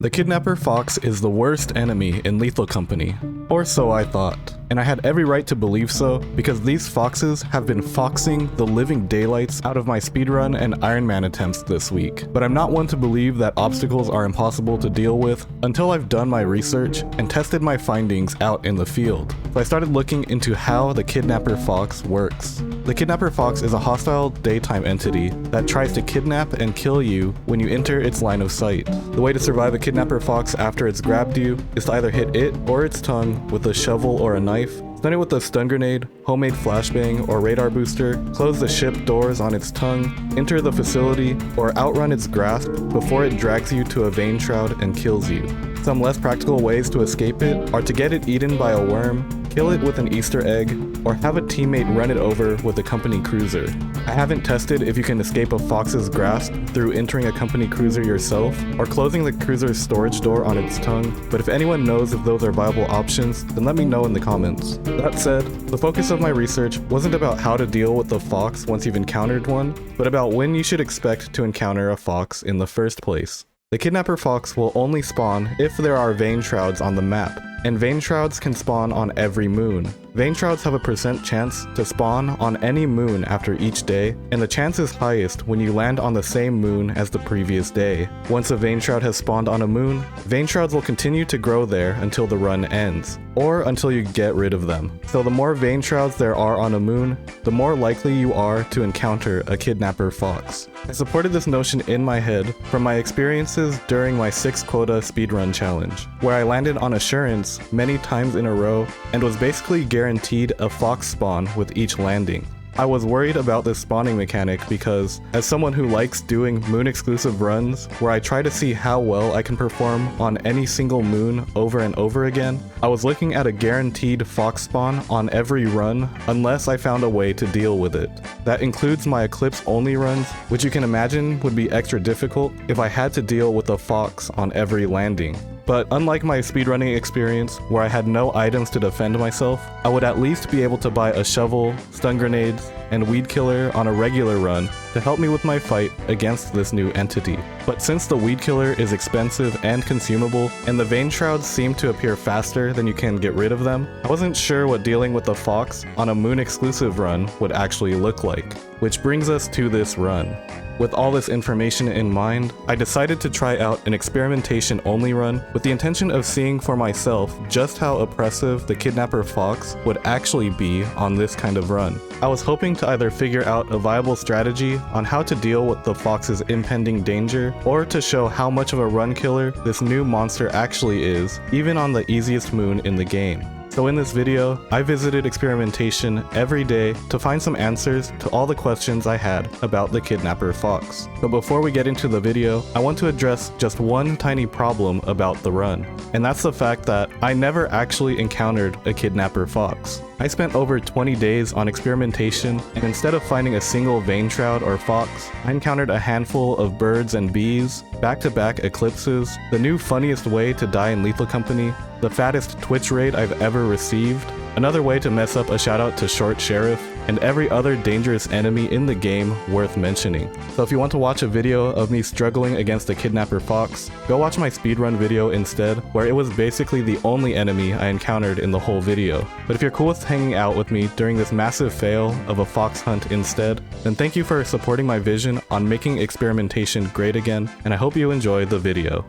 The Kidnapper Fox is the worst enemy in Lethal Company, or so I thought, and I had every right to believe so because these foxes have been foxing the living daylights out of my speedrun and Iron Man attempts this week. But I'm not one to believe that obstacles are impossible to deal with until I've done my research and tested my findings out in the field. So I started looking into how the Kidnapper Fox works. The Kidnapper Fox is a hostile daytime entity that tries to kidnap and kill you when you enter its line of sight. The way to survive a Kidnapper Fox after it's grabbed you is to either hit it or its tongue with a shovel or a knife, stun it with a stun grenade, homemade flashbang, or radar booster, close the ship doors on its tongue, enter the facility, or outrun its grasp before it drags you to a vein shroud and kills you. Some less practical ways to escape it are to get it eaten by a worm, kill it with an Easter egg, or have a teammate run it over with a company cruiser. I haven't tested if you can escape a fox's grasp through entering a company cruiser yourself, or closing the cruiser's storage door on its tongue, but if anyone knows if those are viable options, then let me know in the comments. That said, the focus of my research wasn't about how to deal with the fox once you've encountered one, but about when you should expect to encounter a fox in the first place. The Kidnapper Fox will only spawn if there are vein shrouds on the map, and vein shrouds can spawn on every moon. Vein shrouds have a % chance to spawn on any moon after each day, and the chance is highest when you land on the same moon as the previous day. Once a vein shroud has spawned on a moon, vein shrouds will continue to grow there until the run ends, or until you get rid of them. So the more vein shrouds there are on a moon, the more likely you are to encounter a Kidnapper Fox. I supported this notion in my head from my experiences during my 6 Quota speedrun challenge, where I landed on Assurance many times in a row and was basically guaranteed a fox spawn with each landing. I was worried about this spawning mechanic because, as someone who likes doing moon exclusive runs where I try to see how well I can perform on any single moon over and over again, I was looking at a guaranteed fox spawn on every run unless I found a way to deal with it. That includes my Eclipse only runs, which you can imagine would be extra difficult if I had to deal with a fox on every landing. But unlike my speedrunning experience, where I had no items to defend myself, I would at least be able to buy a shovel, stun grenades, and weed killer on a regular run to help me with my fight against this new entity. But since the weed killer is expensive and consumable, and the vein shrouds seem to appear faster than you can get rid of them, I wasn't sure what dealing with the fox on a moon exclusive run would actually look like. Which brings us to this run. With all this information in mind, I decided to try out an experimentation only run with the intention of seeing for myself just how oppressive the Kidnapper Fox would actually be on this kind of run. I was hoping to either figure out a viable strategy on how to deal with the fox's impending danger, or to show how much of a run killer this new monster actually is, even on the easiest moon in the game. So in this video, I visited experimentation every day to find some answers to all the questions I had about the Kidnapper Fox. But before we get into the video, I want to address just one tiny problem about the run, and that's the fact that I never actually encountered a Kidnapper Fox. I spent over 20 days on experimentation, and instead of finding a single vein shroud or fox, I encountered a handful of birds and bees, back-to-back eclipses, the new funniest way to die in Lethal Company, the fattest Twitch raid I've ever received, another way to mess up a shoutout to Short Sheriff, and every other dangerous enemy in the game worth mentioning. So if you want to watch a video of me struggling against the Kidnapper Fox, go watch my speedrun video instead, where it was basically the only enemy I encountered in the whole video. But if you're cool with hanging out with me during this massive fail of a fox hunt instead, then thank you for supporting my vision on making experimentation great again, and I hope you enjoy the video.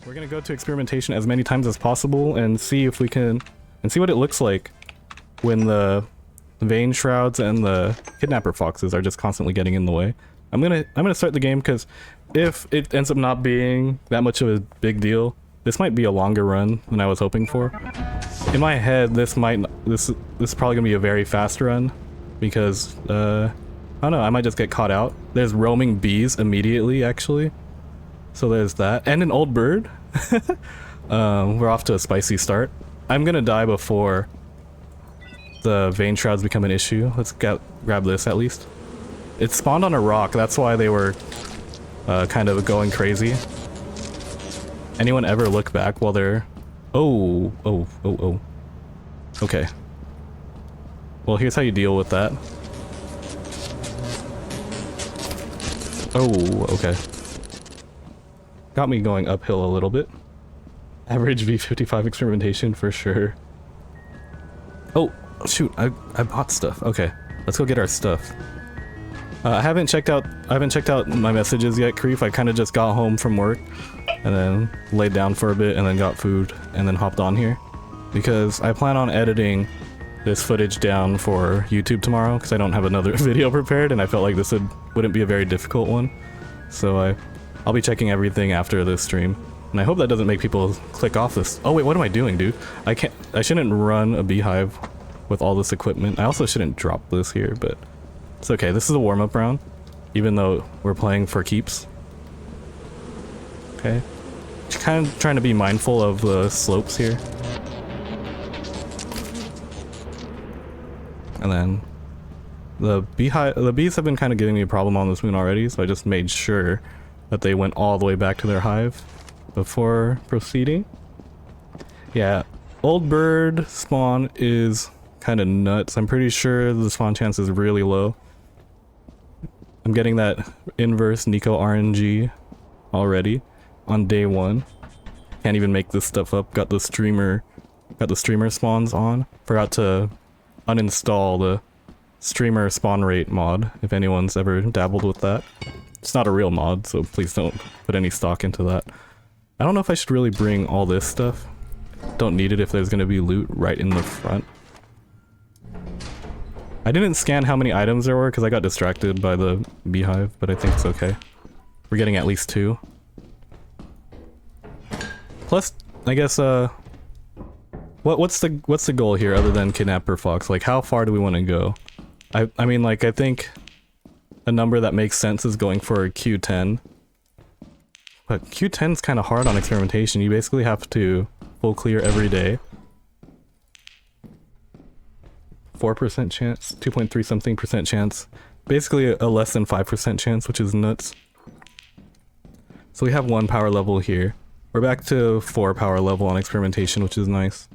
We're gonna go to experimentation as many times as possible and see if we can, and see what it looks like when the vein shrouds and the Kidnapper Foxes are just constantly getting in the way. I'm gonna start the game because if it ends up not being that much of a big deal, this might be a longer run than I was hoping for. In my head, this is probably gonna be a very fast run because I don't know, I might just get caught out. There's roaming bees immediately, actually. So there's that, and an old bird. We're off to a spicy start. I'm gonna die before the vein shrouds become an issue. Let's grab this at least. It spawned on a rock, that's why they were kind of going crazy. Anyone ever look back while they're... Oh. Okay. Well, here's how you deal with that. Oh, okay. Got me going uphill a little bit. Average V55 experimentation for sure. Oh, shoot, I bought stuff. Okay, let's go get our stuff. I haven't checked out my messages yet, Creef. I kind of just got home from work and then laid down for a bit and then got food and then hopped on here because I plan on editing this footage down for YouTube tomorrow because I don't have another video prepared and I felt like this wouldn't be a very difficult one. So I'll be checking everything after this stream. And I hope that doesn't make people click off this. Oh wait, what am I doing, dude? I shouldn't run a beehive with all this equipment. I also shouldn't drop this here, but it's okay. This is a warm-up round, even though we're playing for keeps. Okay. Just kind of trying to be mindful of the slopes here. And then the bees have been kind of giving me a problem on this moon already, so I just made sure that they went all the way back to their hive before proceeding. Yeah, old bird spawn is kind of nuts. I'm pretty sure the spawn chance is really low. I'm getting that inverse Nico RNG already on day 1. Can't even make this stuff up. Got the streamer spawns on. Forgot to uninstall the streamer spawn rate mod, if anyone's ever dabbled with that. It's not a real mod, so please don't put any stock into that. I don't know if I should really bring all this stuff. Don't need it if there's gonna be loot right in the front. I didn't scan how many items there were because I got distracted by the beehive, but I think it's okay. We're getting at least 2. Plus, I guess, what's the goal here other than Kidnapper Fox? Like, how far do we want to go? I mean, like, I think a number that makes sense is going for a Q10. But Q10 is kind of hard on experimentation. You basically have to full clear every day. 4% chance, 2.3 something percent chance. Basically a less than 5% chance, which is nuts. So we have 1 power level here. We're back to 4 power level on experimentation, which is nice.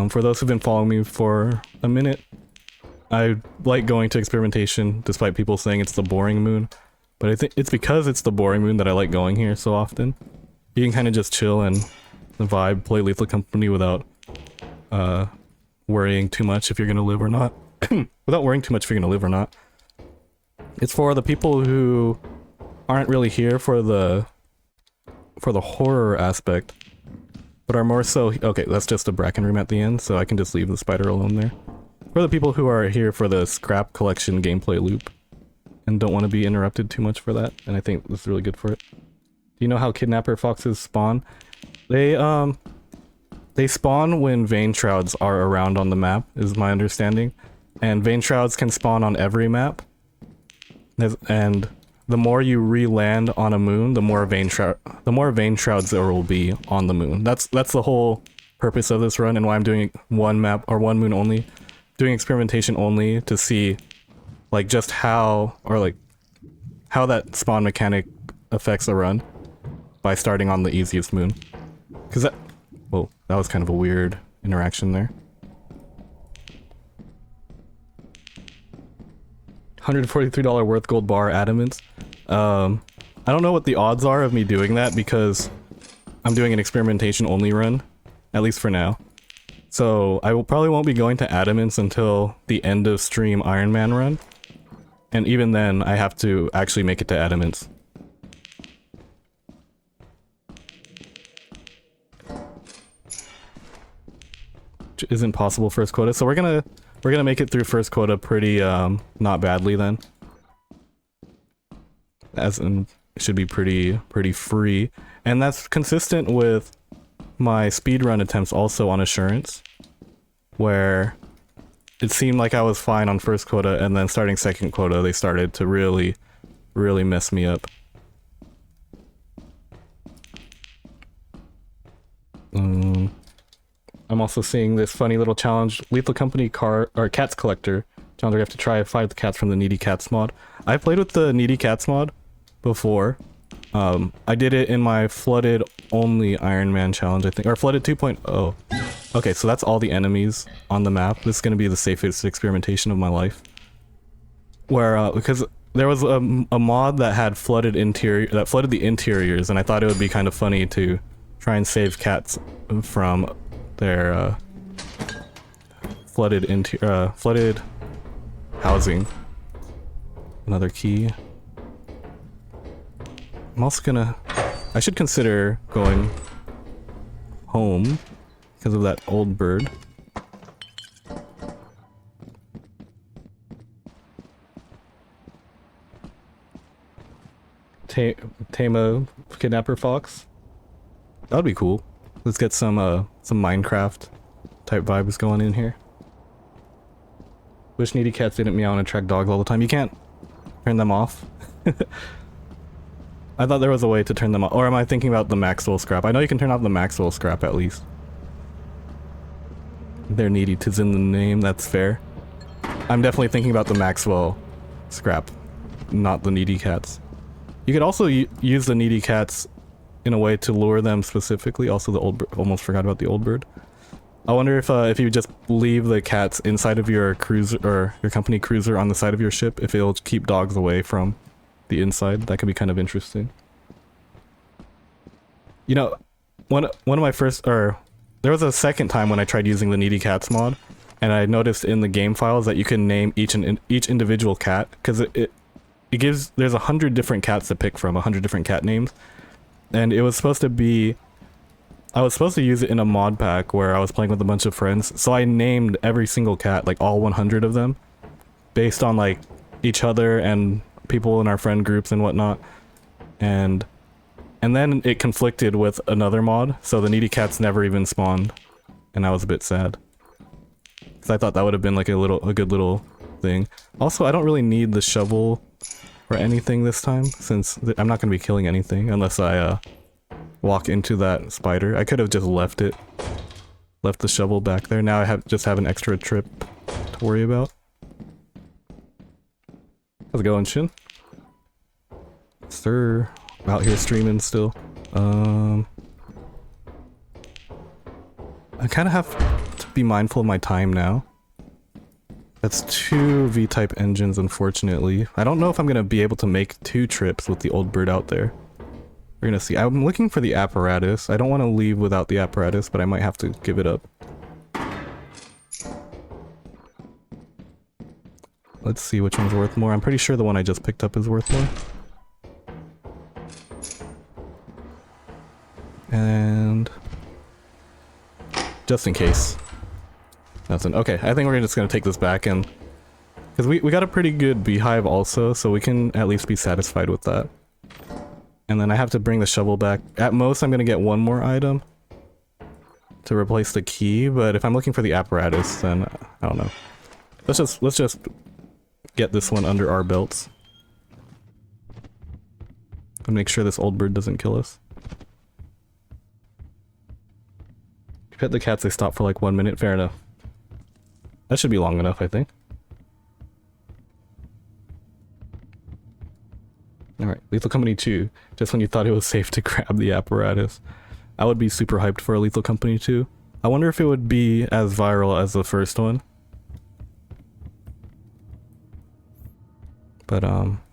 For those who've been following me for a minute, I like going to experimentation despite people saying it's the boring moon. But I think it's because it's the boring moon that I like going here so often. You can kind of just chill and vibe, play Lethal Company without worrying too much if you're gonna live or not. Without worrying too much if you're gonna live or not. It's for the people who aren't really here for the horror aspect, but are more so— okay, that's just a Bracken room at the end, so I can just leave the spider alone there. For the people who are here for the scrap collection gameplay loop and don't want to be interrupted too much for that, and I think this is really good for it. Do you know how Kidnapper Foxes spawn? They spawn when vein shrouds are around on the map, is my understanding. And vein shrouds can spawn on every map. And the more you re-land on a moon, the more vein shrouds there will be on the moon. That's the whole purpose of this run and why I'm doing one map or one moon only. Doing experimentation only to see like just how that spawn mechanic affects the run by starting on the easiest moon. Cause that— whoa, that was kind of a weird interaction there. $143 worth gold bar adamants. I don't know what the odds are of me doing that because I'm doing an experimentation only run, at least for now. So I probably won't be going to adamants until the end of stream Iron Man run. And even then, I have to actually make it to adamants. Which isn't possible first quota, so we're gonna make it through first quota pretty not badly then. As in, it should be pretty free, and that's consistent with my speedrun attempts also on assurance, where it seemed like I was fine on first quota, and then starting second quota they started to really mess me up. I'm also seeing this funny little challenge, Lethal Company Cats Collector challenge where you have to try to find the cats from the Needy Cats mod. I played with the Needy Cats mod before. I did it in my flooded only Iron Man challenge, I think, or flooded 2.0. Okay, so that's all the enemies on the map. This is gonna be the safest experimentation of my life. Where, because there was a mod that had flooded the interiors, and I thought it would be kind of funny to try and save cats from their flooded housing. Another key. I'm also gonna... I should consider going home because of that old bird. Tame a kidnapper fox. That would be cool. Let's get some Minecraft type vibes going in here. Wish needy cats didn't meow and attract dogs all the time. You can't turn them off. I thought there was a way to turn them off. Or am I thinking about the Maxwell scrap? I know you can turn off the Maxwell scrap at least. They're needy, 'tis in the name, that's fair. I'm definitely thinking about the Maxwell scrap, not the needy cats. You could also use the needy cats in a way to lure them specifically. Also the old bird, almost forgot about the old bird. I wonder if you just leave the cats inside of your cruiser, or your company cruiser on the side of your ship, if it'll keep dogs away from the inside. That could be kind of interesting. You know, one of my first, or there was a second time when I tried using the needy cats mod, and I noticed in the game files that you can name each individual cat, because it gives, there's 100 different cats to pick from, 100 different cat names, and it was supposed to be, I was supposed to use it in a mod pack where I was playing with a bunch of friends, so I named every single cat, like all 100 of them, based on like each other and people in our friend groups and whatnot, and then it conflicted with another mod, so the needy cats never even spawned, and I was a bit sad, because I thought that would have been like a good little thing. Also, I don't really need the shovel or anything this time, since I'm not going to be killing anything unless I walk into that spider. I could have just left the shovel back there. Now I just have an extra trip to worry about. How's it going, Shin? Sir, out here streaming still. I kind of have to be mindful of my time now. That's 2 V-type engines, unfortunately. I don't know if I'm gonna be able to make 2 trips with the old bird out there. We're gonna see. I'm looking for the apparatus. I don't want to leave without the apparatus, but I might have to give it up. Let's see which one's worth more. I'm pretty sure the one I just picked up is worth more. And... just in case. Nothing. Okay, I think we're just gonna take this back, and... because we got a pretty good beehive also, so we can at least be satisfied with that. And then I have to bring the shovel back. At most, I'm gonna get 1 more item to replace the key, but if I'm looking for the apparatus, then I don't know. Let's just get this one under our belts. And make sure this old bird doesn't kill us. You pet the cats, they stop for like 1 minute, fair enough. That should be long enough, I think. Alright, Lethal Company 2. Just when you thought it was safe to grab the apparatus. I would be super hyped for a Lethal Company 2. I wonder if it would be as viral as the first one. But,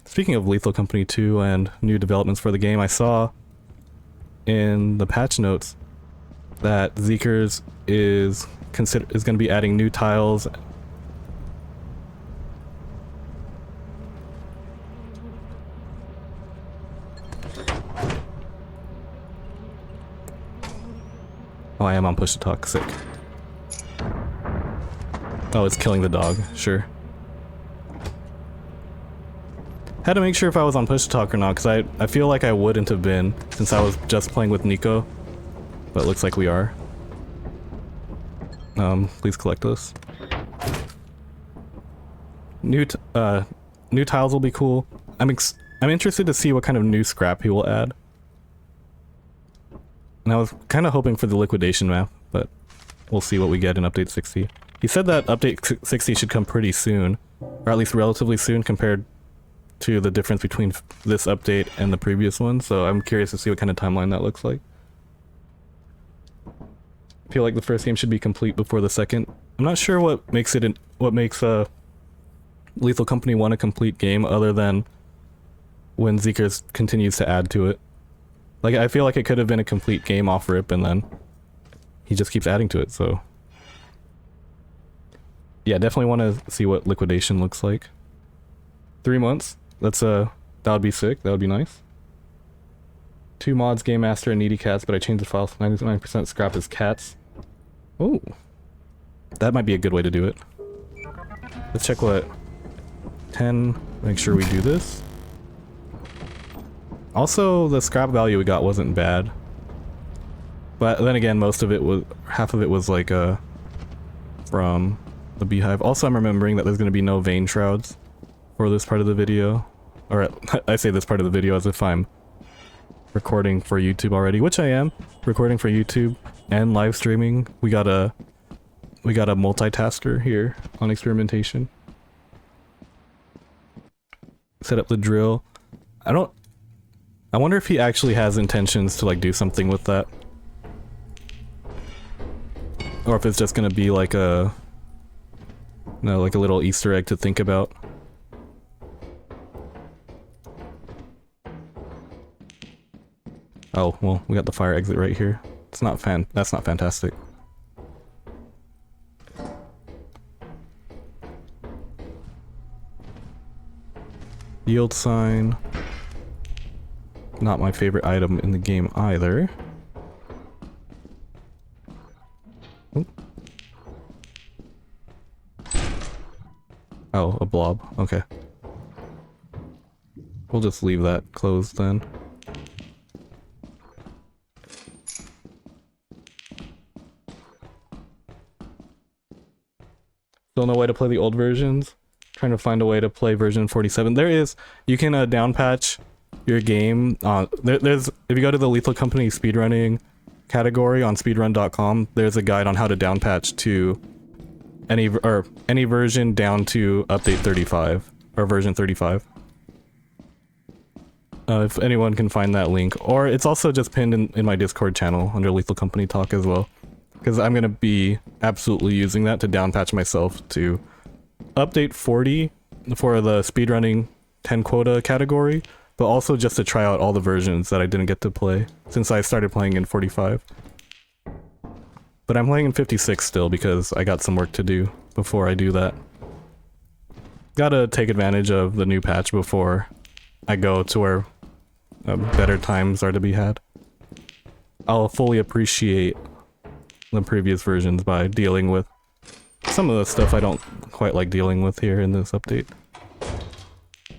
speaking of Lethal Company 2 and new developments for the game, I saw in the patch notes that Zeekers is going to be adding new tiles. Oh, I am on push to talk, sick. Oh, it's killing the dog, sure. Had to make sure if I was on push to talk or not, because I feel like I wouldn't have been, since I was just playing with Nico. But it looks like we are. Please collect this. New tiles will be cool. I'm interested to see what kind of new scrap he will add. And I was kind of hoping for the liquidation map, but we'll see what we get in update 60. He said that update 60 should come pretty soon, or at least relatively soon compared to the difference between this update and the previous one, so I'm curious to see what kind of timeline that looks like. I feel like the first game should be complete before the second. I'm not sure what makes Lethal Company want a complete game other than when Zeekers continues to add to it. Like, I feel like it could have been a complete game off rip, and then he just keeps adding to it, so... Yeah, definitely want to see what liquidation looks like. 3 months. That's, that would be sick. That would be nice. 2 mods, Game Master, and Needy Cats, but I changed the file so 99% scrap is cats. Oh. That might be a good way to do it. Let's check what... 10... Make sure we do this. Also, the scrap value we got wasn't bad. But then again, most of it was... half of it was like, from the beehive. Also, I'm remembering that there's going to be no vein shrouds for this part of the video. Or, I say this part of the video as if I'm recording for YouTube already, which I am. Recording for YouTube and live streaming. We got a multitasker here on experimentation. Set up the drill. I wonder if he actually has intentions to like do something with that. Or if it's just gonna be like a... No, like a little Easter egg to think about. Oh, well, we got the fire exit right here. It's not that's not fantastic. Yield sign. Not my favorite item in the game either. Oop. Oh, a blob. Okay. We'll just leave that closed then. Still no way to play the old versions? Trying to find a way to play version 47. There is. You can downpatch your game. There's if you go to the Lethal Company speedrunning category on speedrun.com, there's a guide on how to downpatch to any version down to update 35 or version 35. If anyone can find that link, or it's also just pinned in my Discord channel under Lethal Company Talk as well, because I'm gonna be absolutely using that to downpatch myself to update 40 for the speedrunning 10 quota category, but also just to try out all the versions that I didn't get to play since I started playing in 45. But I'm playing in 56 still because I got some work to do before I do that. Gotta take advantage of the new patch before I go to where better times are to be had. I'll fully appreciate the previous versions by dealing with some of the stuff I don't quite like dealing with here in this update.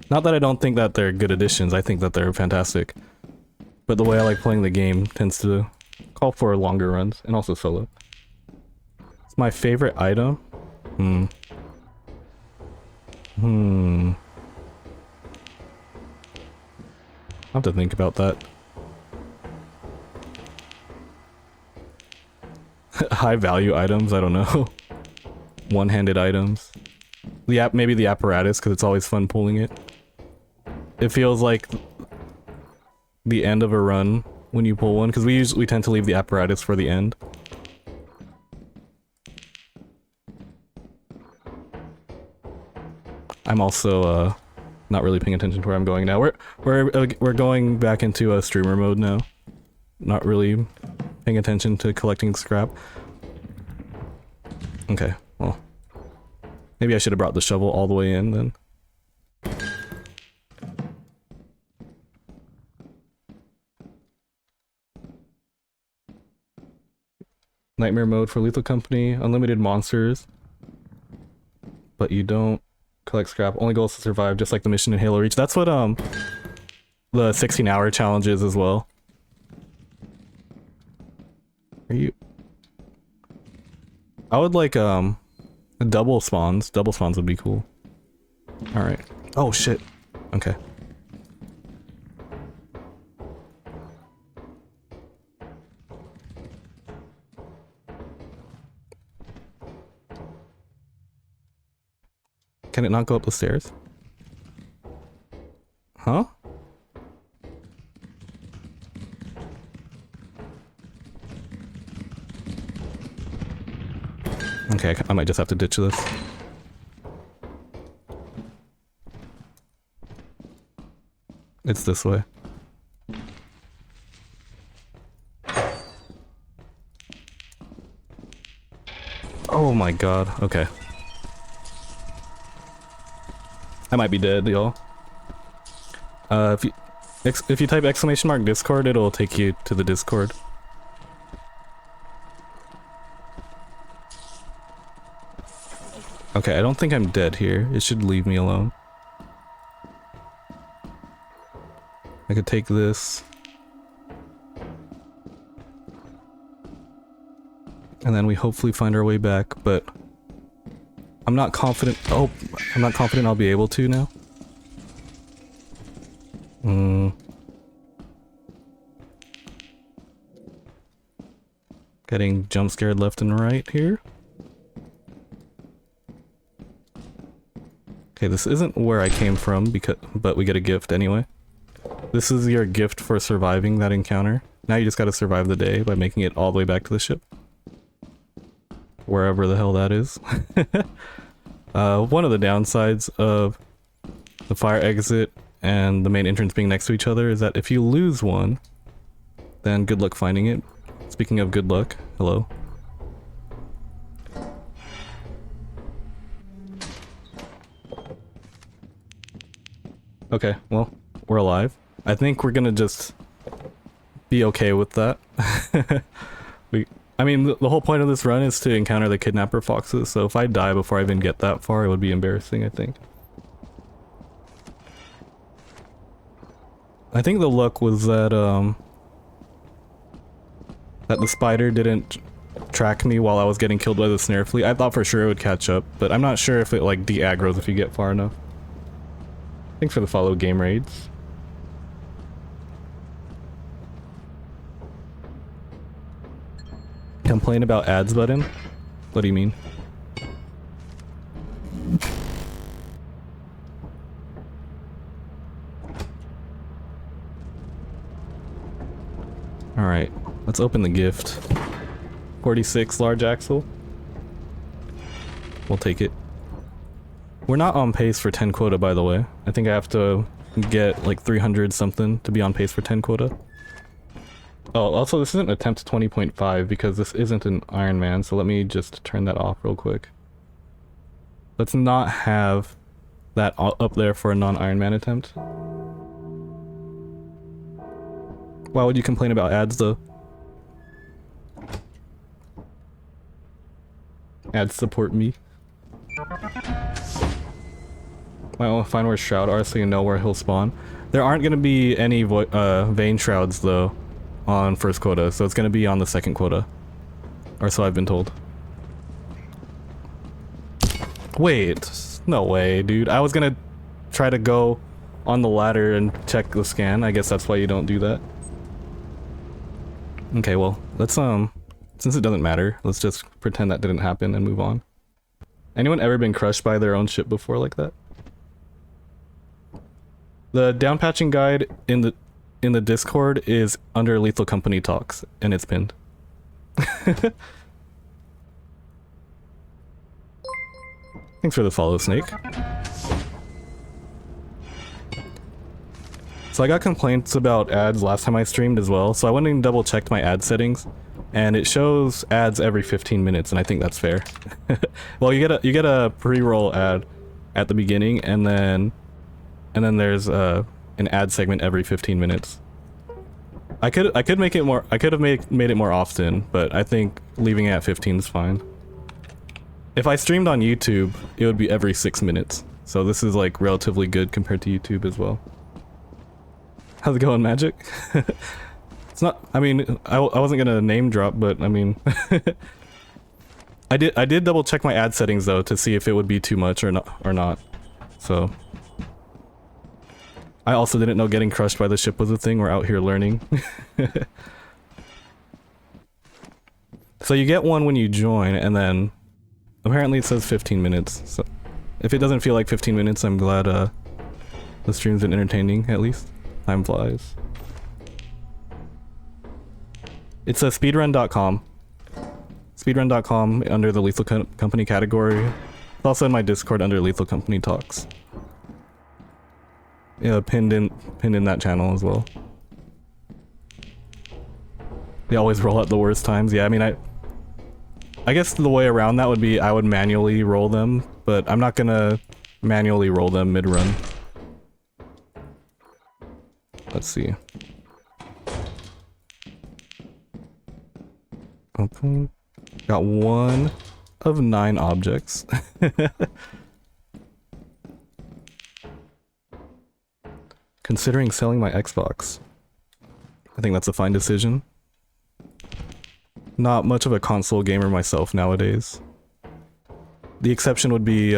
Not that I don't think that they're good additions, I think that they're fantastic. But the way I like playing the game tends to call for longer runs, and also solo. It's my favorite item? I'll have to think about that. High value items, I don't know. One-handed items. Maybe the apparatus, because it's always fun pulling it. It feels like the end of a run when you pull one, because we tend to leave the apparatus for the end. I'm also not really paying attention to where I'm going now. We're going back into a streamer mode now. Not really paying attention to collecting scrap. Okay, well, maybe I should have brought the shovel all the way in then. Nightmare mode for Lethal Company, unlimited monsters, but you don't collect scrap. Only goal is to survive, just like the mission in Halo Reach. That's what the 16-hour challenge is as well. Are you? I would like double spawns. Double spawns would be cool. All right. Oh shit. Okay. Can it not go up the stairs? Huh? Okay, I might just have to ditch this. It's this way. Oh my god, okay. I might be dead, y'all. If you type !_ Discord, it'll take you to the Discord. Okay, I don't think I'm dead here. It should leave me alone. I could take this. And then we hopefully find our way back, but I'm not confident. Oh, I'm not confident I'll be able to now. Getting jump scared left and right here. Okay, this isn't where I came from, but we get a gift anyway. This is your gift for surviving that encounter. Now you just gotta survive the day by making it all the way back to the ship. Wherever the hell that is. One of the downsides of the fire exit and the main entrance being next to each other is that if you lose one, then good luck finding it. Speaking of good luck, hello. Okay, well, we're alive. I think we're gonna just be okay with that. I mean, the whole point of this run is to encounter the Kidnapper foxes, so if I die before I even get that far, it would be embarrassing, I think. I think the luck was that, that the spider didn't track me while I was getting killed by the snare flea. I thought for sure it would catch up, but I'm not sure if it, like, de-aggroes if you get far enough. Thanks for the follow, Game Raids. Complain about ads button? What do you mean? Alright, let's open the gift. 46 large axle. We'll take it. We're not on pace for 10 quota, by the way. I think I have to get like 300 something to be on pace for 10 quota. Oh, also this isn't attempt 20.5 because this isn't an Iron Man, so let me just turn that off real quick. Let's not have that up there for a non-Iron Man attempt. Why would you complain about ads though? Ads support me. Well, find where Shroud are so you know where he'll spawn. There aren't gonna be any vein shrouds though on first quota, so it's gonna be on the second quota. Or so I've been told. Wait, no way, dude. I was gonna try to go on the ladder and check the scan. I guess that's why you don't do that. Okay, well, let's since it doesn't matter, let's just pretend that didn't happen and move on. Anyone ever been crushed by their own ship before like that? The downpatching guide in the Discord is under Lethal Company Talks, and it's pinned. Thanks for the follow, Snake. So I got complaints about ads last time I streamed as well, so I went and double checked my ad settings, and it shows ads every 15 minutes, and I think that's fair. Well, you get a pre-roll ad at the beginning, and then there's an ad segment every 15 minutes. I could make it more. I could have made it more often, but I think leaving it at 15 is fine. If I streamed on YouTube, it would be every 6 minutes. So this is like relatively good compared to YouTube as well. How's it going, Magic? It's not. I mean, I wasn't gonna name drop, but I mean, I did double check my ad settings though to see if it would be too much or not. So. I also didn't know getting crushed by the ship was a thing. We're out here learning. So you get one when you join, and then apparently it says 15 minutes. So if it doesn't feel like 15 minutes, I'm glad the stream's been entertaining at least. Time flies. It's a speedrun.com. Speedrun.com under the Lethal Company category. It's also in my Discord under Lethal Company Talks. Yeah, pinned and in that channel as well. They always roll at the worst times. Yeah, I mean, I guess the way around that would be I would manually roll them, but I'm not gonna manually roll them mid-run. Let's see. Okay. Got 1 of 9 objects. Considering selling my Xbox. I think that's a fine decision. Not much of a console gamer myself nowadays. The exception would be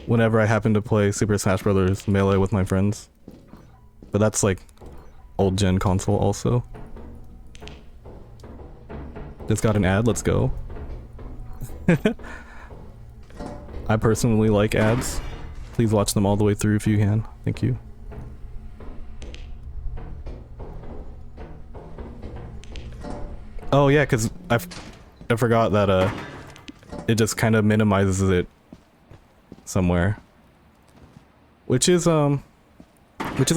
whenever I happen to play Super Smash Bros. Melee with my friends. But that's like old gen console also. Just got an ad, let's go. I personally like ads. Please watch them all the way through if you can. Thank you. Oh yeah, because I forgot that it just kind of minimizes it somewhere. Which is a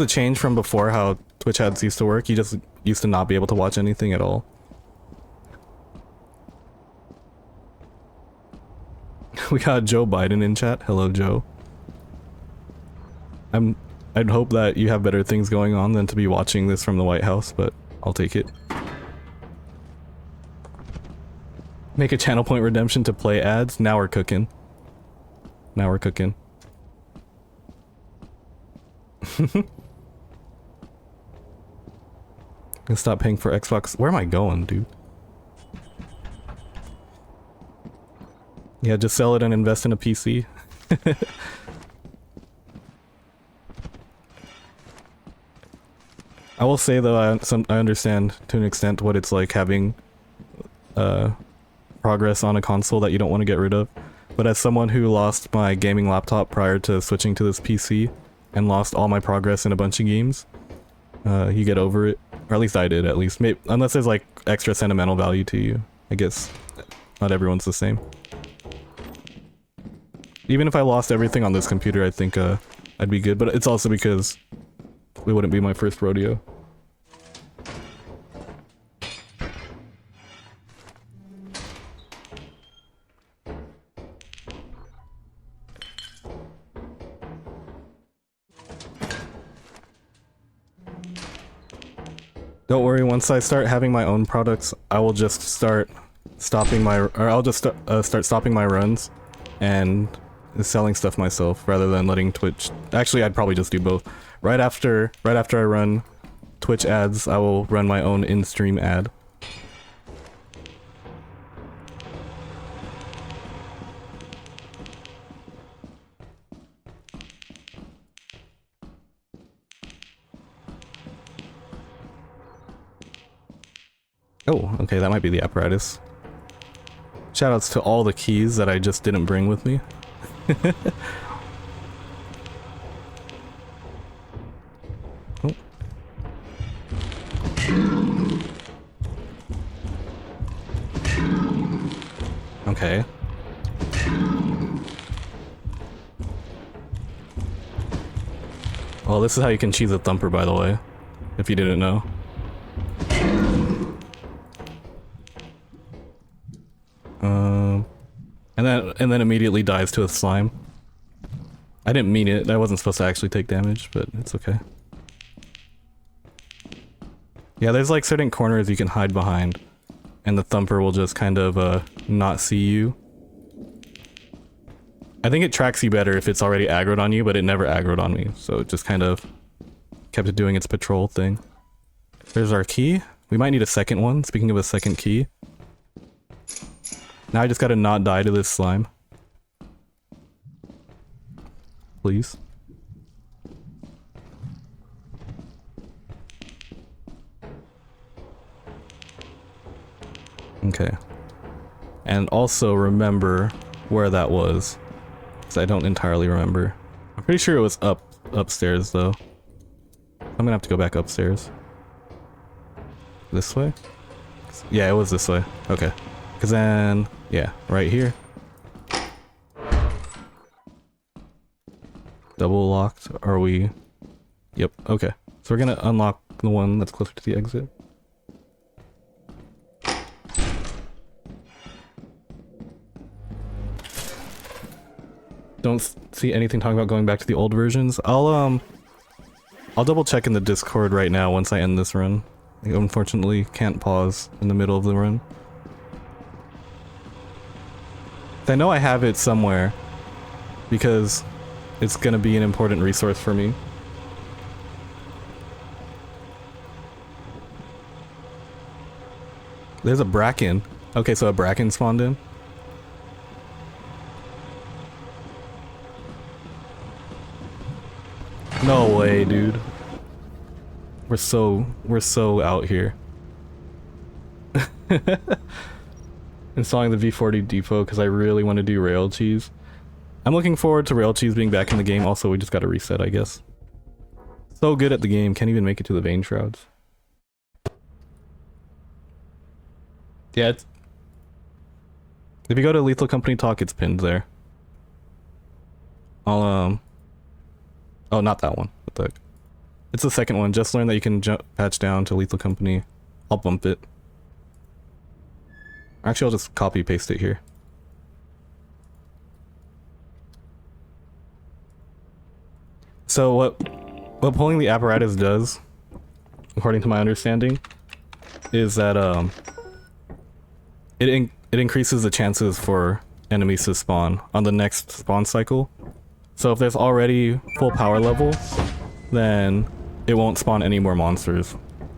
change from before how Twitch ads used to work. You just used to not be able to watch anything at all. We got Joe Biden in chat. Hello, Joe. I'd hope that you have better things going on than to be watching this from the White House, but I'll take it. Make a channel point redemption to play ads. Now we're cooking. Now we're cooking. Gonna stop paying for Xbox. Where am I going, dude? Yeah, just sell it and invest in a PC. I will say though, I understand to an extent what it's like having progress on a console that you don't want to get rid of. But as someone who lost my gaming laptop prior to switching to this PC and lost all my progress in a bunch of games, you get over it. Or at least I did, at least. Maybe, unless there's like extra sentimental value to you. I guess not everyone's the same. Even if I lost everything on this computer, I think I'd be good, but it's also because it wouldn't be my first rodeo. Don't worry, once I start having my own products, I will just start stopping my, or I'll just start stopping my runs and selling stuff myself rather than letting Twitch. Actually, I'd probably just do both. Right after I run Twitch ads, I will run my own in-stream ad. Oh, okay, that might be the apparatus. Shoutouts to all the keys that I just didn't bring with me. Oh. Okay. Well, this is how you can cheese a Thumper, by the way, if you didn't know. And then immediately dies to a slime. I didn't mean it. I wasn't supposed to actually take damage, but it's okay. Yeah, there's like certain corners you can hide behind, and the Thumper will just kind of not see you. I think it tracks you better if it's already aggroed on you, but it never aggroed on me, so it just kind of kept doing its patrol thing. There's our key. We might need a second one, speaking of a second key. Now I just gotta not die to this slime. Please. Okay. And also remember where that was, because I don't entirely remember. I'm pretty sure it was upstairs though. I'm gonna have to go back upstairs. This way? Yeah, it was this way. Okay. Because then, yeah, right here. Double locked. Are we Yep, okay. So we're gonna unlock the one that's closer to the exit. Don't see anything talking about going back to the old versions. I'll double check in the Discord right now once I end this run. I unfortunately can't pause in the middle of the run. I know I have it somewhere because it's gonna be an important resource for me. There's a Bracken. Okay, so a Bracken spawned in. No way, dude. We're so out here. Installing the V40 depot because I really want to do rail cheese. I'm looking forward to rail cheese being back in the game. Also, we just got to reset, I guess. So good at the game, can't even make it to the vein shrouds. Yeah, it's... If you go to Lethal Company Talk, it's pinned there. I'll, oh, not that one. What the heck? It's the second one. Just learn that you can patch down to Lethal Company. I'll bump it. Actually, I'll just copy paste it here. So what pulling the apparatus does, according to my understanding, is that it increases the chances for enemies to spawn on the next spawn cycle. So if there's already full power level, then it won't spawn any more monsters.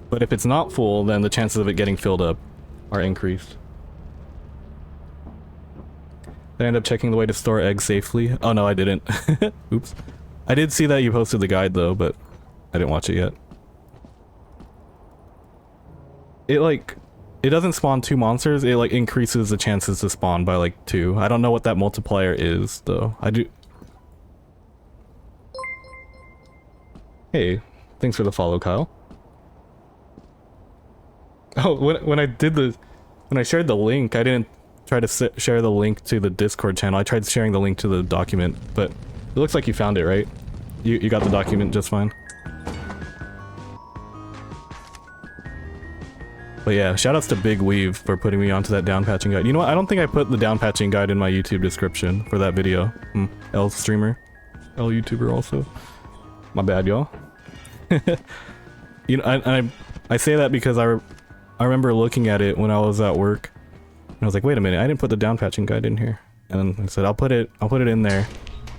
But if it's not full, then the chances of it getting filled up are increased. Did I end up checking the way to store eggs safely? Oh no, I didn't. Oops. I did see that you posted the guide though, but I didn't watch it yet. It doesn't spawn 2 monsters, it like increases the chances to spawn by like 2. I don't know what that multiplier is though. I do... Hey, thanks for the follow, Kyle. Oh, when I shared the link, I didn't try to share the link to the Discord channel. I tried sharing the link to the document, but it looks like you found it, right? You got the document just fine. But yeah, shoutouts to Big Weave for putting me onto that down patching guide. You know what? I don't think I put the down patching guide in my YouTube description for that video. L streamer. L YouTuber also. My bad, y'all. You know, I say that because I remember looking at it when I was at work, and I was like, wait a minute, I didn't put the down patching guide in here. And then I said, I'll put it in there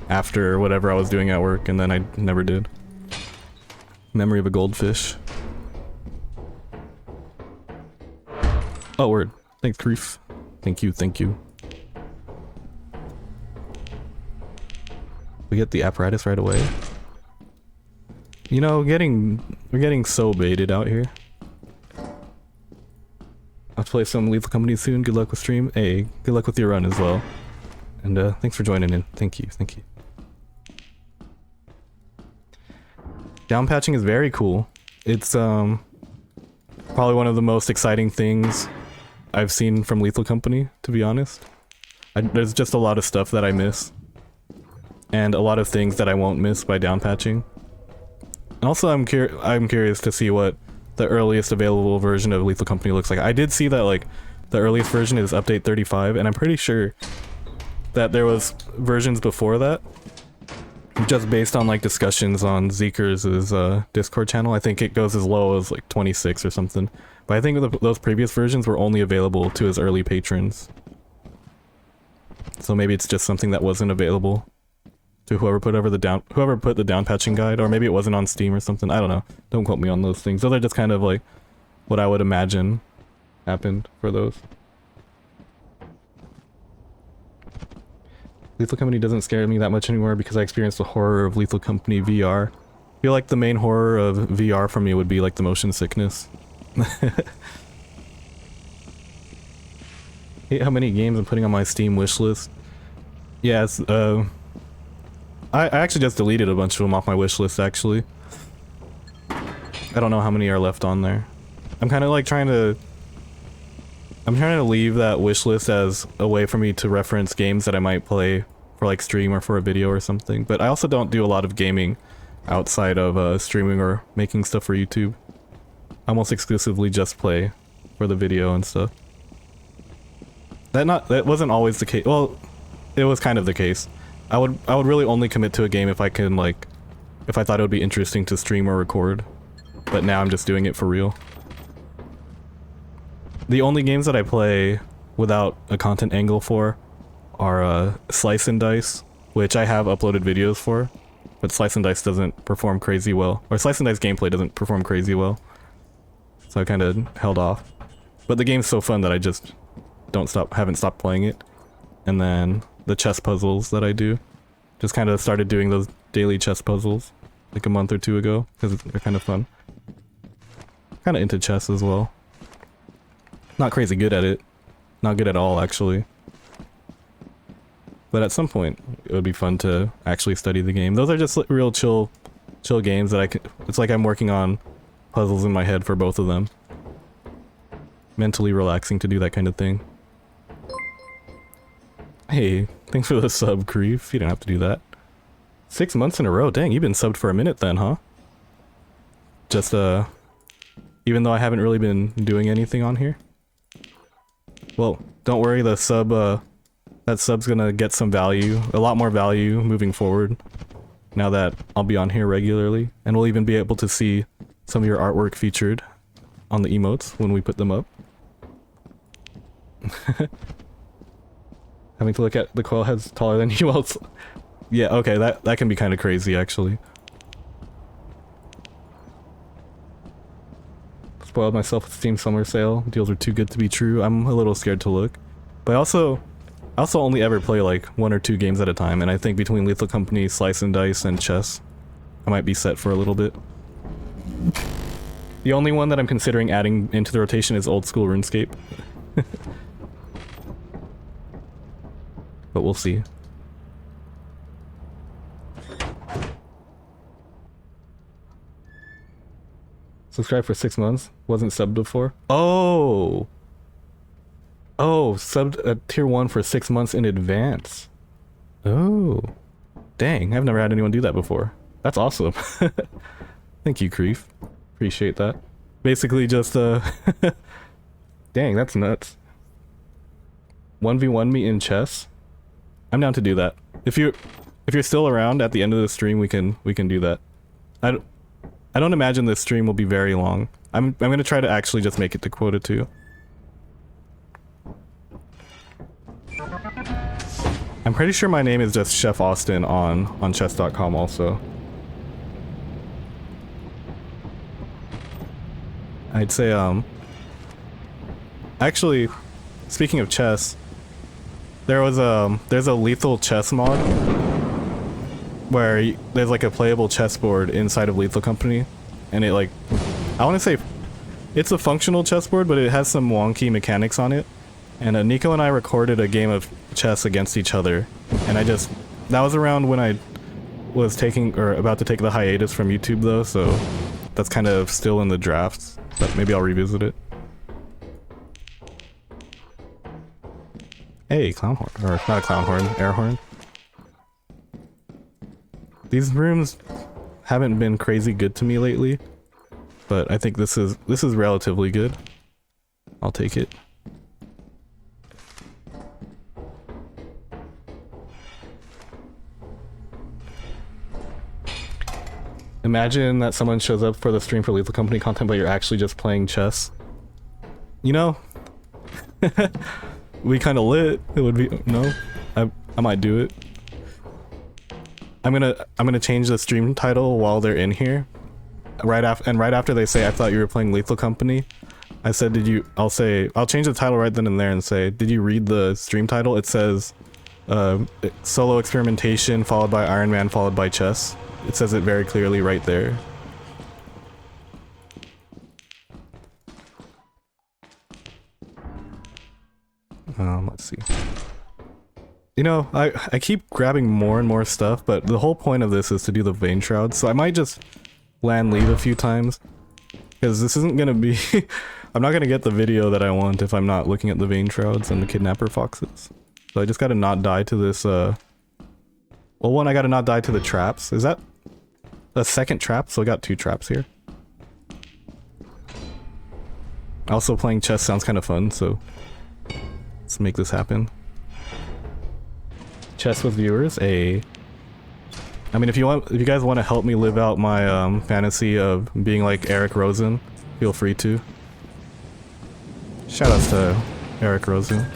after whatever I was doing at work, and then I never did. Memory of a goldfish. Oh, word. Thanks, Creef. Thank you, thank you. We get the apparatus right away. You know, we're getting so baited out here. I'll play some Lethal Company soon. Good luck with stream. Hey, good luck with your run as well. And thanks for joining in. Thank you, thank you. Down patching is very cool. It's probably one of the most exciting things I've seen from Lethal Company, to be honest. There's just a lot of stuff that I miss. And a lot of things that I won't miss by down patching. And also I'm curious to see what the earliest available version of Lethal Company looks like. I did see that like the earliest version is update 35, and I'm pretty sure that there was versions before that. Just based on like discussions on Zeeker's Discord channel, I think it goes as low as like 26 or something. But I think those previous versions were only available to his early patrons. So maybe it's just something that wasn't available to whoever put the down patching guide, or maybe it wasn't on Steam or something. I don't know. Don't quote me on those things. Those are just kind of like what I would imagine happened for those. Lethal Company doesn't scare me that much anymore because I experienced the horror of Lethal Company VR. I feel like the main horror of VR for me would be like the motion sickness. Hate how many games I'm putting on my Steam wishlist. Yeah, it's, I actually just deleted a bunch of them off my wishlist, actually. I don't know how many are left on there. I'm kind of like trying to leave that wishlist as a way for me to reference games that I might play for like stream or for a video or something. But I also don't do a lot of gaming outside of streaming or making stuff for YouTube. I almost exclusively just play for the video and stuff. That wasn't always the case. Well, it was kind of the case. I would really only commit to a game if I can, like, if I thought it would be interesting to stream or record. But now I'm just doing it for real. The only games that I play without a content angle for are Slice and Dice, which I have uploaded videos for, but Slice and Dice doesn't perform crazy well. Or Slice and Dice gameplay doesn't perform crazy well. So I kind of held off. But the game's so fun that I just haven't stopped playing it. And then the chess puzzles that I do. Just kind of started doing those daily chess puzzles like a month or two ago, because they're kind of fun. Kind of into chess as well. Not crazy good at it. Not good at all, actually. But at some point, it would be fun to actually study the game. Those are just real chill games that I can... It's like I'm working on puzzles in my head for both of them. Mentally relaxing to do that kind of thing. Hey, thanks for the sub, Creef. You didn't have to do that. 6 months in a row. Dang, you've been subbed for a minute then, huh? Just, even though I haven't really been doing anything on here. Well, don't worry, the sub, that sub's gonna get some value, a lot more value moving forward, now that I'll be on here regularly, and we'll even be able to see some of your artwork featured on the emotes when we put them up. Having to look at the coil heads taller than you else. Yeah, okay, that can be kind of crazy, actually. Spoiled myself with Steam Summer Sale. Deals are too good to be true. I'm a little scared to look. But I also only ever play like 1 or 2 games at a time, and I think between Lethal Company, Slice and Dice, and chess, I might be set for a little bit. The only one that I'm considering adding into the rotation is old school RuneScape. But we'll see. Subscribe for 6 months. Wasn't subbed before. Oh! Oh, subbed at tier 1 for 6 months in advance. Oh. Dang, I've never had anyone do that before. That's awesome. Thank you, Creef. Appreciate that. Basically just, dang, that's nuts. 1v1 me in chess? I'm down to do that. If you're still around at the end of the stream, we can do that. I don't imagine this stream will be very long. I'm gonna try to actually just make it to Quota 2. I'm pretty sure my name is just Sheff Austin on chess.com also. I'd say, actually, speaking of chess, there's a lethal chess mod where there's like a playable chessboard inside of Lethal Company, and it like, I want to say it's a functional chessboard, but it has some wonky mechanics on it. And Nico and I recorded a game of chess against each other, and that was around when I was about to take the hiatus from YouTube though, so that's kind of still in the drafts, but maybe I'll revisit it. Hey, clown horn, or not a clown horn, air horn. These rooms haven't been crazy good to me lately, but I think this is relatively good. I'll take it. Imagine that someone shows up for the stream for Lethal Company content, but you're actually just playing chess. You know? We kind of lit. It would be no. I might do it. I'm gonna change the stream title while they're in here. Right after they say, "I thought you were playing Lethal Company," I said, "Did you?" I'll change the title right then and there and say, "Did you read the stream title? It says, solo experimentation followed by Iron Man followed by chess." It says it very clearly right there. Let's see. You know, I keep grabbing more and more stuff, but the whole point of this is to do the vein shrouds, so I might just land leave a few times. Because this isn't gonna be... I'm not gonna get the video that I want if I'm not looking at the vein shrouds and the Kidnapper foxes. So I just gotta not die to this, Well, one, I gotta not die to the traps. Is that... a second trap, so I got 2 traps here. Also playing chess sounds kind of fun, so let's make this happen. Chess with viewers, I mean, if you guys want to help me live out my fantasy of being like Eric Rosen, feel free to. Shoutouts to Eric Rosen.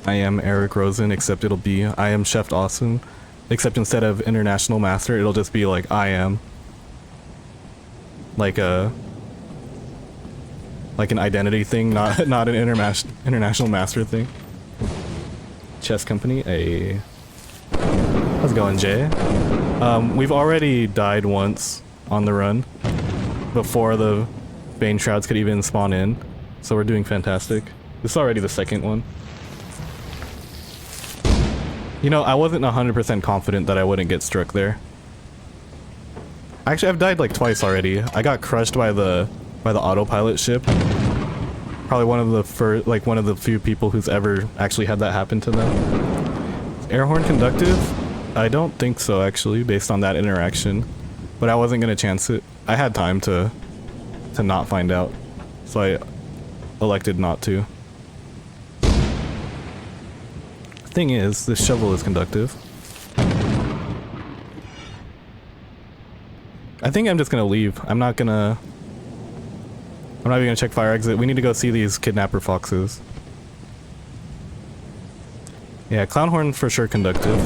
I am Eric Rosen, except it'll be I am Sheff Awesome, except instead of International Master, it'll just be like I am. Like an identity thing, not an international master thing. Chess company, how's it going, Jay? We've already died once on the run before the Bane Shrouds could even spawn in, so we're doing fantastic. This is already the second one. You know, I wasn't 100% confident that I wouldn't get struck there. Actually, I've died like twice already. I got crushed by the autopilot ship. Probably one of the few people who's ever actually had that happen to them. Is air horn conductive? I don't think so, actually, based on that interaction. But I wasn't gonna chance it. I had time to not find out, so I elected not to. Thing is, this shovel is conductive. I think I'm just gonna leave. I'm not even gonna check fire exit. We need to go see these Kidnapper foxes. Yeah, Clownhorn for sure conductive.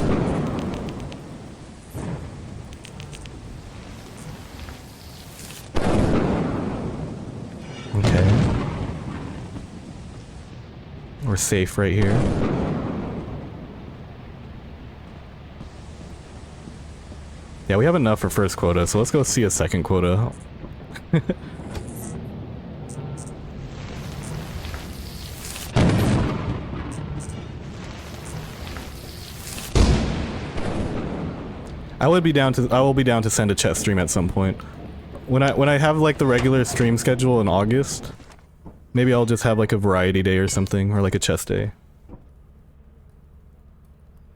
Okay. We're safe right here. Yeah, we have enough for first quota, so let's go see a second quota. I will be down to send a chess stream at some point. When I have like the regular stream schedule in August, maybe I'll just have like a variety day or something, or like a chess day.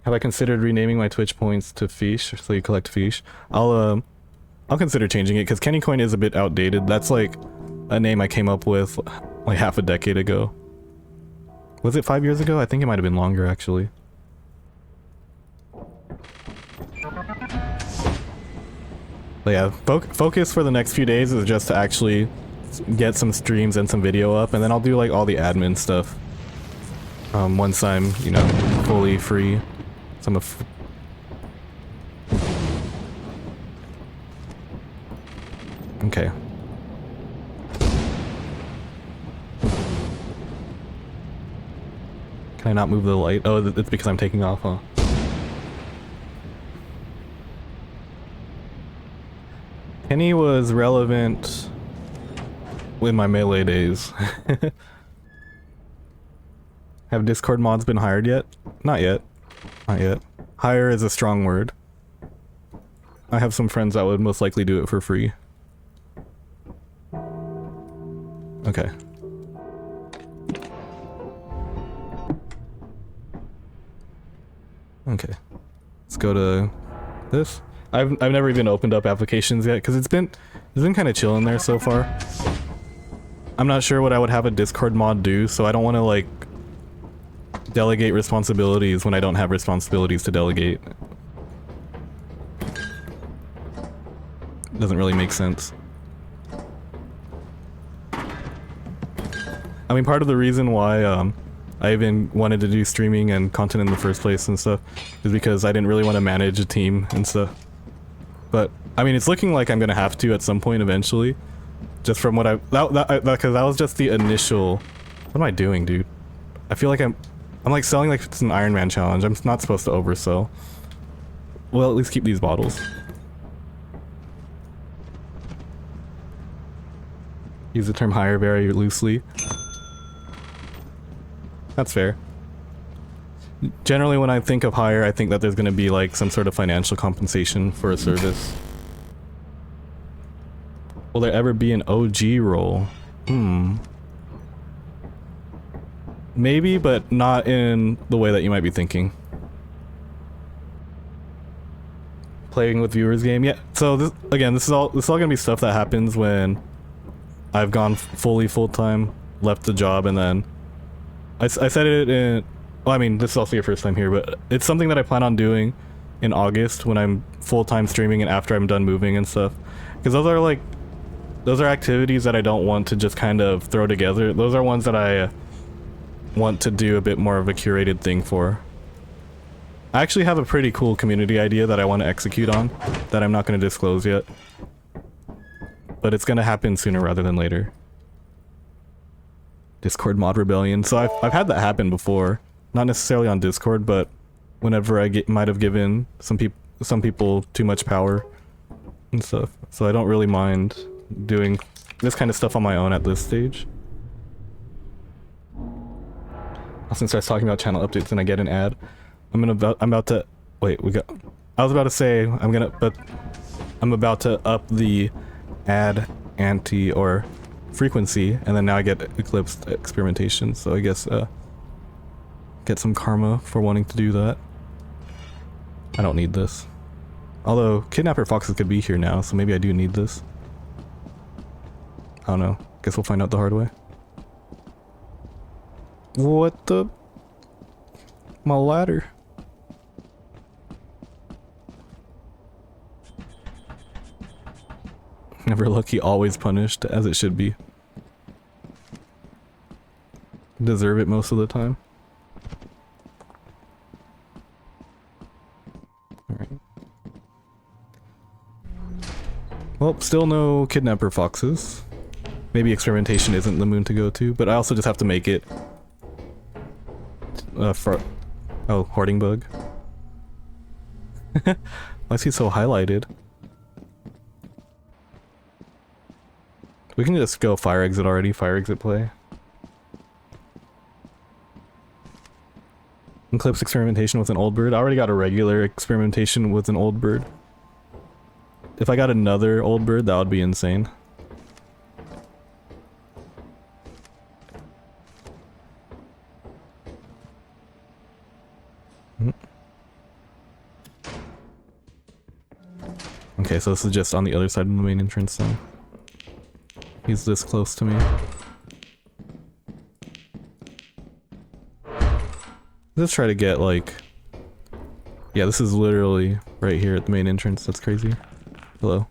Have I considered renaming my Twitch points to Fish, so you collect Fish? I'll consider changing it, because Kenny Coin is a bit outdated. That's like a name I came up with like half a decade ago. Was it 5 years ago? I think it might have been longer, actually. But yeah, focus for the next few days is just to actually get some streams and some video up, and then I'll do like all the admin stuff. Once I'm, you know, fully free. Okay. Can I not move the light? Oh, it's because I'm taking off, huh? Kenny was relevant in my melee days. Have Discord mods been hired yet? Not yet. Not yet. Hire is a strong word. I have some friends that would most likely do it for free. Okay. Okay. Let's go to this. I've never even opened up applications yet because it's been kind of chill in there so far. I'm not sure what I would have a Discord mod do, so I don't want to like delegate responsibilities when I don't have responsibilities to delegate. Doesn't really make sense. I mean, part of the reason why I even wanted to do streaming and content in the first place and stuff is because I didn't really want to manage a team and stuff. But I mean, it's looking like I'm gonna have to at some point eventually. Just from what because that was just the initial. What am I doing, dude? I feel like I'm like selling like it's an Iron Man challenge. I'm not supposed to oversell. Well, at least keep these bottles. Use the term hire very loosely. That's fair. Generally when I think of hire, I think that there's gonna be like some sort of financial compensation for a service. Will there ever be an OG role? Maybe, but not in the way that you might be thinking. playing with viewers game. Yeah, so this is all gonna be stuff that happens when I've gone full-time, left the job, and then I said it in, well, I mean, this is also your first time here, but it's something that I plan on doing in August when I'm full-time streaming and after I'm done moving and stuff. Because those are activities that I don't want to just kind of throw together. Those are ones that I want to do a bit more of a curated thing for. I actually have a pretty cool community idea that I want to execute on that I'm not going to disclose yet. But it's going to happen sooner rather than later. Discord mod rebellion. So I've had that happen before. Not necessarily on Discord, but whenever I might have given some people too much power and stuff. So I don't really mind doing this kind of stuff on my own at this stage. Austin starts talking about channel updates and I get an ad. I'm about to wait, I was about to say I'm about to up the ad ante or frequency, and then now I get Eclipse experimentation, so I guess get some karma for wanting to do that. I don't need this. Although Kidnapper foxes could be here now, so maybe I do need this. I don't know. Guess we'll find out the hard way. What the? My ladder. Never lucky, always punished, as it should be. Deserve it most of the time. Alright. Well, still no Kidnapper foxes. Maybe experimentation isn't the moon to go to, but I also just have to make it oh, hoarding bug. Why is he so highlighted? We can just go fire exit already, fire exit play. Eclipse experimentation with an old bird. I already got a regular experimentation with an old bird. If I got another old bird, that would be insane. Okay, so this is just on the other side of the main entrance then. He's this close to me. Let's try to get like... Yeah, this is literally right here at the main entrance. That's crazy. Hello.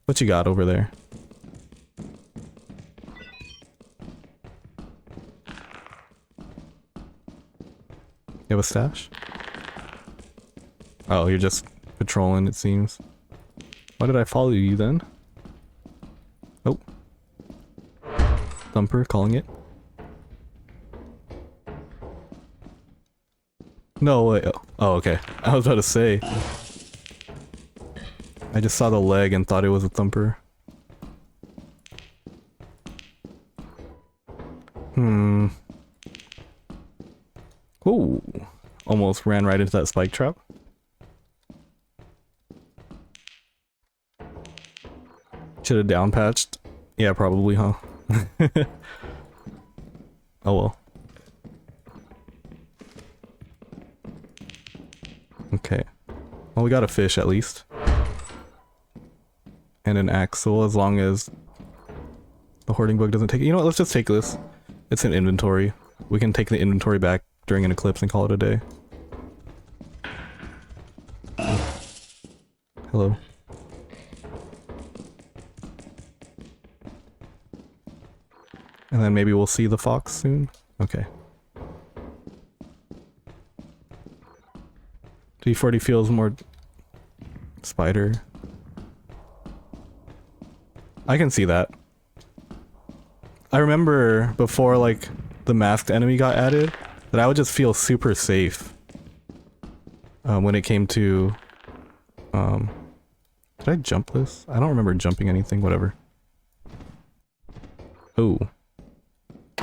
What you got over there? You have a stash? Oh, you're just patrolling, it seems. Why did I follow you then? Oh. Thumper calling it. No way. Oh, okay. I was about to say. I just saw the leg and thought it was a Thumper. Ooh. Almost ran right into that spike trap. Should have down patched. Yeah, probably, huh? Oh well. Okay. Well, we got a fish at least. And an axle, as long as the hoarding bug doesn't take it. You know what, let's just take this. It's an inventory. We can take the inventory back during an eclipse and call it a day. Hello. And then maybe we'll see the fox soon? Okay. D40 feels more... spider. I can see that. I remember before, like, the masked enemy got added, that I would just feel super safe. When it came to... Did I jump this? I don't remember jumping anything, whatever. Oh.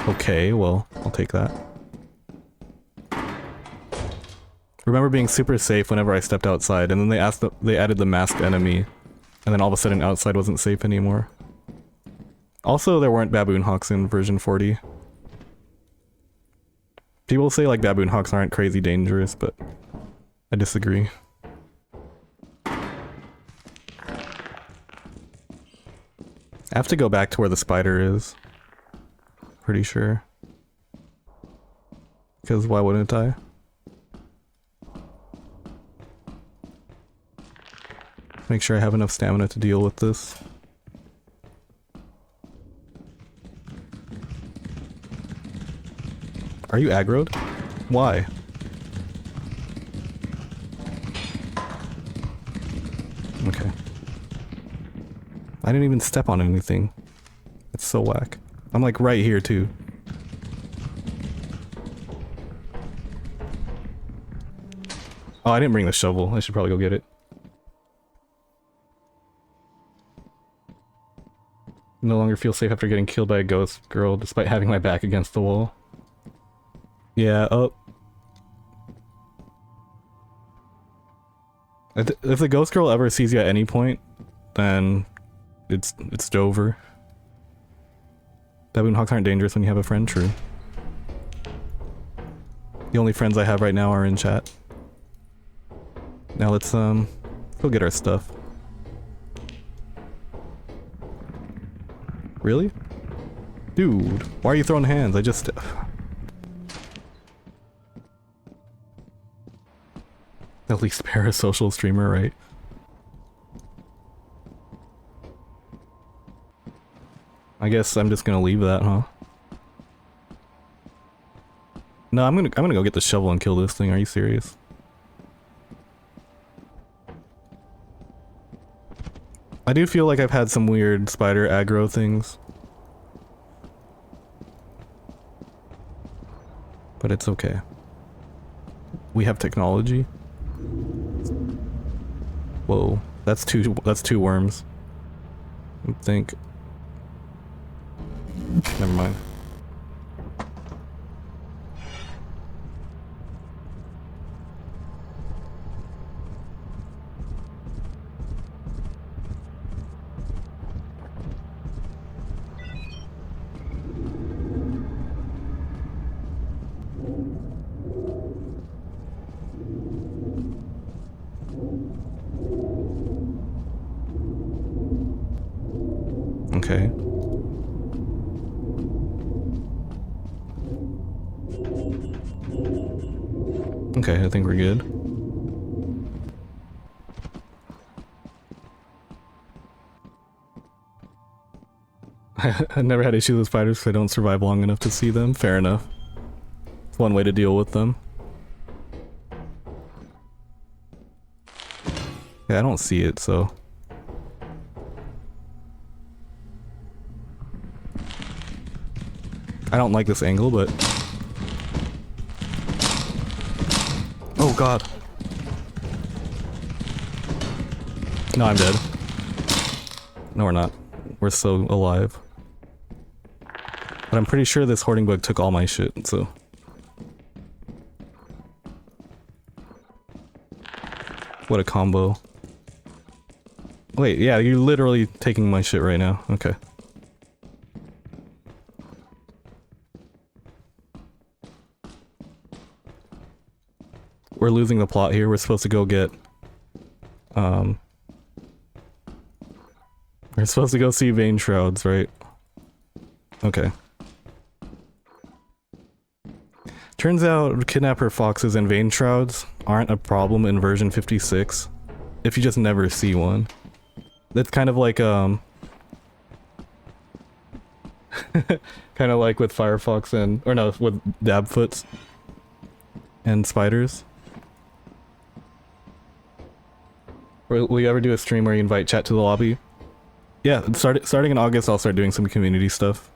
Okay, well, I'll take that. Remember being super safe whenever I stepped outside, and then they added the masked enemy, and then all of a sudden outside wasn't safe anymore. Also, there weren't baboon hawks in version 40. People say like baboon hawks aren't crazy dangerous, but I disagree. I have to go back to where the spider is. Pretty sure. Because why wouldn't I? Make sure I have enough stamina to deal with this. Are you aggroed? Why? Okay. I didn't even step on anything. It's so whack. I'm like right here too. Oh, I didn't bring the shovel. I should probably go get it. No longer feel safe after getting killed by a ghost girl despite having my back against the wall. Yeah, oh. If the ghost girl ever sees you at any point, then it's over. Baboon hawks aren't dangerous when you have a friend, true. The only friends I have right now are in chat. Now let's go get our stuff. Really? Dude, why are you throwing hands? I just... At least parasocial streamer, right? I guess I'm just gonna leave that, huh? No, I'm gonna go get the shovel and kill this thing. Are you serious? I do feel like I've had some weird spider aggro things. But it's okay. We have technology. Whoa, that's two worms. I think. Never mind. Okay. Okay, I think we're good. I never had issues with spiders because I don't survive long enough to see them. Fair enough. It's one way to deal with them. Yeah, I don't see it, so... I don't like this angle, but... Oh god. No, I'm dead. No, we're not. We're so alive. But I'm pretty sure this hoarding bug took all my shit, so... What a combo. Wait, yeah, you're literally taking my shit right now. Okay. We're losing the plot here. We're supposed to go get... We're supposed to go see vein shrouds, right? Okay. Turns out Kidnapper foxes and vein shrouds aren't a problem in version 56 if you just never see one. That's kind of like, kind of like with Firefox and... or no, with Dabfoots and spiders. Will you ever do a stream where you invite chat to the lobby? Yeah, starting in August I'll start doing some community stuff.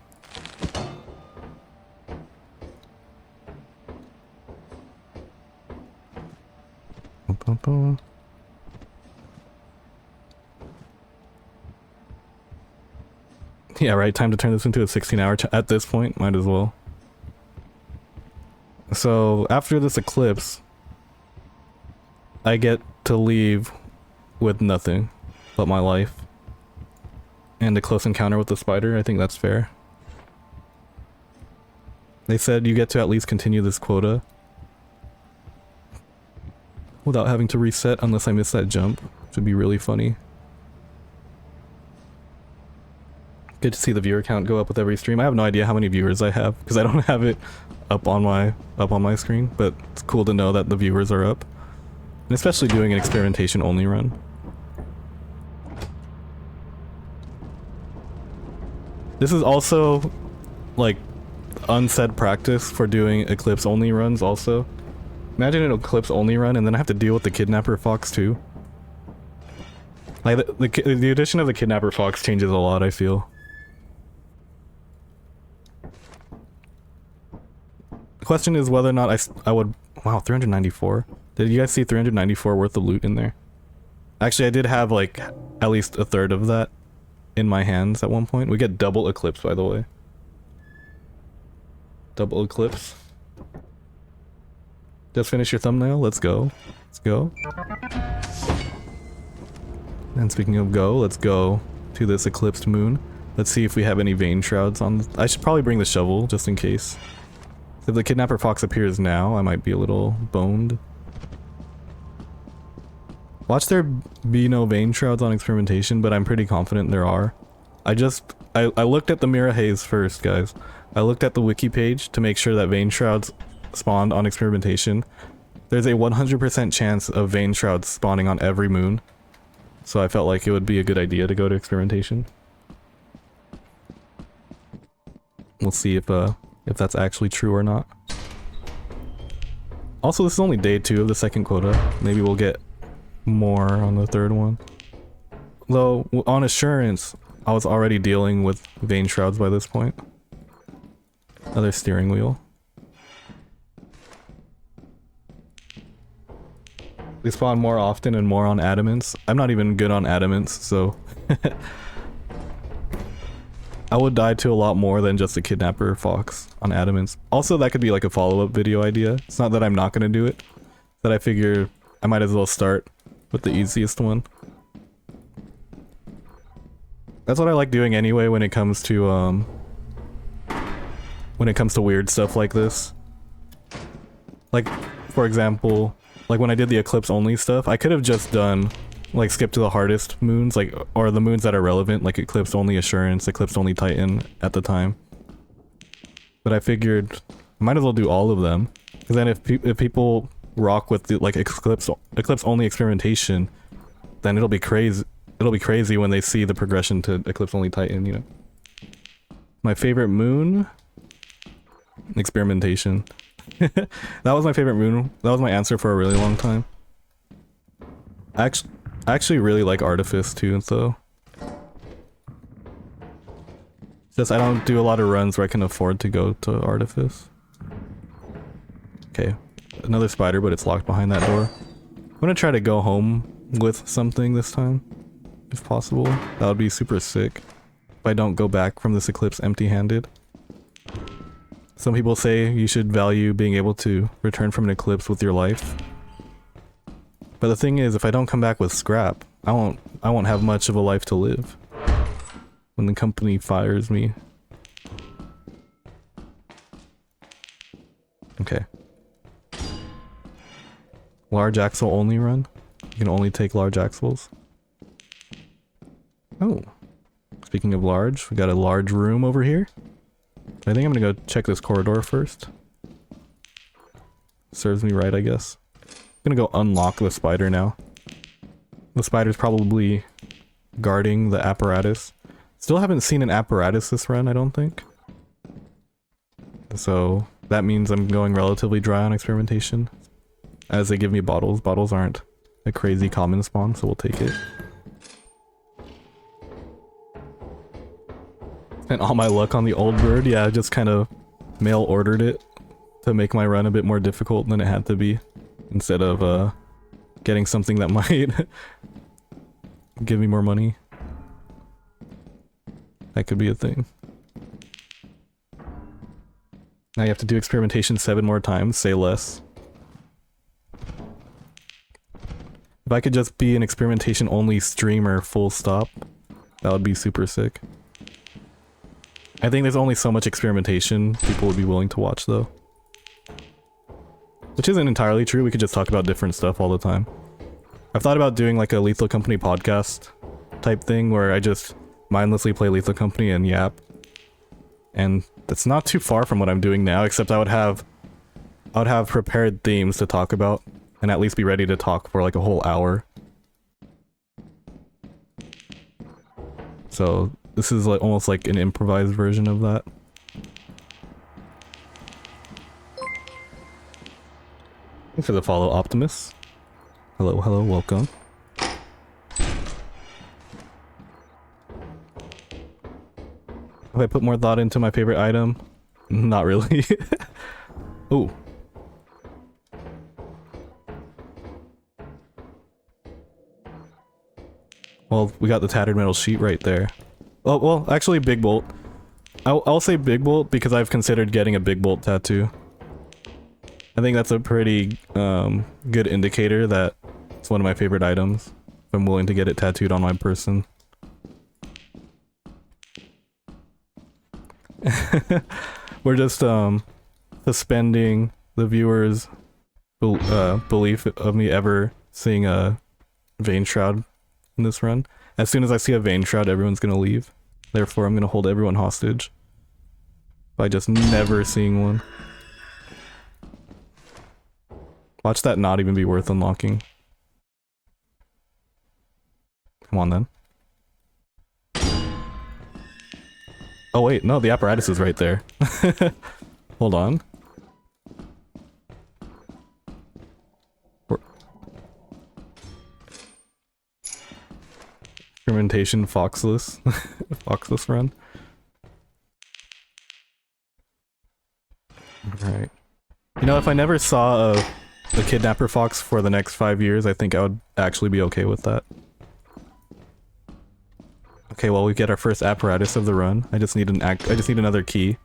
Yeah, right, time to turn this into a 16-hour at this point, might as well. So, after this eclipse, I get to leave with nothing but my life. And a close encounter with the spider, I think that's fair. They said you get to at least continue this quota without having to reset unless I miss that jump, which would be really funny. Good to see the viewer count go up with every stream. I have no idea how many viewers I have because I don't have it up on my screen, but it's cool to know that the viewers are up. And especially doing an experimentation only run. This is also like unsaid practice for doing Eclipse only runs also. Imagine an Eclipse only run and then I have to deal with the Kidnapper Fox too. Like the addition of the Kidnapper Fox changes a lot, I feel. The question is whether or not I would... Wow, 394. Did you guys see 394 worth of loot in there? Actually, I did have like at least a third of that in my hands at one point. We get double Eclipse, by the way. Double Eclipse. Just finish your thumbnail. Let's go. Let's go. And speaking of go, let's go to this eclipsed moon. Let's see if we have any vein shrouds on. I should probably bring the shovel just in case. If the Kidnapper Fox appears now, I might be a little boned. Watch there be no vein shrouds on experimentation, but I'm pretty confident there are. I looked at the Mirror Haze first, guys. I looked at the wiki page to make sure that vein shrouds spawned on experimentation. There's a 100% chance of vein shrouds spawning on every moon. So I felt like it would be a good idea to go to experimentation. We'll see if that's actually true or not. Also, this is only day 2 of the second quota. Maybe we'll get more on the third one. Though, on assurance, I was already dealing with vein shrouds by this point. Another steering wheel. They spawn more often and more on adamants. I'm not even good on adamants, so... I would die to a lot more than just a Kidnapper Fox on adamants. Also, that could be like a follow-up video idea. It's not that I'm not gonna do it. That I figure I might as well start with the easiest one. That's what I like doing anyway when it comes to weird stuff like this. Like, for example, like when I did the Eclipse only stuff, I could have just done, like, skip to the hardest moons, like, or the moons that are relevant, like Eclipse only Assurance, Eclipse only Titan at the time. But I figured I might as well do all of them, because then if people rock with the, like, Eclipse only experimentation, then it'll be crazy. It'll be crazy when they see the progression to Eclipse only Titan, you know. My favorite moon? Experimentation. That was my favorite moon. That was my answer for a really long time. I actually really like Artifice too, so. Just I don't do a lot of runs where I can afford to go to Artifice. Okay, another spider, but it's locked behind that door. I'm gonna try to go home with something this time, if possible. That would be super sick if I don't go back from this Eclipse empty-handed. Some people say you should value being able to return from an Eclipse with your life. But the thing is, if I don't come back with scrap, I won't have much of a life to live when the company fires me. Okay. Large axle only run? You can only take large axles. Oh. Speaking of large, we got a large room over here. I think I'm gonna go check this corridor first. Serves me right, I guess. I'm gonna go unlock the spider now. The spider's probably guarding the apparatus. Still haven't seen an apparatus this run, I don't think. So that means I'm going relatively dry on experimentation. As they give me bottles. Bottles aren't a crazy common spawn, so we'll take it. And all my luck on the old bird, yeah, I just kind of mail ordered it to make my run a bit more difficult than it had to be. Instead of getting something that might give me more money. That could be a thing. Now you have to do experimentation 7 more times, say less. If I could just be an experimentation only streamer full stop, that would be super sick. I think there's only so much experimentation people would be willing to watch though. Which isn't entirely true, we could just talk about different stuff all the time. I've thought about doing like a Lethal Company podcast type thing where mindlessly play Lethal Company and yap. And that's not too far from what I'm doing now, except I would have prepared themes to talk about and at least be ready to talk for like a whole hour. So this is like almost like an improvised version of that. Thanks for the follow, Optimus. Hello, hello, welcome. Have I put more thought into my favorite item? Not really. Ooh. Well, we got the tattered metal sheet right there. Oh, well, actually Big Bolt. I'll say Big Bolt because I've considered getting a Big Bolt tattoo. I think that's a pretty good indicator that it's one of my favorite items. If I'm willing to get it tattooed on my person. We're just suspending the viewers' belief of me ever seeing a vein shroud in this run. As soon as I see a vein shroud, everyone's gonna leave. Therefore, I'm gonna hold everyone hostage by just never seeing one. Watch that not even be worth unlocking. Come on then. Oh wait, no, the apparatus is right there. Hold on. Experimentation foxless. Foxless run. Alright. You know, if I never saw a Kidnapper fox for the next 5 years, I think I would actually be okay with that. Okay, well we get our first apparatus of the run. I just need another key.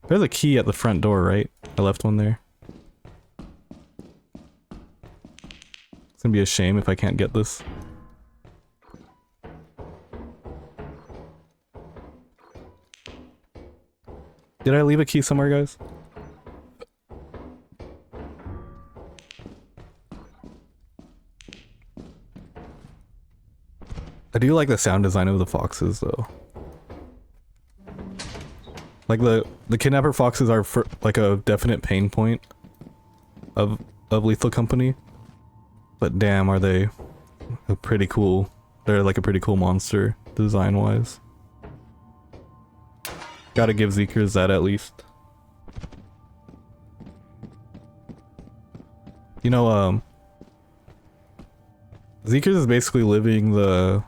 There's a key at the front door, right? I left one there. It's gonna be a shame if I can't get this. Did I leave a key somewhere, guys? I do like the sound design of the foxes, though. Like the Kidnapper foxes are for, like a definite pain point of Lethal Company, but damn, are they pretty cool. They're like a pretty cool monster design-wise. Gotta give Zeekers that at least. You know, Zeekers is basically living the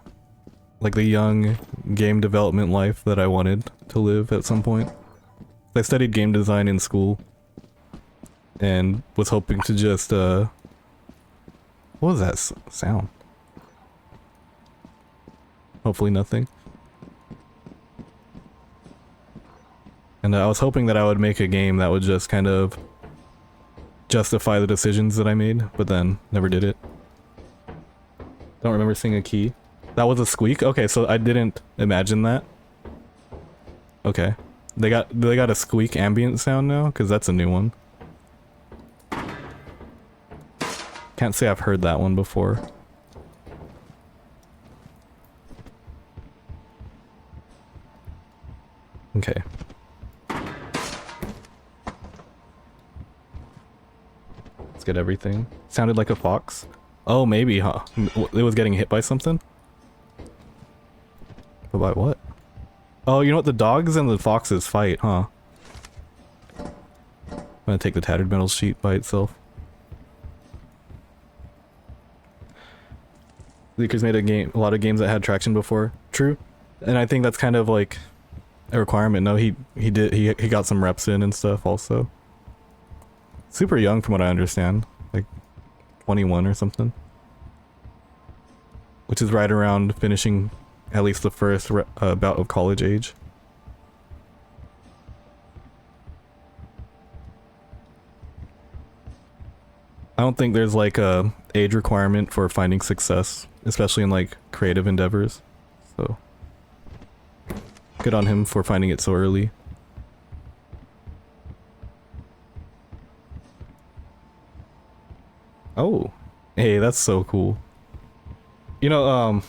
young game development life that I wanted to live at some point. I studied game design in school and was hoping to just what was that sound? Hopefully nothing. And I was hoping that I would make a game that would just kind of justify the decisions that I made, but then never did it. Don't remember seeing a key. That was a squeak? Okay, so I didn't imagine that. Okay. They got a squeak ambient sound now? Because that's a new one. Can't say I've heard that one before. Okay. Let's get everything. Sounded like a fox. Oh, maybe, huh? It was getting hit by something? But by what? Oh, you know what? The dogs and the foxes fight, huh? I'm gonna take the tattered metal sheet by itself. Zeekers made a lot of games that had traction before. True. And I think that's kind of like a requirement. No, he got some reps in and stuff also. Super young from what I understand. Like 21 or something. Which is right around finishing at least the first bout of college age. I don't think there's like a age requirement for finding success, especially in like creative endeavors. So good on him for finding it so early. Oh, hey, that's so cool. You know,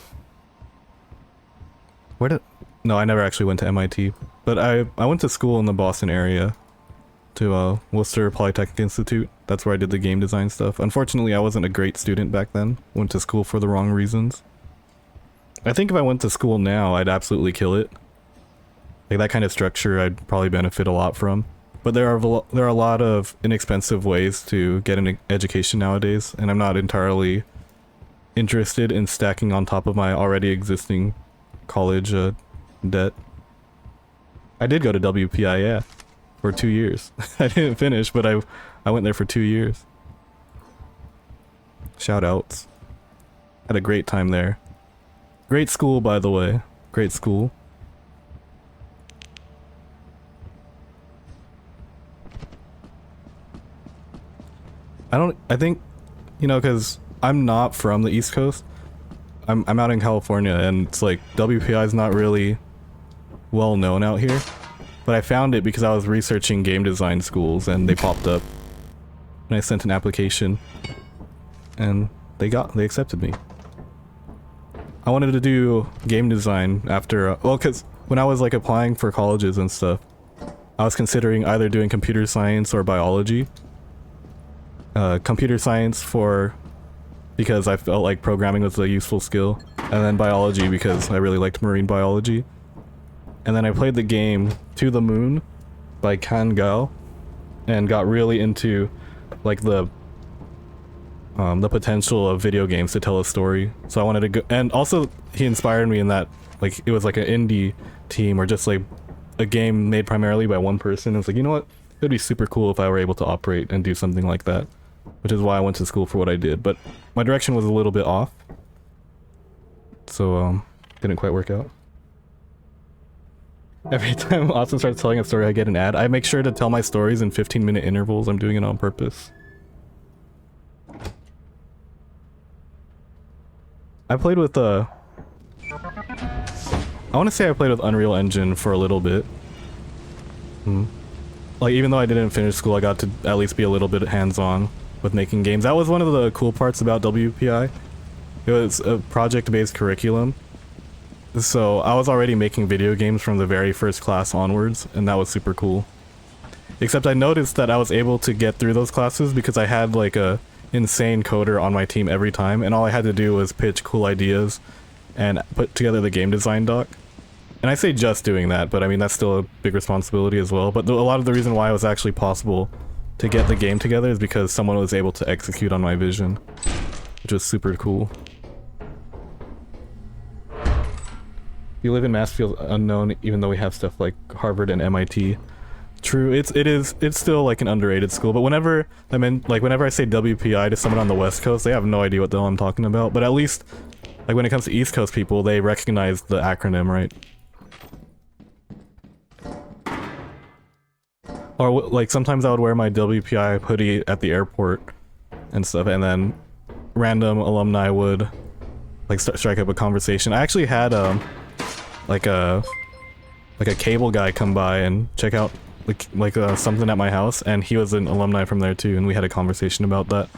Where did... No, I never actually went to MIT. But I went to school in the Boston area. To Worcester Polytechnic Institute. That's where I did the game design stuff. Unfortunately, I wasn't a great student back then. Went to school for the wrong reasons. I think if I went to school now, I'd absolutely kill it. Like that kind of structure I'd probably benefit a lot from. But there are a lot of inexpensive ways to get an education nowadays, and I'm not entirely interested in stacking on top of my already existing college debt. I did go to WPI, yeah. For 2 years. I didn't finish, but I went there for 2 years. Shoutouts. Had a great time there. Great school, by the way. Great school. I think, you know, because I'm not from the East Coast. I'm out in California, and it's like, WPI is not really well known out here. But I found it because I was researching game design schools and they popped up. And I sent an application. And they accepted me. I wanted to do game design after, well, because when I was like applying for colleges and stuff, I was considering either doing computer science or biology. Computer science because I felt like programming was a useful skill. And then biology because I really liked marine biology. And then I played the game To the Moon by Kan Gao and got really into like the potential of video games to tell a story. So I wanted to go, and also he inspired me in that like it was like an indie team or just like a game made primarily by one person. I was like, you know what? It would be super cool if I were able to operate and do something like that, which is why I went to school for what I did. But my direction was a little bit off. So didn't quite work out. Every time Austin starts telling a story, I get an ad. I make sure to tell my stories in 15-minute intervals. I'm doing it on purpose. I played with I want to say I played with Unreal Engine for a little bit. Like, even though I didn't finish school, I got to at least be a little bit hands-on with making games. That was one of the cool parts about WPI. It was a project-based curriculum. So I was already making video games from the very first class onwards, and that was super cool. Except I noticed that I was able to get through those classes because I had like a insane coder on my team every time, and all I had to do was pitch cool ideas and put together the game design doc. And I say just doing that, but I mean that's still a big responsibility as well. But a lot of the reason why it was actually possible to get the game together is because someone was able to execute on my vision, which was super cool. You live in Mass feels unknown, even though we have stuff like Harvard and MIT. True, it's still like an underrated school. But whenever I say WPI to someone on the West Coast, they have no idea what the hell I'm talking about. But at least, like when it comes to East Coast people, they recognize the acronym, right? Or like sometimes I would wear my WPI hoodie at the airport and stuff, and then random alumni would like strike up a conversation. I actually had like a cable guy come by and check out something at my house, and he was an alumni from there too, and we had a conversation about that.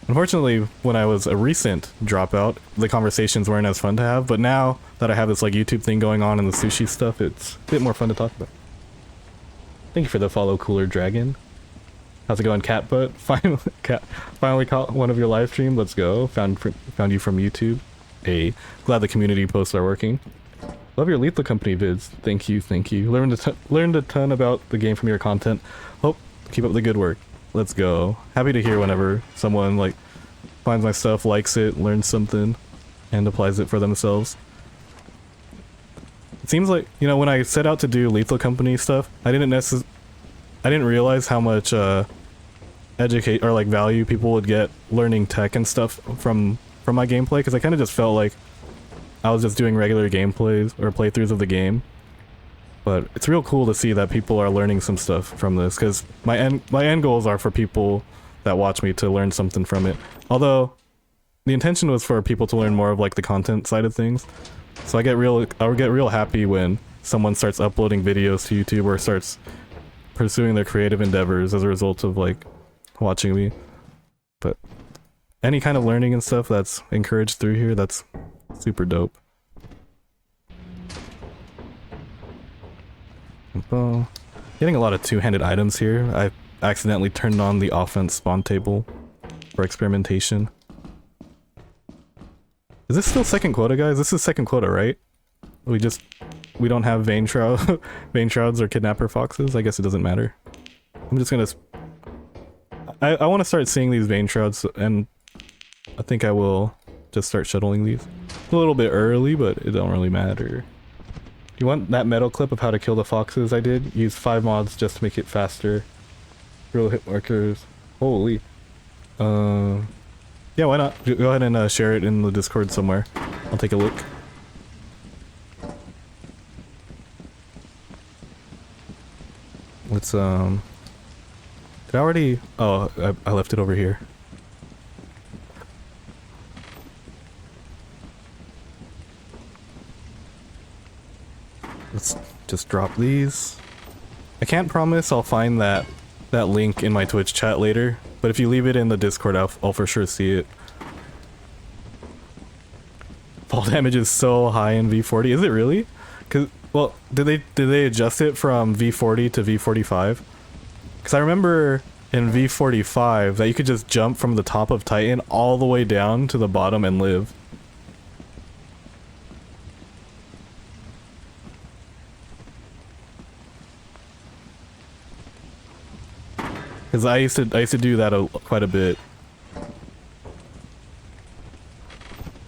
Unfortunately, when I was a recent dropout, the conversations weren't as fun to have, but now that I have this like YouTube thing going on and the sushi stuff, it's a bit more fun to talk about. Thank you for the follow, Cooler Dragon. How's it going, Catbutt? Finally caught one of your live stream. Let's go. Found you from YouTube. Hey, glad the community posts are working. Love your Lethal Company vids. Thank you, thank you. Learned a ton about the game from your content. Hope keep up the good work. Let's go. Happy to hear whenever someone like finds my stuff, likes it, learns something, and applies it for themselves. It seems like, you know, when I set out to do Lethal Company stuff, I didn't realize how much educate or like value people would get learning tech and stuff from my gameplay, because I kind of just felt like I was just doing regular gameplays or playthroughs of the game. But it's real cool to see that people are learning some stuff from this, because my end goals are for people that watch me to learn something from it. Although the intention was for people to learn more of like the content side of things. So I would get real happy when someone starts uploading videos to YouTube or starts pursuing their creative endeavors as a result of like watching me. But any kind of learning and stuff that's encouraged through here, that's super dope. Well, getting a lot of two-handed items here. I accidentally turned on the offense spawn table for experimentation. Is this still second quota, guys? This is second quota, right? We don't have vein shrouds or kidnapper foxes. I guess it doesn't matter. I'm just gonna... I want to start seeing these vein shrouds, and I think I will just start shuttling these. A little bit early, but it don't really matter. You want that metal clip of how to kill the foxes I did? Use 5 mods just to make it faster. Real hit markers. Holy. Yeah, why not? Go ahead and share it in the Discord somewhere. I'll take a look. Let's, did I already... Oh, I left it over here. Let's just drop these. I can't promise I'll find that link in my Twitch chat later, but if you leave it in the Discord, I'll for sure see it. Fall damage is so high in V40. Is it really? Cause, well, did they adjust it from V40 to V45? Because I remember in V45 that you could just jump from the top of Titan all the way down to the bottom and live. Because I used to do that quite a bit.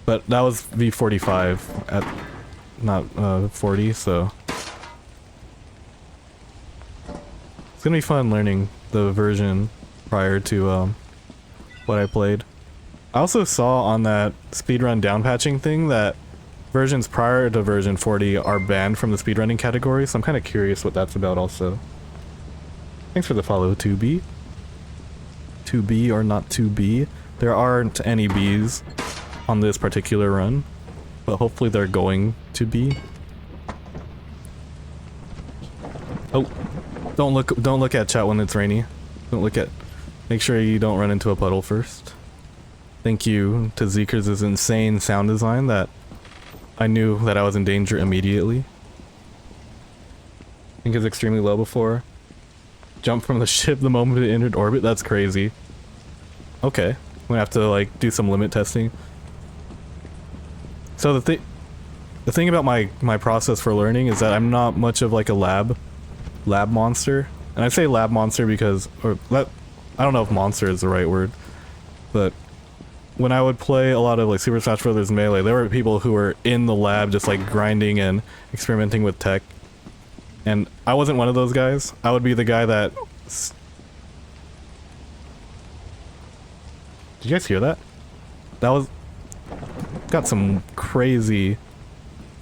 But that was V45 at not 40, so it's gonna be fun learning the version prior to what I played. I also saw on that speedrun downpatching thing that versions prior to version 40 are banned from the speedrunning category, so I'm kind of curious what that's about also. Thanks for the follow, 2B. 2B or not 2B. There aren't any Bs on this particular run, but hopefully they're going to be. Oh, don't look at chat when it's rainy. Make sure you don't run into a puddle first. Thank you to Zeekers' insane sound design that I knew that I was in danger immediately. I think it's extremely low before. Jump from the ship the moment it entered orbit? That's crazy. Okay, I'm gonna have to like do some limit testing. So the thing about my process for learning is that I'm not much of like a lab monster. And I say lab monster because, I don't know if monster is the right word, but when I would play a lot of like Super Smash Bros. Melee, there were people who were in the lab just like grinding and experimenting with tech. And I wasn't one of those guys. I would be the guy that... Did you guys hear that? That was... Got some crazy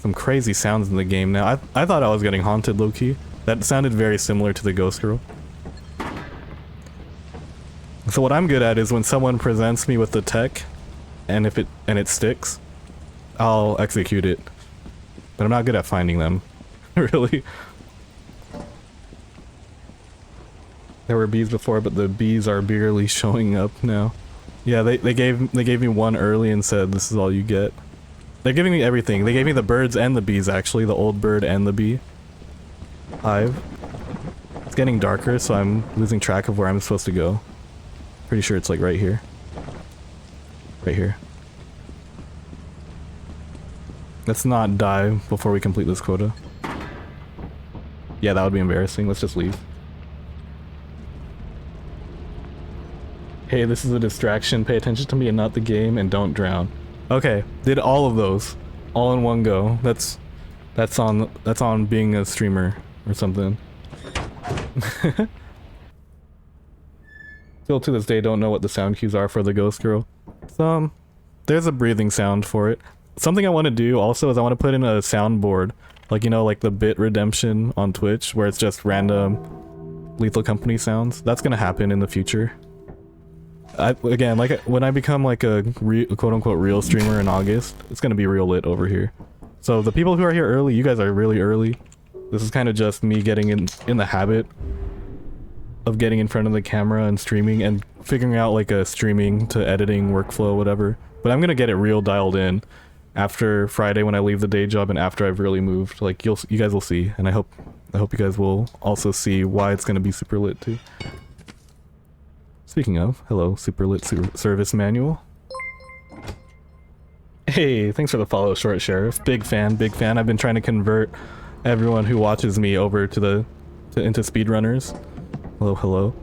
sounds in the game now. I thought I was getting haunted low-key. That sounded very similar to the Ghost Girl. So what I'm good at is when someone presents me with the tech, and if it sticks, I'll execute it. But I'm not good at finding them. Really. There were bees before, but the bees are barely showing up now. Yeah, they gave me one early and said this is all you get. They're giving me everything. They gave me the birds and the bees actually, the old bird and the bee hive. It's getting darker, so I'm losing track of where I'm supposed to go. Pretty sure it's like right here. Right here. Let's not die before we complete this quota. Yeah, that would be embarrassing. Let's just leave. Hey, this is a distraction. Pay attention to me and not the game, and don't drown. Okay, did all of those, all in one go. That's on being a streamer or something. Still to this day don't know what the sound cues are for the Ghost Girl. There's a breathing sound for it. Something I want to do also is I want to put in a soundboard, like, you know, like the bit redemption on Twitch, where it's just random Lethal Company sounds. That's gonna happen in the future. Again, like when I become like a quote-unquote real streamer in August, it's gonna be real lit over here. So the people who are here early, you guys are really early. This is kind of just me getting in the habit of getting in front of the camera and streaming and figuring out like a streaming to editing workflow, whatever. But I'm gonna get it real dialed in after Friday when I leave the day job and after I've really moved. Like you guys will see, and I hope you guys will also see why it's gonna be super lit too. Speaking of, hello, super lit service manual. Hey, thanks for the follow, Short Sheriff. Big fan, big fan. I've been trying to convert everyone who watches me over to into speedrunners. Hello, hello.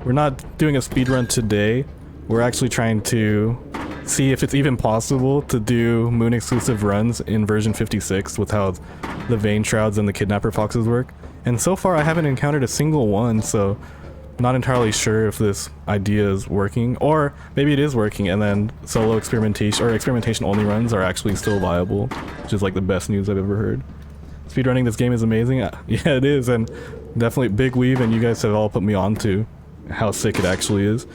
We're not doing a speedrun today. We're actually trying to see if it's even possible to do moon exclusive runs in version 56 with how the vein shrouds and the kidnapper foxes work. And so far I haven't encountered a single one, so not entirely sure if this idea is working, or maybe it is working and then solo experimentation or experimentation only runs are actually still viable, which is like the best news I've ever heard. Speedrunning this game is amazing. Yeah, it is, and definitely big weave, and you guys have all put me on to how sick it actually is,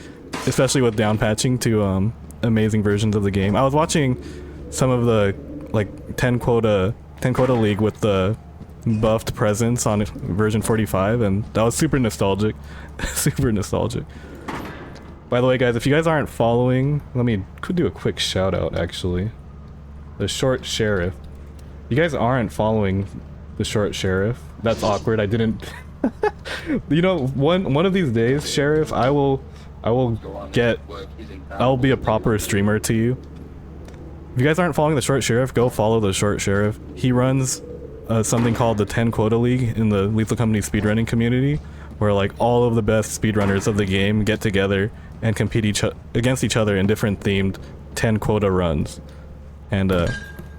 especially with down patching to amazing versions of the game. I was watching some of the like 10 quota league with the buffed presence on version 45, and that was super nostalgic. Super nostalgic. By the way, guys, if you guys aren't following, could do a quick shout out actually. The Short Sheriff. You guys aren't following the Short Sheriff. That's awkward. I didn't you know, one of these days, Sheriff, I'll be a proper streamer to you. If you guys aren't following the Short Sheriff, go follow the Short Sheriff. He runs something called the 10 Quota League in the Lethal Company speedrunning community, where like all of the best speedrunners of the game get together and compete against each other in different themed 10 quota runs. And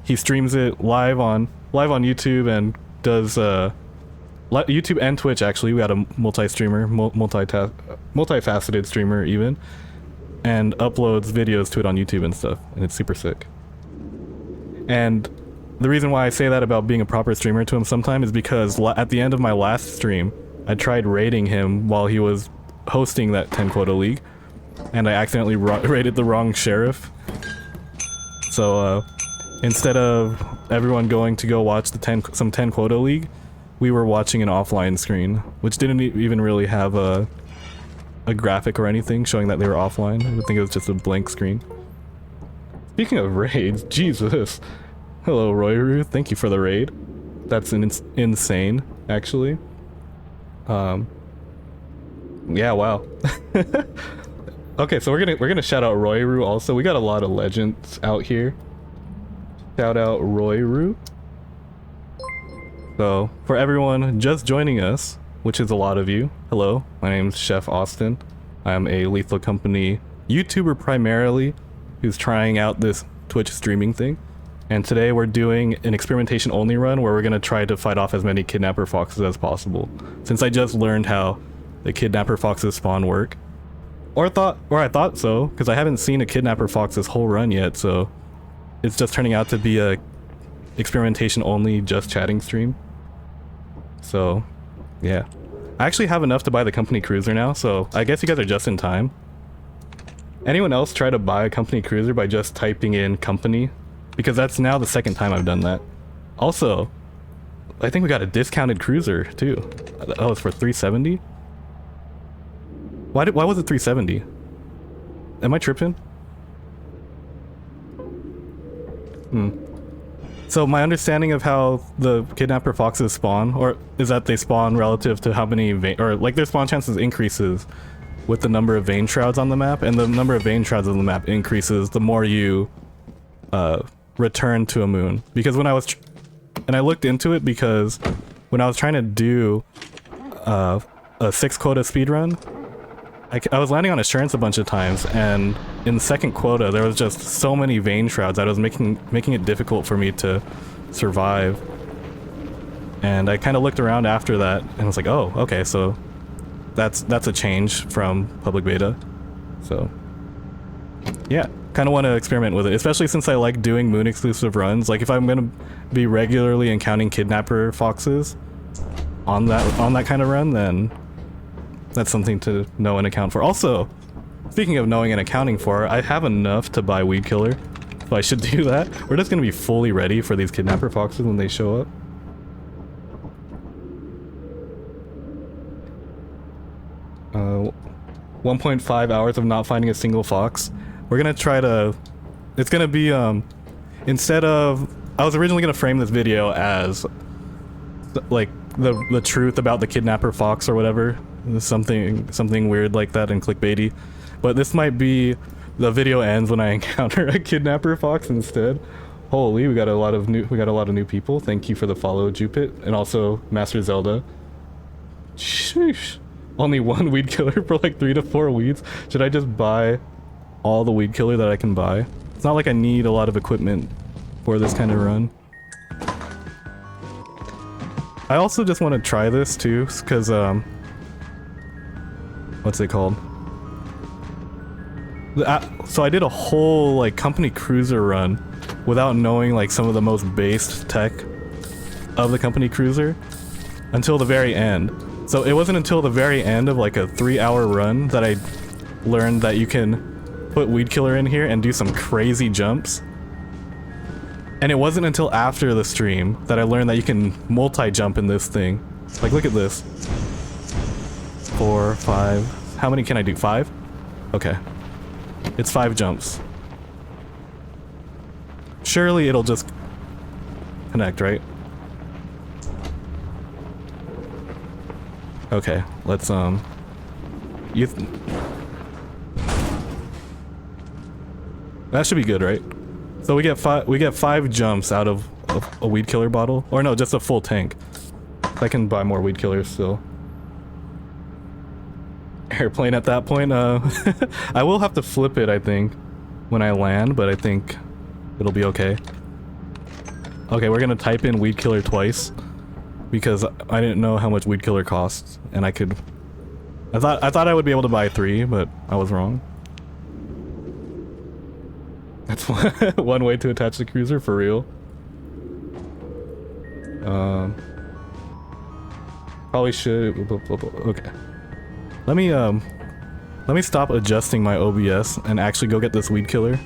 he streams it live on YouTube and does YouTube and Twitch actually. We got a multi-streamer, multifaceted streamer even, and uploads videos to it on YouTube and stuff, and it's super sick. And the reason why I say that about being a proper streamer to him sometime is because at the end of my last stream, I tried raiding him while he was hosting that 10 quota league, and I accidentally raided the wrong sheriff. So instead of everyone going to go watch the some 10 quota league, we were watching an offline screen, which didn't even really have a graphic or anything showing that they were offline. I would think it was just a blank screen. Speaking of raids, Jesus. Hello, Royru. Thank you for the raid. That's insane, actually. Yeah, wow. Okay, so we're gonna shout out Royru also. We got a lot of legends out here. Shout out Royru. So, for everyone just joining us, which is a lot of you, hello, my name's Sheff Austin. I'm a Lethal Company YouTuber primarily, who's trying out this Twitch streaming thing. And today we're doing an experimentation only run where we're gonna try to fight off as many kidnapper foxes as possible. Since I just learned how the kidnapper foxes spawn work. Or I thought so, because I haven't seen a kidnapper fox this whole run yet, so it's just turning out to be a experimentation only just chatting stream. So yeah, I actually have enough to buy the company cruiser now, so I guess you guys are just in time. Anyone else try to buy a company cruiser by just typing in company? Because that's now the second time I've done that. Also, I think we got a discounted cruiser too. Oh, it's for 370? Why was it 370? Am I tripping? So my understanding of how the kidnapper foxes spawn, is that they spawn relative to how many their spawn chances increases with the number of vein shrouds on the map, and the number of vein shrouds on the map increases the more you return to a moon. Because when I was and I looked into it, because when I was trying to do a 6 quota speedrun, I was landing on assurance a bunch of times, and in the second quota there was just so many vein shrouds that it was making it difficult for me to survive. And I kind of looked around after that and was like, oh, okay, so that's a change from public beta. So yeah, kind of want to experiment with it, especially since I like doing moon exclusive runs. Like if I'm gonna be regularly encountering kidnapper foxes on that kind of run, then that's something to know and account for. Also, speaking of knowing and accounting for, I have enough to buy Weed Killer, so I should do that. We're just gonna be fully ready for these kidnapper foxes when they show up. Uh, 1.5 hours of not finding a single fox. We're gonna try to... It's gonna be instead of, I was originally gonna frame this video as like the truth about the Kidnapper fox or whatever, something weird like that and clickbaity, but this might be the video ends when I encounter a Kidnapper fox instead. Holy, we got a lot of new people. Thank you for the follow, Jupit, and also Master Zelda. Sheesh. Only one weed killer for like 3 to 4 weeds. Should I just buy all the weed killer that I can buy? It's not like I need a lot of equipment for this kind of run. I also just want to try this too, because what's it called? So I did a whole like company cruiser run without knowing like some of the most based tech of the company cruiser until the very end. So it wasn't until the very end of like a 3-hour run that I learned that you can put weed killer in here and do some crazy jumps. And it wasn't until after the stream that I learned that you can multi-jump in this thing. Like, look at this. 4, 5. How many can I do? 5? Okay. It's 5 jumps. Surely it'll just connect, right? Okay, let's that should be good, right? So we get 5 jumps out of a weed killer bottle, or no, just a full tank. I can buy more weed killers still. Airplane at that point, I will have to flip it, I think, when I land, but I think it'll be okay. Okay, we're gonna type in weed killer twice because I didn't know how much weed killer costs, and I thought I would be able to buy 3, but I was wrong. That's one way to attach the cruiser, for real. Probably should. Okay. Let me stop adjusting my OBS and actually go get this weed killer.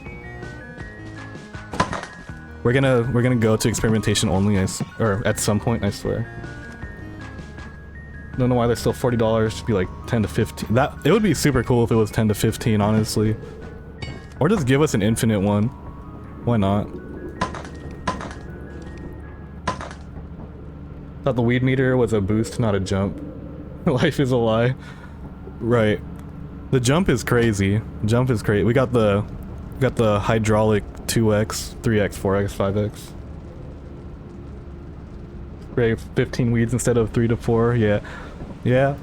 We're gonna go to experimentation only, or at some point, I swear. Don't know why they're still $40. Should be like 10 to 15. It would be super cool if it was 10 to 15, honestly. Or just give us an infinite one. Why not? Thought the weed meter was a boost, not a jump. Life is a lie. Right. The jump is crazy. Jump is crazy. We got the hydraulic 2x, 3x, 4x, 5x. Great, 15 weeds instead of 3 to 4. Yeah. Yeah.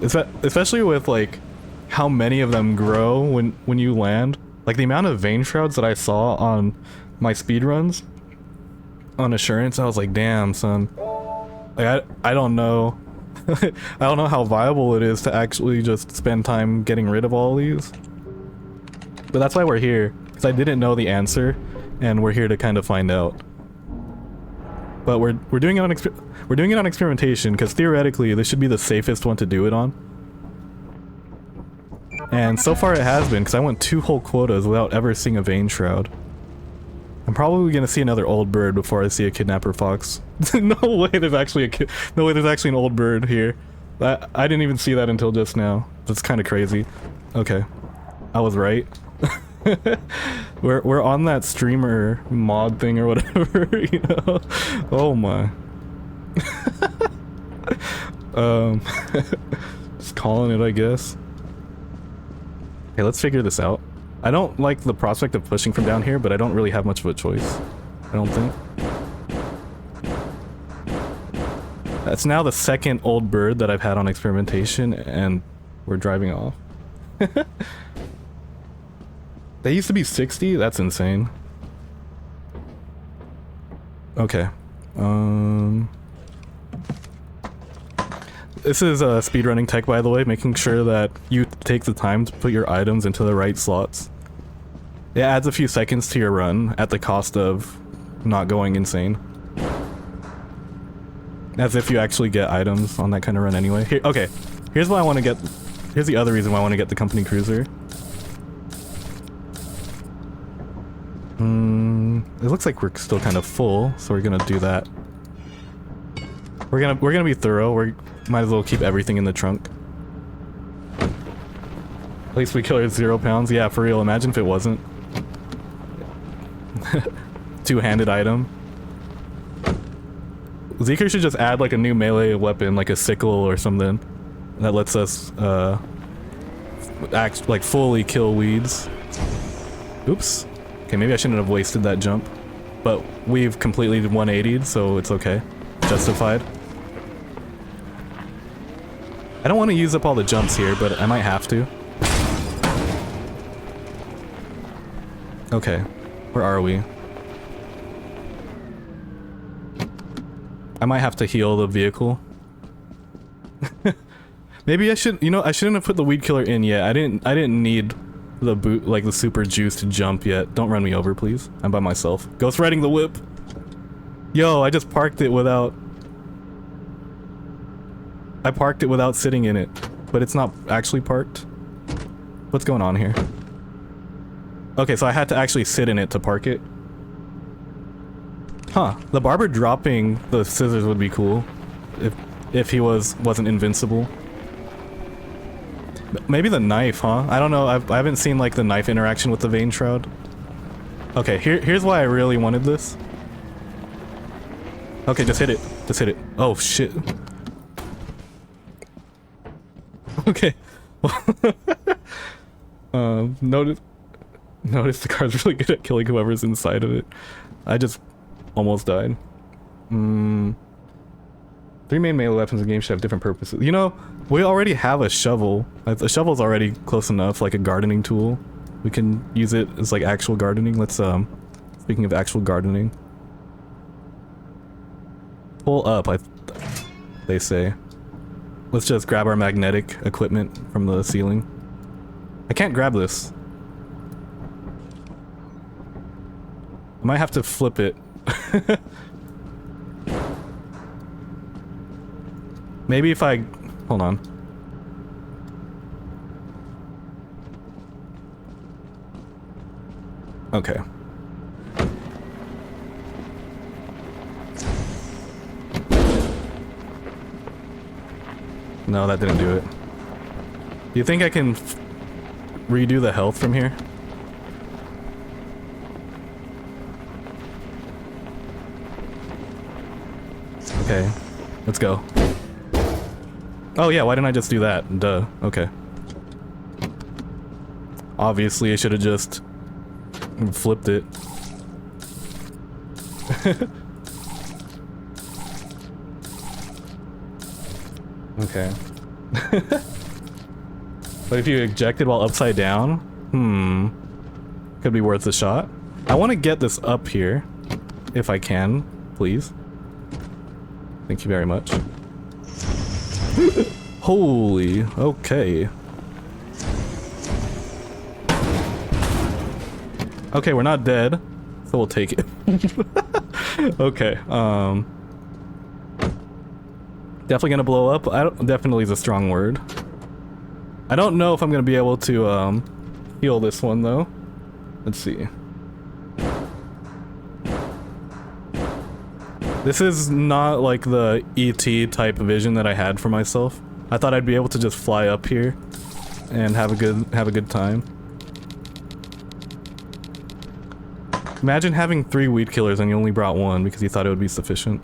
Especially with like how many of them grow when you land. Like the amount of vein shrouds that I saw on my speedruns on assurance, I was like, damn, son. Like I don't know. I don't know how viable it is to actually just spend time getting rid of all these. But that's why we're here, because I didn't know the answer, and we're here to kind of find out. But we're doing it on experimentation, because theoretically this should be the safest one to do it on. And so far it has been, because I went 2 whole quotas without ever seeing a vein shroud. I'm probably gonna see another old bird before I see a Kidnapper fox. No way there's actually an old bird here. I didn't even see that until just now. That's kind of crazy. Okay, I was right. We're on that streamer mod thing or whatever, you know. Oh my. Just calling it, I guess. Okay, let's figure this out. I don't like the prospect of pushing from down here, but I don't really have much of a choice. I don't think. That's now the 2nd old bird that I've had on experimentation, and we're driving off. They used to be 60? That's insane. Okay. This is speedrunning tech, by the way, making sure that you take the time to put your items into the right slots. It adds a few seconds to your run at the cost of not going insane. As if you actually get items on that kind of run anyway. Here, okay, here's what I want to get. Here's the other reason why I want to get the company cruiser. It looks like we're still kind of full, so we're gonna do that. We're gonna be thorough. We might as well keep everything in the trunk. At least we killed 0 pounds. Yeah, for real. Imagine if it wasn't. two-handed item. Zeker should just add like a new melee weapon, like a sickle or something, that lets us act like fully kill weeds. Oops. Okay, maybe I shouldn't have wasted that jump, but we've completely 180'd, so it's okay. Justified. I don't want to use up all the jumps here, but I might have to. Okay, where are we? I might have to heal the vehicle. Maybe I should, you know, I shouldn't have put the weed killer in yet. I didn't need the boot, like the super juice to jump yet. Don't run me over, please. I'm by myself. Ghost riding the whip. Yo, I just parked it without... I parked it without sitting in it, but it's not actually parked. What's going on here? Okay, so I had to actually sit in it to park it. Huh. The barber dropping the scissors would be cool. If he wasn't invincible. Maybe the knife, huh? I don't know. I haven't seen like the knife interaction with the vein shroud. Okay, here's why I really wanted this. Okay, just hit it. Just hit it. Oh shit. Okay. Notice the car's really good at killing whoever's inside of it. I just almost died. 3 main melee weapons in the game should have different purposes. You know, we already have a shovel. A shovel's already close enough, like a gardening tool. We can use it as like actual gardening. Let's speaking of actual gardening. Pull up, they say. Let's just grab our magnetic equipment from the ceiling. I can't grab this. I might have to flip it. Maybe if I... Hold on. Okay. No, that didn't do it. Do you think I can redo the health from here? Okay, let's go. Oh yeah, why didn't I just do that? Duh, okay. Obviously, I should have just flipped it. Okay. But if you ejected while upside down? Could be worth a shot. I want to get this up here. If I can, please. Thank you very much. Holy, okay. Okay, we're not dead, so we'll take it. Okay, definitely gonna blow up. Definitely is a strong word. I don't know if I'm gonna be able to, heal this one, though. Let's see. This is not like the ET type vision that I had for myself. I thought I'd be able to just fly up here and have a good time. Imagine having 3 weed killers and you only brought 1 because you thought it would be sufficient.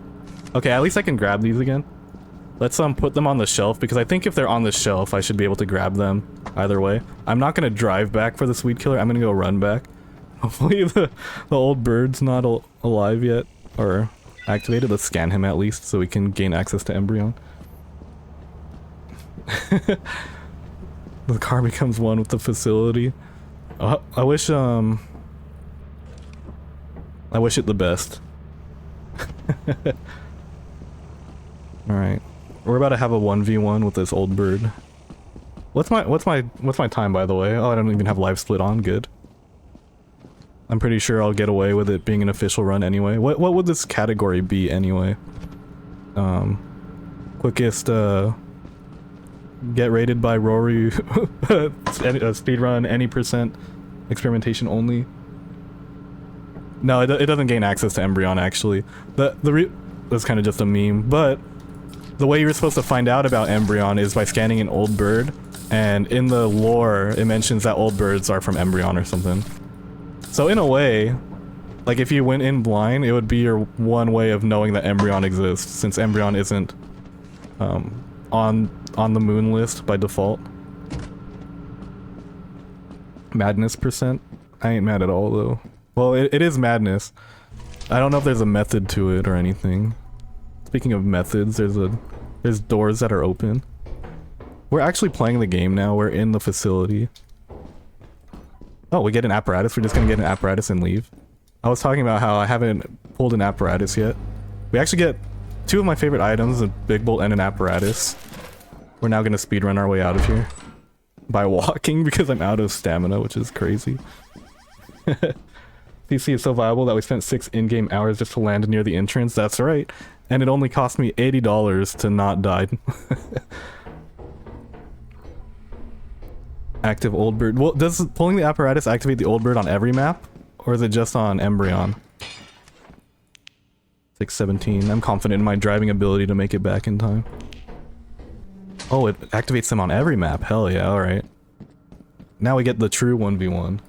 Okay, at least I can grab these again. Let's put them on the shelf because I think if they're on the shelf I should be able to grab them either way. I'm not gonna drive back for this weed killer. I'm gonna go run back. Hopefully the old bird's not alive yet or activated. Let's scan him at least so we can gain access to Embryon. The car becomes one with the facility. I wish it the best. Alright. We're about to have a 1v1 with this old bird. What's my time, by the way? Oh, I don't even have live split on. Good. I'm pretty sure I'll get away with it being an official run anyway. What would this category be anyway? Quickest get rated by Royru speedrun any %, experimentation only. No, it doesn't gain access to Embryon actually. That's kind of just a meme, but the way you're supposed to find out about Embryon is by scanning an old bird, and in the lore it mentions that old birds are from Embryon or something. So in a way, Like if you went in blind, it would be your one way of knowing that Embryon exists, since Embryon isn't on the moon list by default. Madness percent? I ain't mad at all though. Well, it is madness. I don't know if there's a method to it or anything. Speaking of methods, there's doors that are open. We're actually playing the game now. We're in the facility. Oh, we get an apparatus. We're just gonna get an apparatus and leave. I was talking about how I haven't pulled an apparatus yet. We actually get two of my favorite items, a big bolt and an apparatus. We're now gonna speedrun our way out of here. By walking, because I'm out of stamina, which is crazy. PC is so viable that we spent 6 in-game hours just to land near the entrance. That's right. And it only cost me $80 to not die. Active old bird. Well, does pulling the apparatus activate the old bird on every map? Or is it just on Embryon? 617. I'm confident in my driving ability to make it back in time. Oh, it activates them on every map. Hell yeah, alright. Now we get the true 1v1.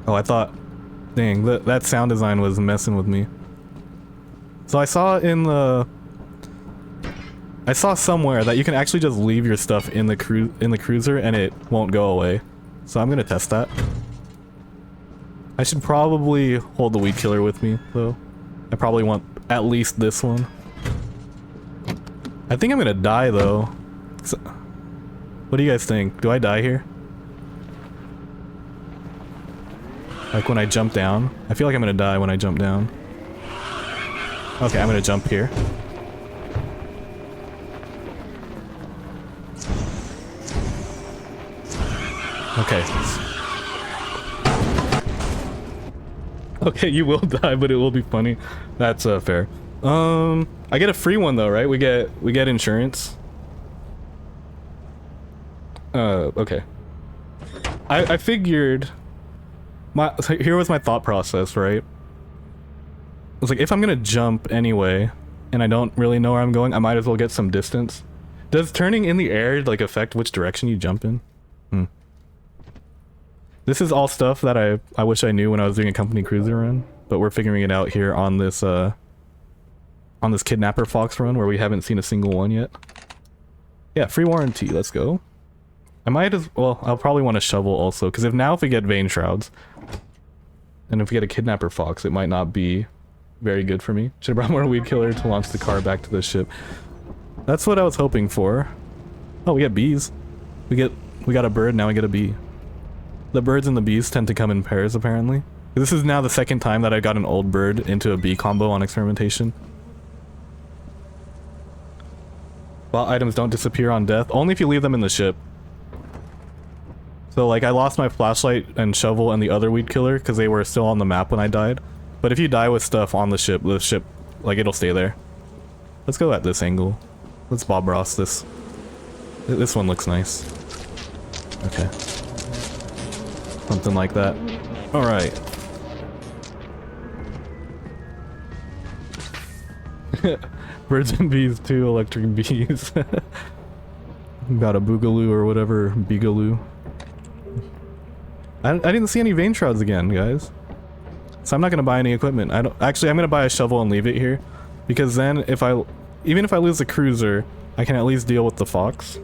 Oh, I thought... Dang, that sound design was messing with me. So I saw in the... I saw somewhere that you can actually just leave your stuff in the cruiser and it won't go away. So I'm gonna test that. I should probably hold the weed killer with me, though. I probably want at least this one. I think I'm gonna die, though. So, what do you guys think? Do I die here? Like when I jump down? I feel like I'm gonna die when I jump down. Okay, I'm gonna jump here. Okay. Okay, you will die, but it will be funny. That's fair. I get a free one though, right? We get insurance. Okay. I figured here was my thought process, right? I was like, if I'm gonna jump anyway, and I don't really know where I'm going, I might as well get some distance. Does turning in the air like affect which direction you jump in? This is all stuff that I wish I knew when I was doing a company cruiser run, but we're figuring it out here on this Kidnapper Fox run where we haven't seen a single one yet. Yeah, free warranty, let's go. I might as well, I'll probably want a shovel also, because if we get vein shrouds, and if we get a Kidnapper Fox, it might not be very good for me. Should have brought more weed killer to launch the car back to the ship. That's what I was hoping for. Oh, we get bees. We got a bird, now we get a bee. The birds and the bees tend to come in pairs, apparently. This is now the second time that I got an old bird into a bee combo on experimentation. Bot items don't disappear on death, only if you leave them in the ship. So like I lost my flashlight and shovel and the other weed killer because they were still on the map when I died. But if you die with stuff on the ship, like it'll stay there. Let's go at this angle. Let's Bob Ross this. This one looks nice. Okay. Something like that. Alright. Birds and bees too, electric bees. Got a boogaloo or whatever, beagaloo. I didn't see any vein shrouds again, guys. So I'm not gonna buy any equipment. Actually, I'm gonna buy a shovel and leave it here. Because then even if I lose the cruiser, I can at least deal with the fox.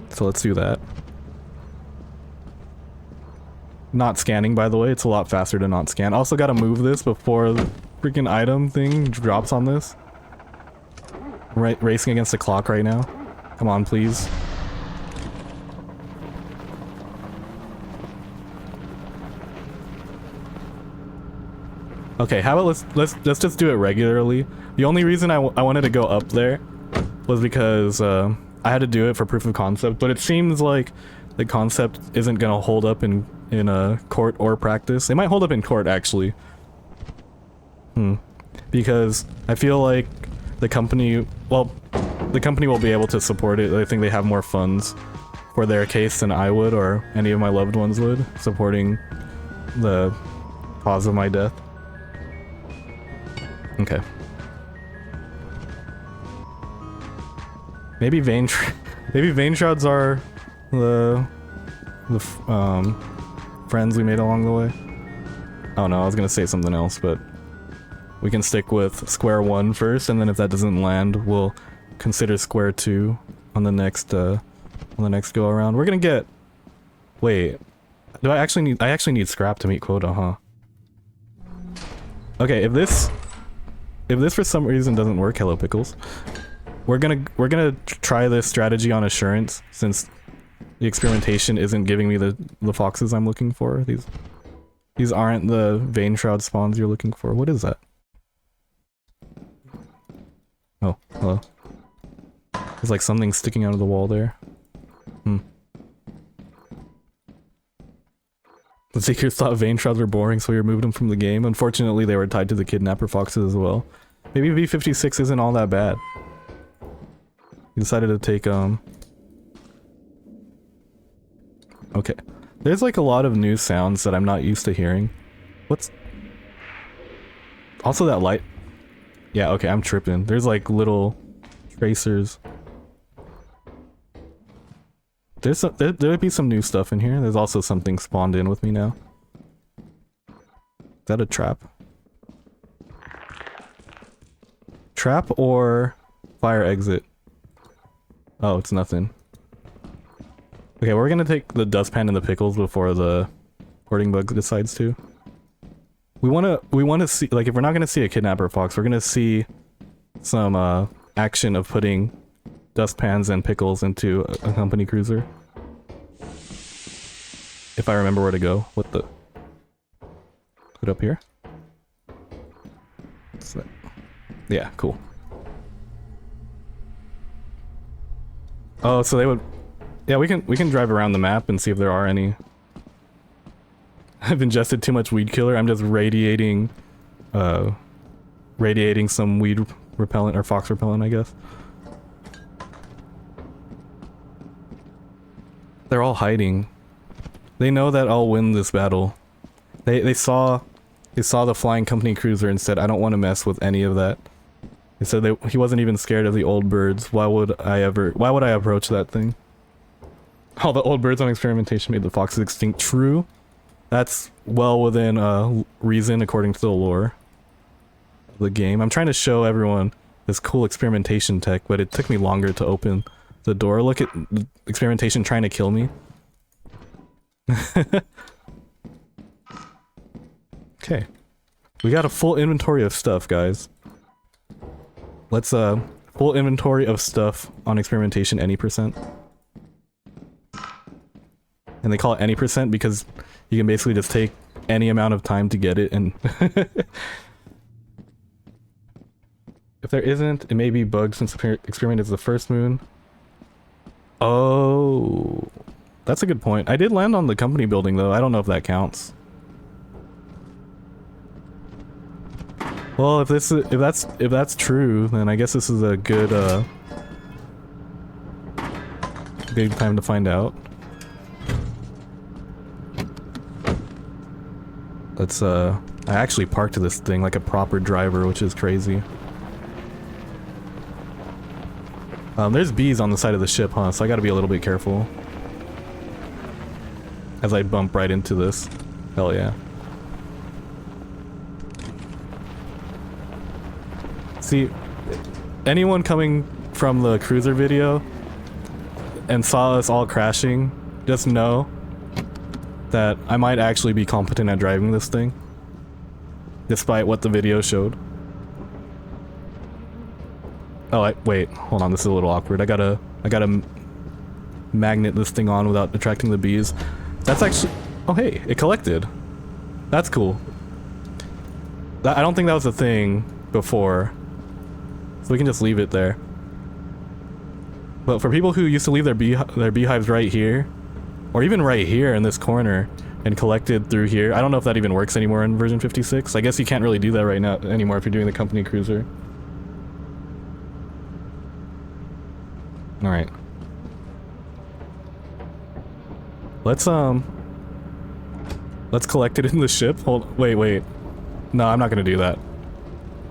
So let's do that. Not scanning, by the way. It's a lot faster to not scan. Also gotta move this before the freaking item thing drops on this. Racing against the clock right now. Come on, please. Okay, how about let's just do it regularly. The only reason I wanted to go up there was because I had to do it for proof of concept, but it seems like the concept isn't gonna hold up in a court or practice. It might hold up in court actually. Because I feel like the company will be able to support it. I think they have more funds for their case than I would or any of my loved ones would, supporting the cause of my death. Okay. Maybe maybe vein shrouds are the friends we made along the way. Oh no, I was gonna say something else, but we can stick with square one first, and then if that doesn't land, we'll consider square two on the next go around. We're gonna get. Wait, do I actually need scrap to meet quota, huh? Okay, if this for some reason doesn't work, hello pickles. We're gonna try this strategy on assurance, since the experimentation isn't giving me the foxes I'm looking for. These aren't the vein shroud spawns you're looking for. What is that? Oh, hello. There's like something sticking out of the wall there. The Seekers thought vein shrouds were boring, so we removed them from the game. Unfortunately, they were tied to the Kidnapper foxes as well. Maybe V56 isn't all that bad. He decided to take, Okay. There's like a lot of new sounds that I'm not used to hearing. What's... Also that light... Yeah, okay, I'm tripping. There's like little tracers. There'd be some new stuff in here. There's also something spawned in with me now. Is that a trap? Trap or fire exit? Oh, it's nothing. Okay, we're gonna take the dustpan and the pickles before the hoarding bug decides to. We wanna see, like, if we're not gonna see a kidnapper fox, we're gonna see some action of putting dustpans and pickles into a company cruiser. If I remember where to go. What the? Put up here? What's that? Yeah, cool. Oh, so they would... Yeah, we can drive around the map and see if there are any. I've ingested too much weed killer. I'm just radiating some weed repellent or fox repellent, I guess. They're all hiding. They know that I'll win this battle. They saw the flying company cruiser and said, I don't want to mess with any of that. They said he wasn't even scared of the old birds. Why would I approach that thing? All the old birds on experimentation made the foxes extinct. True. That's well within reason according to the lore of the game. I'm trying to show everyone this cool experimentation tech, but it took me longer to open the door. Look at the experimentation trying to kill me. Okay. We got a full inventory of stuff, guys. Let's full inventory of stuff on experimentation any %. And they call it any % because you can basically just take any amount of time to get it, and if there isn't, it may be bugged since experiment is the first moon. Oh, that's a good point. I did land on the company building though. I don't know if that counts. Well, if that's true, then I guess this is a good good time to find out. Let's I actually parked this thing like a proper driver, which is crazy. There's bees on the side of the ship, huh? So I gotta be a little bit careful as I bump right into this. Hell yeah. See, anyone coming from the cruiser video and saw us all crashing, just know that I might actually be competent at driving this thing, despite what the video showed. Oh, wait, hold on, this is a little awkward. I gotta magnet this thing on without attracting the bees. That's actually... Oh hey, it collected. That's cool. I don't think that was a thing before, so we can just leave it there. But for people who used to leave their beehives right here, or even right here in this corner, and collected through here, I don't know if that even works anymore in version 56. I guess you can't really do that right now anymore if you're doing the company cruiser. Alright. Let's collect it in the ship. Wait. No, I'm not gonna do that.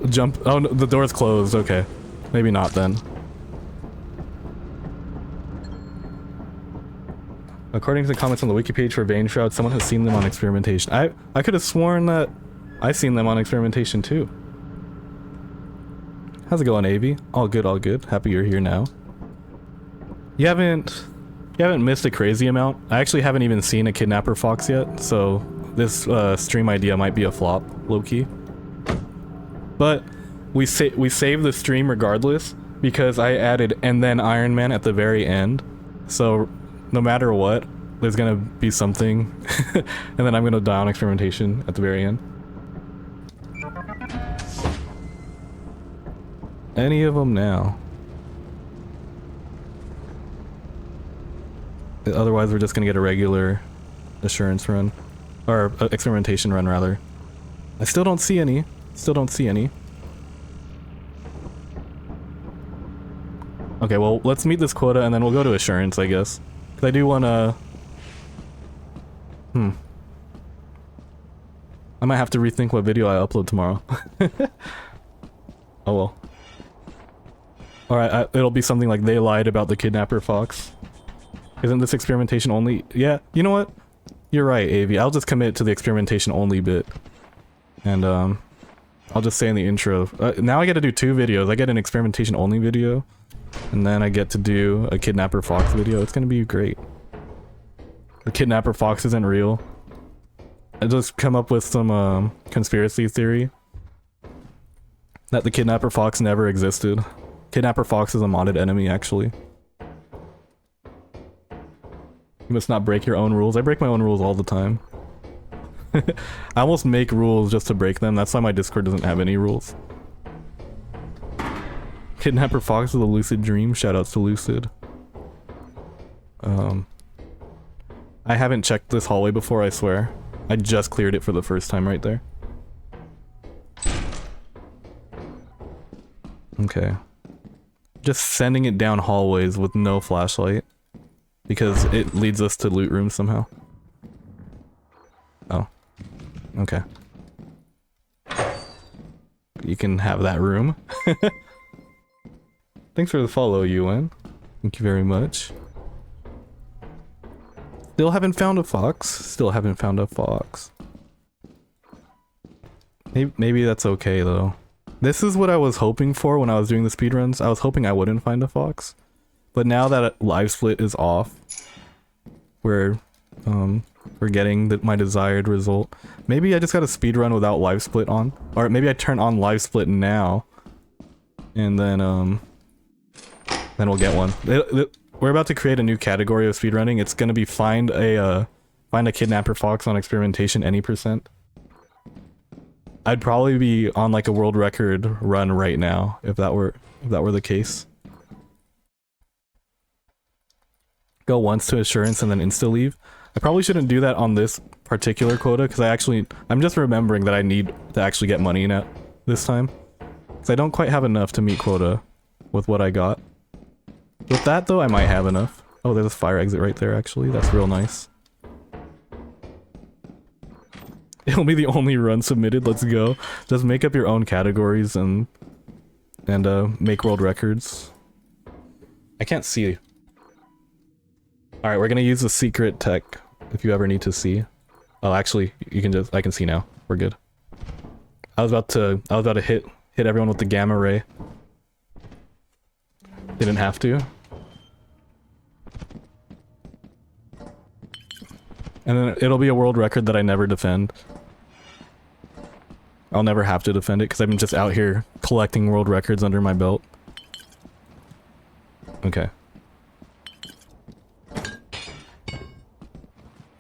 Jump. Oh, no, the door's closed. Okay. Maybe not then. According to the comments on the wiki page for vein shrouds, someone has seen them on experimentation. I could have sworn that I seen them on experimentation too. How's it going, Avi? All good, all good. Happy you're here now. You haven't missed a crazy amount. I actually haven't even seen a Kidnapper fox yet, so this stream idea might be a flop, low-key. But we saved the stream regardless because I added and then Iron Man at the very end. So no matter what, there's gonna be something, and then I'm gonna die on experimentation at the very end. Any of them now? Otherwise, we're just gonna get a regular assurance run, or experimentation run rather. I still don't see any. Still don't see any. Okay, well, let's meet this quota and then we'll go to assurance, I guess. Because I do wanna... I might have to rethink what video I upload tomorrow. Oh well. Alright, it'll be something like they lied about the Kidnapper fox. Isn't this experimentation only? Yeah, you know what? You're right, Avi. I'll just commit to the experimentation only bit. And, I'll just say in the intro. Now I get to do 2 videos. I get an experimentation only video, and then I get to do a Kidnapper fox video. It's gonna be great. The Kidnapper fox isn't real. I just come up with some, conspiracy theory that the Kidnapper fox never existed. Kidnapper fox is a modded enemy, actually. You must not break your own rules. I break my own rules all the time. I almost make rules just to break them. That's why my Discord doesn't have any rules. Kidnapper fox is a lucid dream. Shoutouts to Lucid. I haven't checked this hallway before, I swear. I just cleared it for the first time right there. Okay. Just sending it down hallways with no flashlight. Because it leads us to loot rooms somehow. Oh. Okay. You can have that room. Thanks for the follow, UN. Thank you very much. Still haven't found a fox. Still haven't found a fox. Maybe that's okay though. This is what I was hoping for when I was doing the speedruns. I was hoping I wouldn't find a fox. But now that live split is off, we're getting my desired result. Maybe I just got a speedrun without live split on. Or maybe I turn on live split now. And then we'll get one. We're about to create a new category of speedrunning. It's gonna be find a Kidnapper fox on experimentation any %. I'd probably be on like a world record run right now if that were the case. Go once to assurance and then insta leave. I probably shouldn't do that on this particular quota because I'm just remembering that I need to actually get money in it this time. Because I don't quite have enough to meet quota with what I got. With that though, I might have enough. Oh, there's a fire exit right there actually. That's real nice. It'll be the only run submitted. Let's go. Just make up your own categories and make world records. I can't see. Alright, we're gonna use the secret tech if you ever need to see. Oh, actually, I can see now. We're good. I was about to hit everyone with the gamma ray. Didn't have to. And then it'll be a world record that I never defend. I'll never have to defend it because I'm just out here collecting world records under my belt. Okay. That's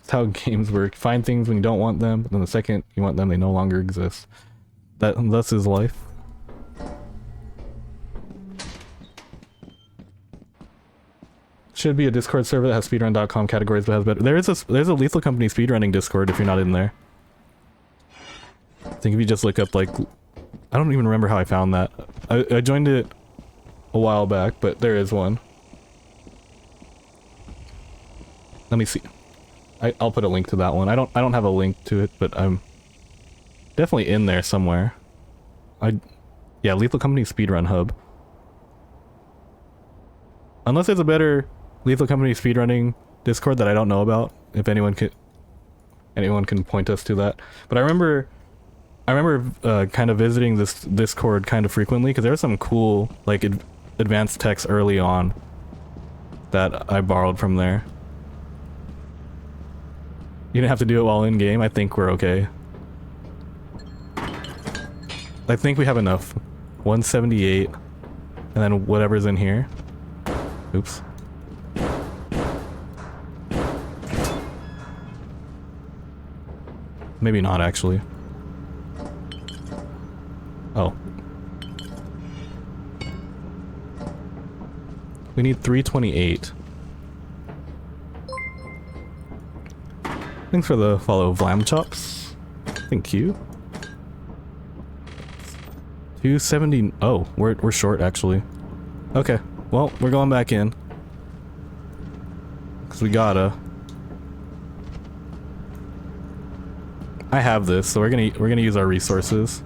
how games work. Find things when you don't want them, but then the second you want them, they no longer exist. Thus is life. Should be a Discord server that has speedrun.com categories but has better. There's a Lethal Company speedrunning Discord if you're not in there. I think if you just look up like, I don't even remember how I found that. I joined it a while back, but there is one. Let me see. I'll put a link to that one. I don't have a link to it, but I'm definitely in there somewhere. Yeah, Lethal Company speedrun hub. Unless there's a better Lethal Company speedrunning Discord that I don't know about. If anyone can point us to that. But I remember kind of visiting this Discord kind of frequently because there was some cool like advanced text early on that I borrowed from there. You didn't have to do it while in game. I think we're okay. I think we have enough. 178, and then whatever's in here. Oops. Maybe not, actually. Oh. We need 328. Thanks for the follow, Vlam Chops. Thank you. 270. Oh, we're short, actually. Okay, well, we're going back in. Because we gotta. I have this, so we're gonna use our resources.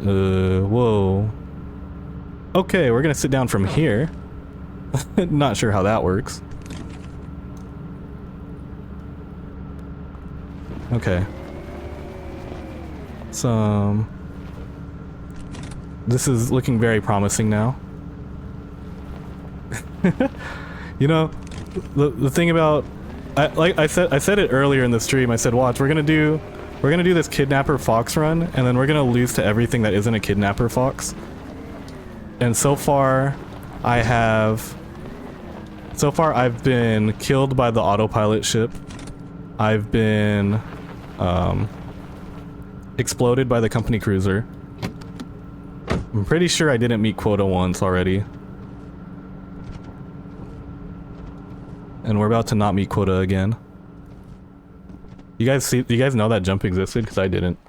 Whoa. Okay, we're gonna sit down from here. Not sure how that works. Okay. This is looking very promising now. You know, the thing about I said it earlier in the stream. I said, watch, we're gonna do this Kidnapper Fox run, and then we're gonna lose to everything that isn't a Kidnapper Fox. And so far I've been killed by the autopilot ship. I've been exploded by the company cruiser. I'm pretty sure I didn't meet Quota once already. And we're about to not meet Quota again. You guys know that jump existed? Because I didn't.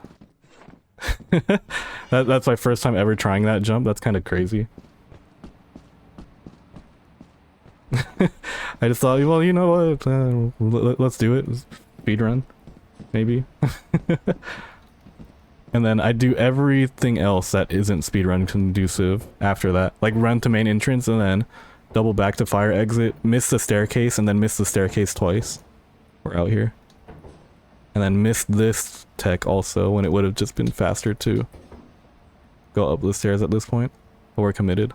That's my first time ever trying that jump. That's kind of crazy. I just thought, well, you know what? Let's do it. Speedrun. Maybe. And then I do everything else that isn't speedrun conducive after that. Like run to main entrance and then double back to fire exit, miss the staircase, and then miss the staircase twice. We're out here. And then miss this tech also when it would have just been faster to go up the stairs at this point. But we're committed.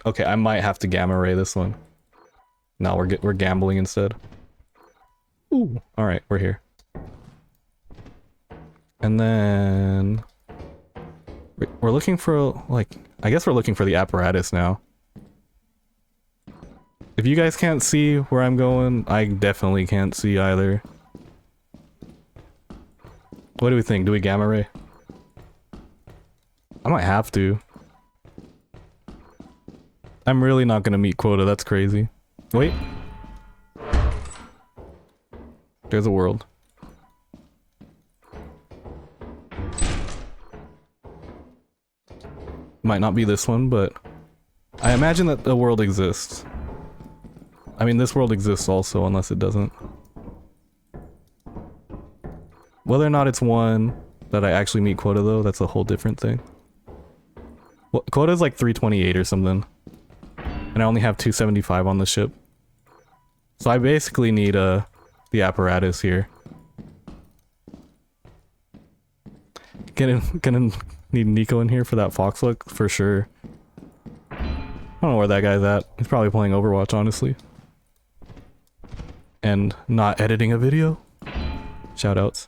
Okay, I might have to gamma ray this one. No, we're gambling instead. Ooh, all right, we're here. And then we're looking for, like, I guess we're looking for the apparatus now. If you guys can't see where I'm going, I definitely can't see either. What do we think? Do we gamma ray? I might have to. I'm really not gonna meet Quota, that's crazy. Wait. There's a world. Might not be this one, but I imagine that the world exists. I mean, this world exists also, unless it doesn't. Whether or not it's one that I actually meet Quota, though, that's a whole different thing. Well, Quota's like 328 or something. And I only have 275 on the ship. So I basically need the apparatus here. Gonna need Nico in here for that fox look, for sure. I don't know where that guy's at. He's probably playing Overwatch, honestly. And not editing a video. Shoutouts.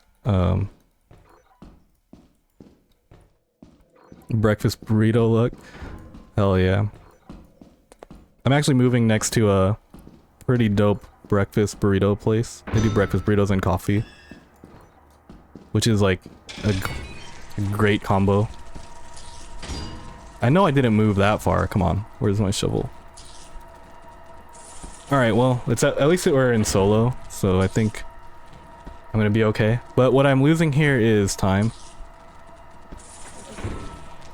Breakfast burrito look. Hell yeah. I'm actually moving next to a pretty dope breakfast burrito place. They do breakfast burritos and coffee. Which is like a great combo. I know I didn't move that far. Come on. Where's my shovel? Alright, well, it's at least we're in solo, so I think I'm gonna be okay. But what I'm losing here is time.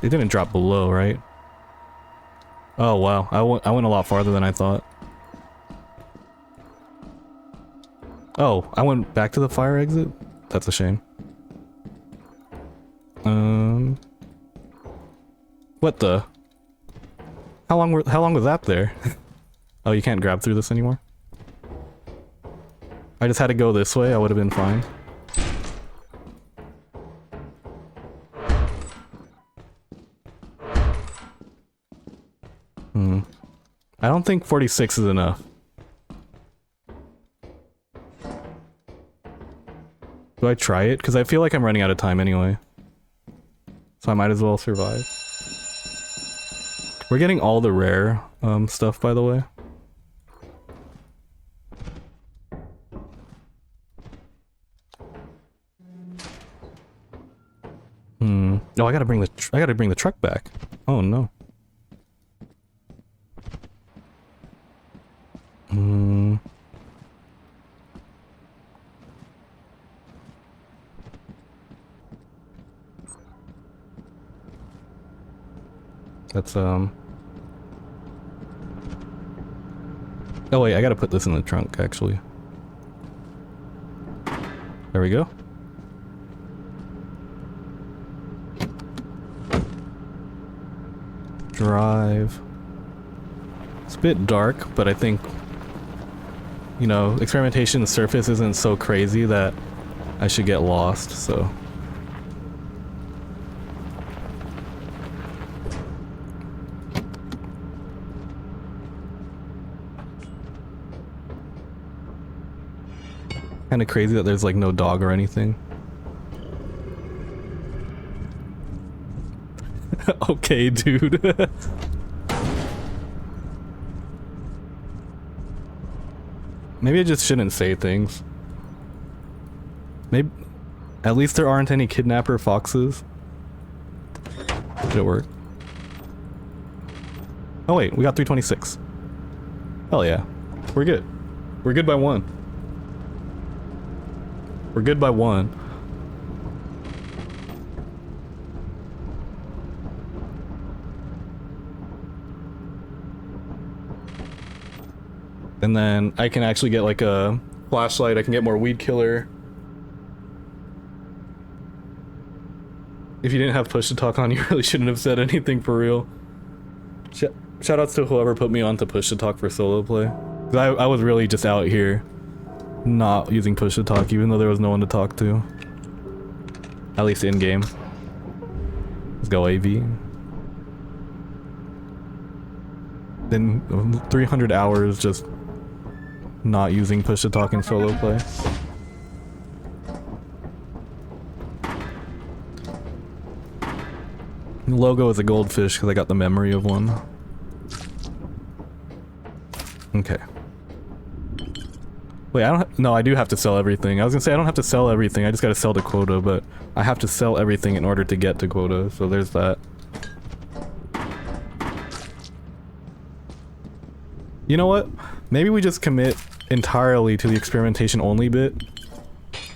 It didn't drop below, right? Oh wow, I went a lot farther than I thought. Oh, I went back to the fire exit? That's a shame. What the? How long was that there? Oh, you can't grab through this anymore? I just had to go this way, I would have been fine. I don't think 46 is enough. Do I try it? Because I feel like I'm running out of time anyway. So I might as well survive. We're getting all the rare stuff, by the way. Oh, I gotta bring the truck back. Oh no. That's oh wait, I gotta put this in the trunk actually. There we go. Drive. It's a bit dark, but I think, you know, experimentation surface isn't so crazy that I should get lost, so. Kinda crazy that there's like no dog or anything. Okay, dude. Maybe I just shouldn't say things. Maybe... At least there aren't any kidnapper foxes. Did it work? Oh wait, we got 326. Hell yeah. We're good. We're good by one. We're good by one. And then I can actually get like a flashlight, I can get more weed killer. If you didn't have push to talk on, you really shouldn't have said anything for real. Shoutouts to whoever put me on to push to talk for solo play. 'Cause I was really just out here not using push to talk even though there was no one to talk to. At least in game. Let's go AV. Then 300 hours just not using push to talk in solo play. The logo is a goldfish because I got the memory of one. Okay. Wait, no, I do have to sell everything. I was gonna say I don't have to sell everything, I just gotta sell to Quota, but I have to sell everything in order to get to Quota, so there's that. You know what? Maybe we just commit entirely to the experimentation only bit,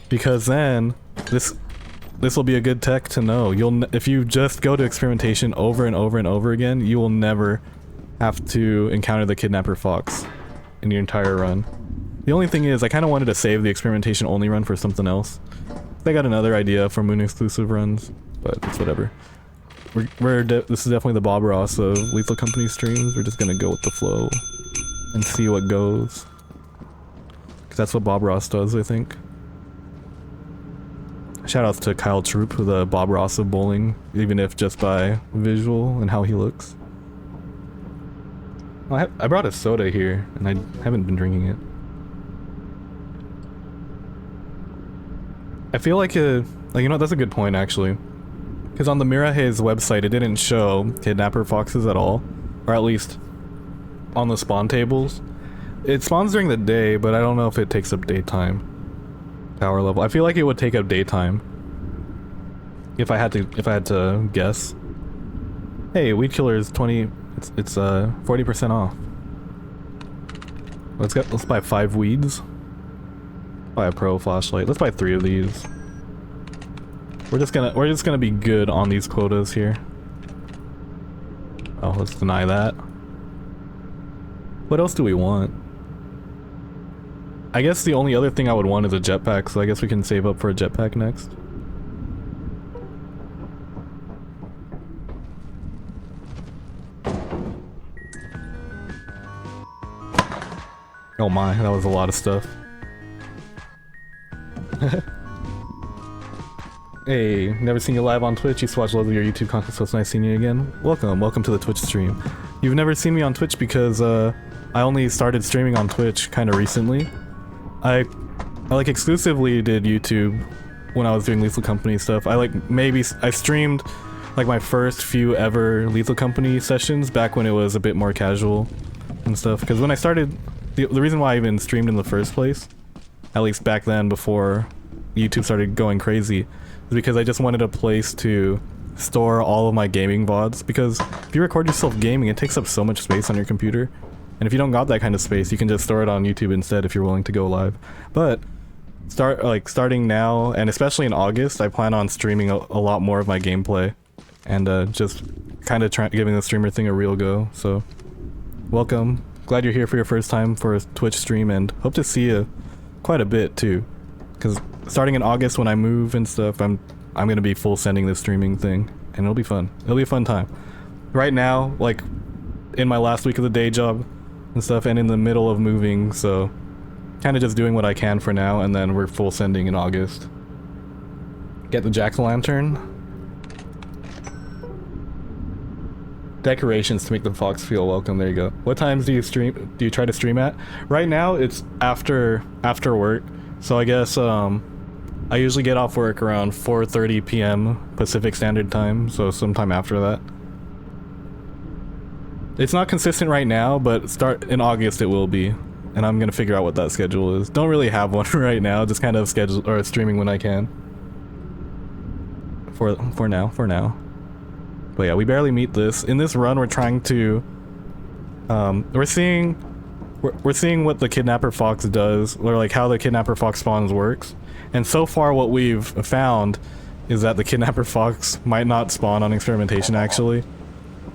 because then this will be a good tech to know. If you just go to experimentation over and over and over again, you will never have to encounter the Kidnapper Fox in your entire run. The only thing is, I kind of wanted to save the experimentation only run for something else. I got another idea for Moon exclusive runs, but it's whatever. This is definitely the Bob Ross of Lethal Company streams. We're just gonna go with the flow and see what goes. Because that's what Bob Ross does, I think. Shoutouts to Kyle Troop, the Bob Ross of bowling, even if just by visual and how he looks. Oh, I brought a soda here, and I haven't been drinking it. I feel like you know, that's a good point actually. Because on the Mirahe's website, it didn't show Kidnapper Foxes at all. Or at least on the spawn tables. It spawns during the day, but I don't know if it takes up daytime. Power level. I feel like it would take up daytime. If I had to guess. Hey, weed killer is 20, it's 40% off. Let's buy 5 weeds. Buy a pro flashlight. Let's buy 3 of these. We're just gonna be good on these quotas here. Oh, let's deny that. What else do we want? I guess the only other thing I would want is a jetpack, so I guess we can save up for a jetpack next. Oh my, that was a lot of stuff. Hey, never seen you live on Twitch. Used to watch loads of your YouTube content, so it's nice seeing you again. Welcome to the Twitch stream. You've never seen me on Twitch because I only started streaming on Twitch kind of recently. I like exclusively did YouTube when I was doing Lethal Company stuff. I streamed like my first few ever Lethal Company sessions back when it was a bit more casual and stuff. Because when I started, the reason why I even streamed in the first place, at least back then before YouTube started going crazy, is because I just wanted a place to store all of my gaming VODs. Because if you record yourself gaming, it takes up so much space on your computer. And if you don't got that kind of space, you can just store it on YouTube instead if you're willing to go live. But starting now, and especially in August, I plan on streaming a lot more of my gameplay. And just kind of giving the streamer thing a real go. So, welcome. Glad you're here for your first time for a Twitch stream, and hope to see you quite a bit too. Because starting in August when I move and stuff, I'm gonna be full sending this streaming thing, and it'll be fun. It'll be a fun time. Right now, like in my last week of the day job and stuff, and in the middle of moving, so kind of just doing what I can for now, and then we're full sending in August. Get the jack-o'-lantern. Decorations to make the fox feel welcome. There you go. What times do you stream? Do you try to stream at? Right now, it's after work. So I guess I usually get off work around 4:30 p.m. Pacific Standard Time. So sometime after that. It's not consistent right now, but start in August it will be, and I'm gonna figure out what that schedule is. Don't really have one right now. Just kind of schedule or streaming when I can. For now. But yeah, we barely meet this. In this run, we're trying to, we're seeing what the Kidnapper Fox does, or like how the Kidnapper Fox spawns works. And so far what we've found is that the Kidnapper Fox might not spawn on experimentation actually.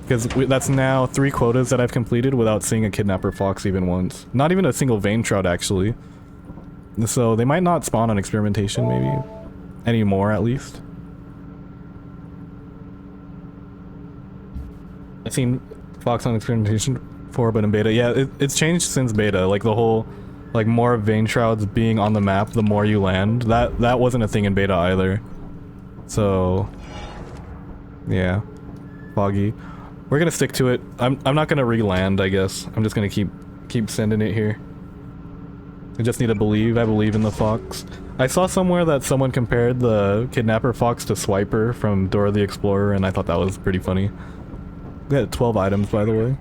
Because that's now 3 quotas that I've completed without seeing a Kidnapper Fox even once. Not even a single vein shroud actually. So they might not spawn on experimentation maybe. Anymore at least. I've seen Fox on experimentation before, but in beta, yeah, it's changed since beta. Like the whole, like more vein shrouds being on the map the more you land. That wasn't a thing in beta either. So, yeah, foggy. We're gonna stick to it. I'm not gonna re-land, I guess. I'm just gonna keep sending it here. I just need to believe. I believe in the Fox. I saw somewhere that someone compared the Kidnapper Fox to Swiper from Dora the Explorer, and I thought that was pretty funny. We had 12 items, by the way.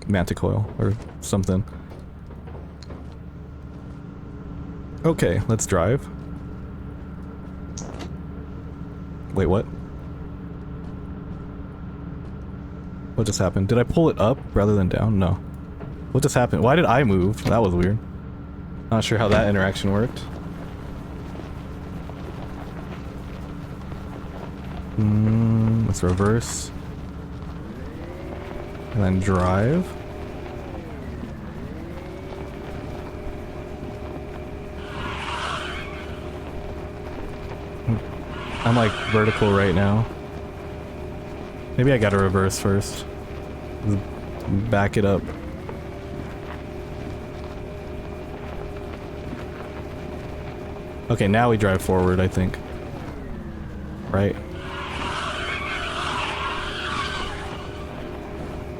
Manticoil, or something. Okay, let's drive. Wait, what? What just happened? Did I pull it up rather than down? No. What just happened? Why did I move? That was weird. Not sure how that interaction worked. Let's reverse. And then drive. I'm like vertical right now. Maybe I gotta reverse first. Just back it up. Okay, now we drive forward, I think. Right?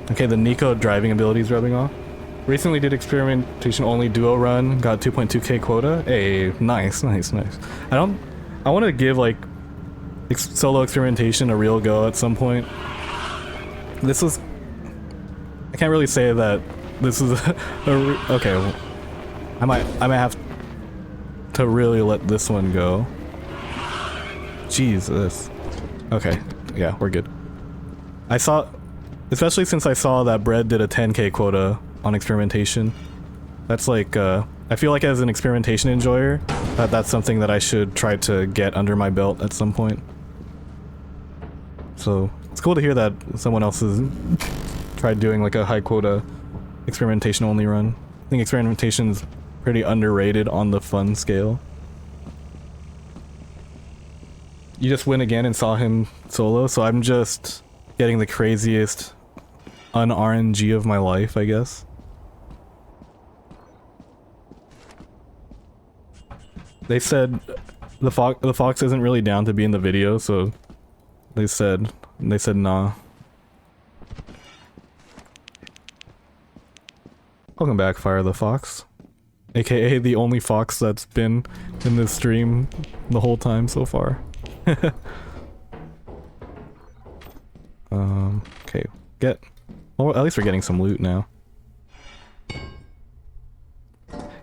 Okay, the Nico driving ability is rubbing off. Recently did experimentation only duo run, got 2.2k quota. Hey, nice. I want to give like solo experimentation a real go at some point. This was, I can't really say that this is okay. Well, I might have to really let this one go. Jesus. Okay, yeah, we're good. I saw, especially since I saw that Bread did a 10k quota on experimentation. That's like, I feel like as an experimentation enjoyer, that's something that I should try to get under my belt at some point. So, it's cool to hear that someone else has tried doing like a high quota experimentation only run. I think experimentation's pretty underrated on the fun scale. You just win again and saw him solo, so I'm just getting the craziest un-RNG of my life, I guess. They said the fox isn't really down to be in the video, so they said nah. Welcome back, Fire the Fox. AKA the only fox that's been in this stream the whole time so far. Okay, well, at least we're getting some loot now.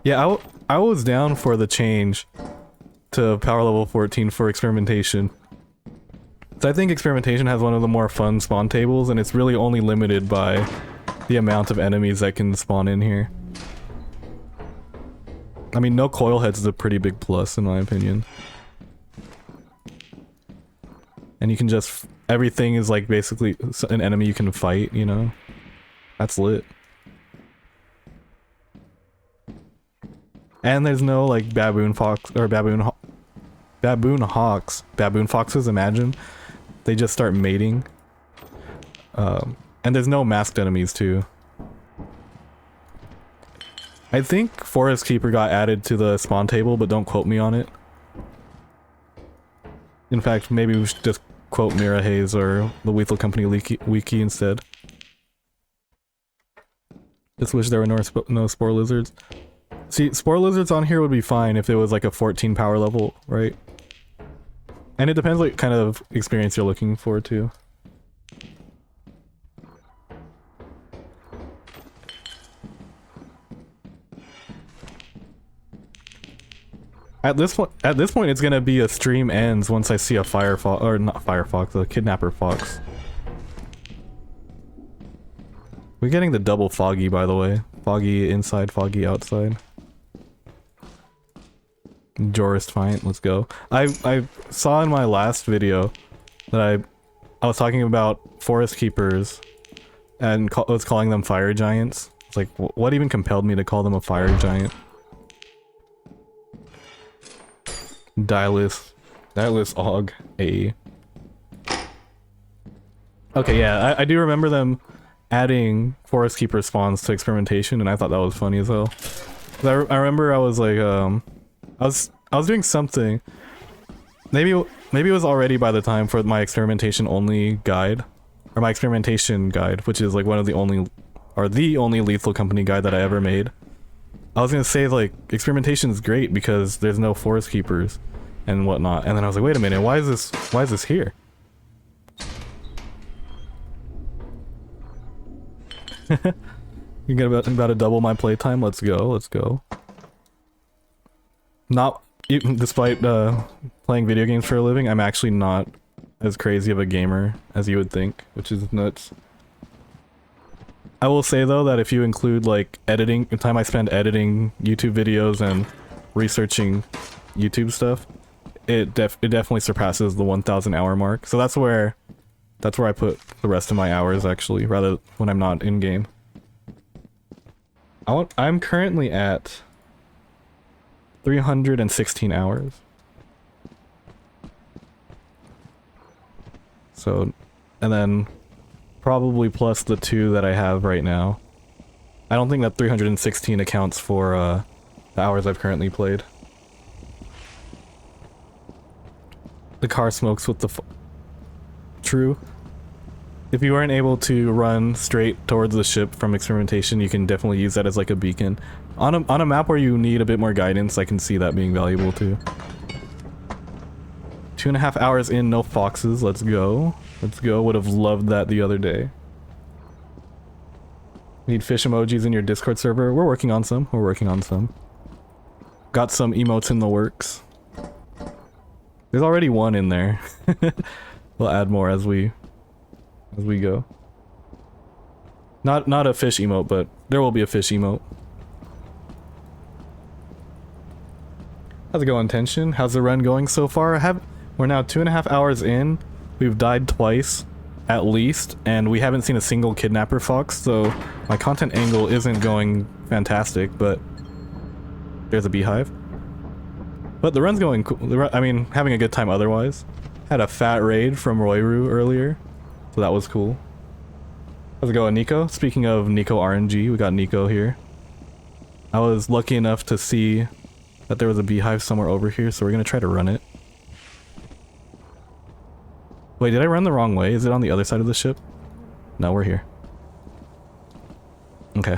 Yeah, I was down for the change to power level 14 for experimentation. So I think experimentation has one of the more fun spawn tables, and it's really only limited by the amount of enemies that can spawn in here. I mean, no coil heads is a pretty big plus in my opinion. And you can just... everything is like basically an enemy you can fight, you know? That's lit. And there's no like baboon fox or baboon foxes, imagine. They just start mating. And there's no masked enemies too. I think Forest Keeper got added to the spawn table, but don't quote me on it. In fact, maybe we should just quote Mira Hayes or the Lethal Company wiki instead. Just wish there were no spore lizards. See, spore lizards on here would be fine if it was like a 14 power level, right? And it depends what kind of experience you're looking for too. At this point, it's gonna be a stream ends once I see a a Kidnapper fox. We're getting the double foggy, by the way. Foggy inside, foggy outside. Jorist Fight, let's go. I saw in my last video that I was talking about forest keepers and was calling them fire giants. It's like, what even compelled me to call them a fire giant? Dilus Og A. Okay, yeah, I do remember them adding forest keeper spawns to experimentation, and I thought that was funny as hell. I remember I was like, I was doing something. Maybe it was already by the time for my experimentation only guide, or my experimentation guide, which is like one of the only Lethal Company guide that I ever made. I was gonna say like experimentation is great because there's no forest keepers and whatnot, and then I was like, wait a minute, why is this here? You get about to double my playtime. Let's go. Despite playing video games for a living, I'm actually not as crazy of a gamer as you would think, which is nuts. I will say though that if you include like editing, the time I spend editing YouTube videos and researching YouTube stuff, it definitely surpasses the 1,000 hour mark. So that's where I put the rest of my hours actually, rather when I'm not in game. I'm currently at 316 hours. So, and then probably plus the 2 that I have right now. I don't think that 316 accounts for the hours I've currently played. The car smokes with the True. If you weren't able to run straight towards the ship from experimentation, you can definitely use that as like a beacon. On a map where you need a bit more guidance, I can see that being valuable too. 2.5 hours in, no foxes. Let's go. Would have loved that the other day. Need fish emojis in your Discord server? We're working on some. Got some emotes in the works. There's already one in there. We'll add more as we go. Not a fish emote, but there will be a fish emote. How's it going, Tension? How's the run going so far? We're now 2.5 hours in. We've died twice, at least, and we haven't seen a single Kidnapper fox, so my content angle isn't going fantastic, but there's a beehive. But the run's going cool. I mean, having a good time otherwise. Had a fat raid from Royru earlier, so that was cool. How's it going, Nico? Speaking of Nico RNG, we got Nico here. I was lucky enough to see that there was a beehive somewhere over here, so we're gonna try to run it. Wait, did I run the wrong way? Is it on the other side of the ship? No, we're here. Okay.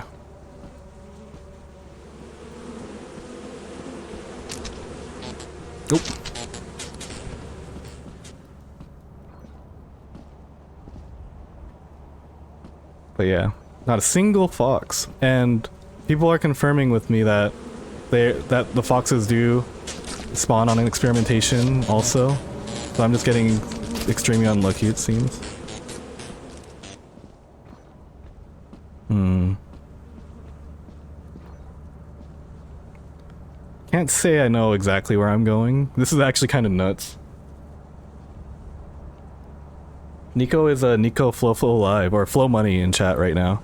Oop. But yeah, not a single fox. And people are confirming with me that the foxes do spawn on an experimentation also. So I'm just getting extremely unlucky, it seems. Can't say I know exactly where I'm going. This is actually kind of nuts. Nico is a Nico Flow Live, or Flow Money in chat right now.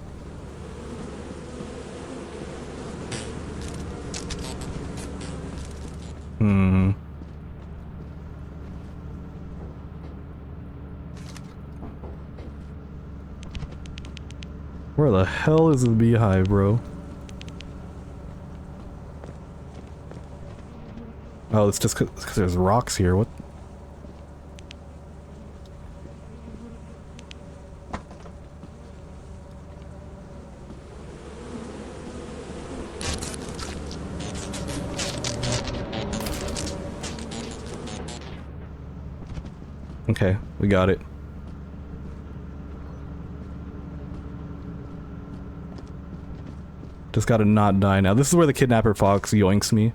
Where the hell is the beehive, bro? Oh, it's just because there's rocks here. What? Okay, we got it. Just gotta not die now. This is where the Kidnapper fox yoinks me.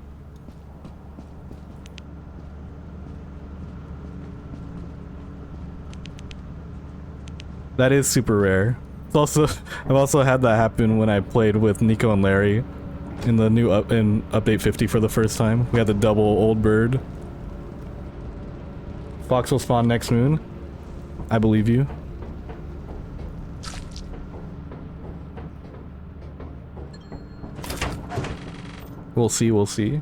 That is super rare. It's also I've also had that happen when I played with Nico and Larry in the new update 50 for the first time. We had the double old bird. Fox will spawn next moon. I believe you. We'll see, we'll see.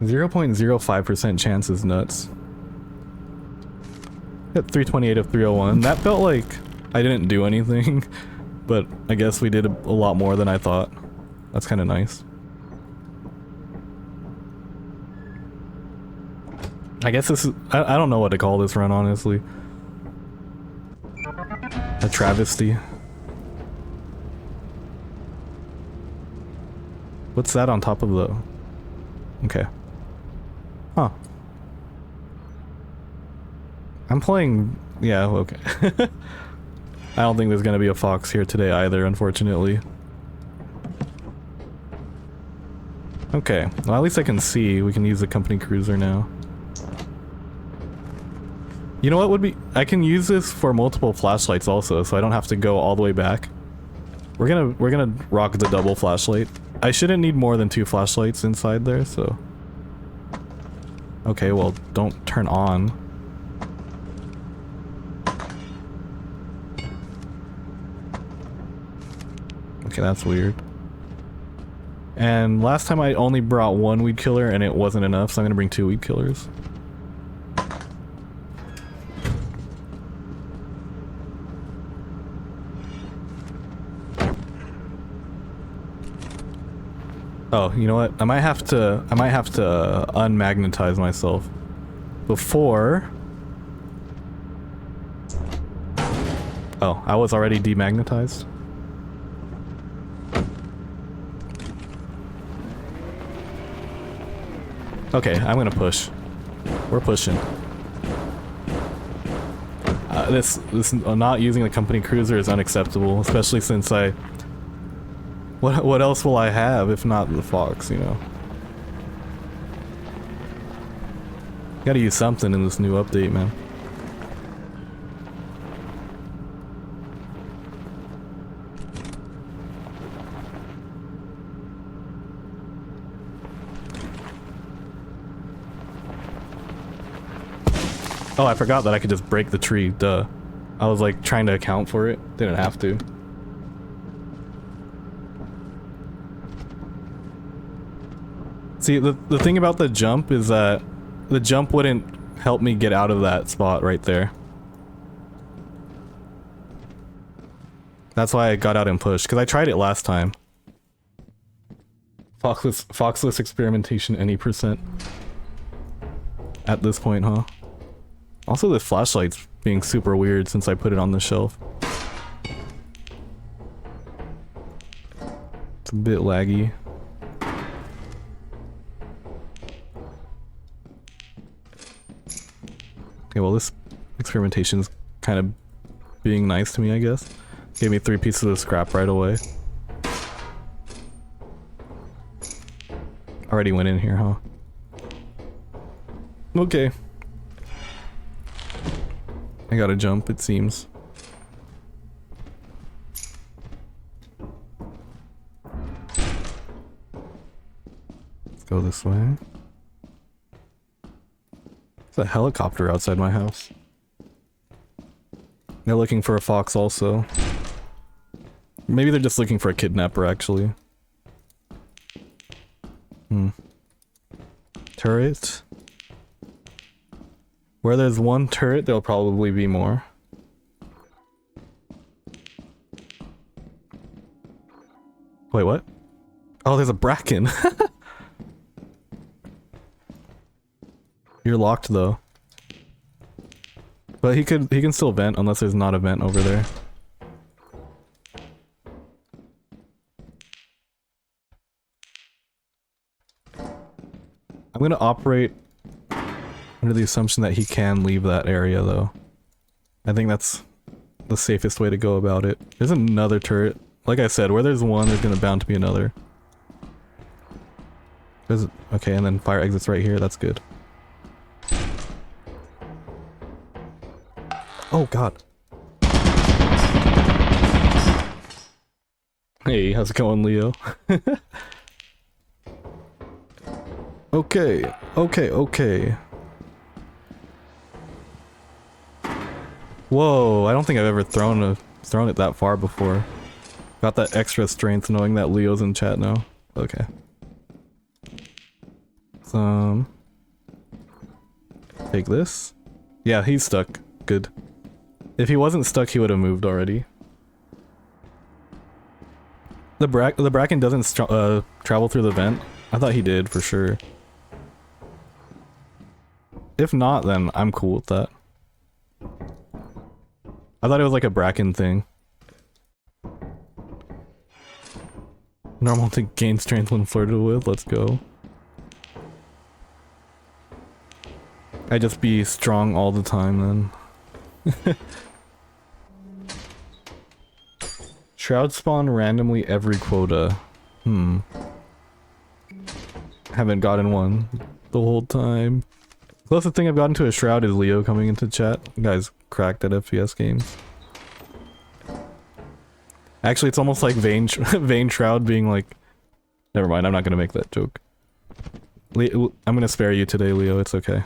0.05% chance is nuts. Hit 328 of 301. That felt like I didn't do anything, but I guess we did a lot more than I thought. That's kind of nice. I guess this is... I don't know what to call this run, honestly. A travesty. What's that on top of the... Okay. Huh. I'm playing... Yeah, okay. I don't think there's gonna be a fox here today either, unfortunately. Okay, well at least I can see. We can use the company cruiser now. You know what would be... I can use this for multiple flashlights also, so I don't have to go all the way back. We're gonna rock the double flashlight. I shouldn't need more than 2 flashlights inside there, so... Okay, well, don't turn on. Okay, that's weird. And last time I only brought 1 weed killer and it wasn't enough, so I'm gonna bring 2 weed killers. Oh, you know what? I might have to unmagnetize myself before. Oh, I was already demagnetized. Okay, I'm gonna push. We're pushing. This not using the company cruiser is unacceptable, especially since I... What else will I have if not the fox, you know? Gotta use something in this new update, man. Oh, I forgot that I could just break the tree, duh. I was like trying to account for it, didn't have to. See, the thing about the jump is that the jump wouldn't help me get out of that spot right there. That's why I got out and pushed, because I tried it last time. Foxless experimentation any percent. At this point, huh? Also, this flashlight's being super weird since I put it on the shelf. It's a bit laggy. Okay, well this experimentation's kind of being nice to me, I guess. Gave me 3 pieces of scrap right away. Already went in here, huh? Okay. I gotta jump, it seems. Let's go this way. There's a helicopter outside my house. They're looking for a fox also. Maybe they're just looking for a kidnapper, actually. Turret. Where there's one turret, there'll probably be more. Wait, what? Oh, there's a Bracken. You're locked though. But he can still vent unless there's not a vent over there. I'm gonna operate under the assumption that he can leave that area though. I think that's the safest way to go about it. There's another turret. Like I said, where there's one, there's gonna bound to be another. Okay, and then fire exits right here, that's good. Oh god. Hey, how's it going, Leo? Okay. Whoa, I don't think I've ever thrown it that far before. Got that extra strength knowing that Leo's in chat now. Okay. Take this. Yeah, he's stuck. Good. If he wasn't stuck, he would have moved already. The Bracken doesn't travel through the vent. I thought he did for sure. If not, then I'm cool with that. I thought it was like a Bracken thing. Normal to gain strength when flirted with, let's go. I just be strong all the time then. Shroud spawn randomly every quota. Haven't gotten one the whole time. The closest thing I've gotten to a shroud is Leo coming into chat. You guys cracked at FPS games. Actually, it's almost like Vayne Shroud being like... Never mind, I'm not gonna make that joke. I'm gonna spare you today, Leo, it's okay.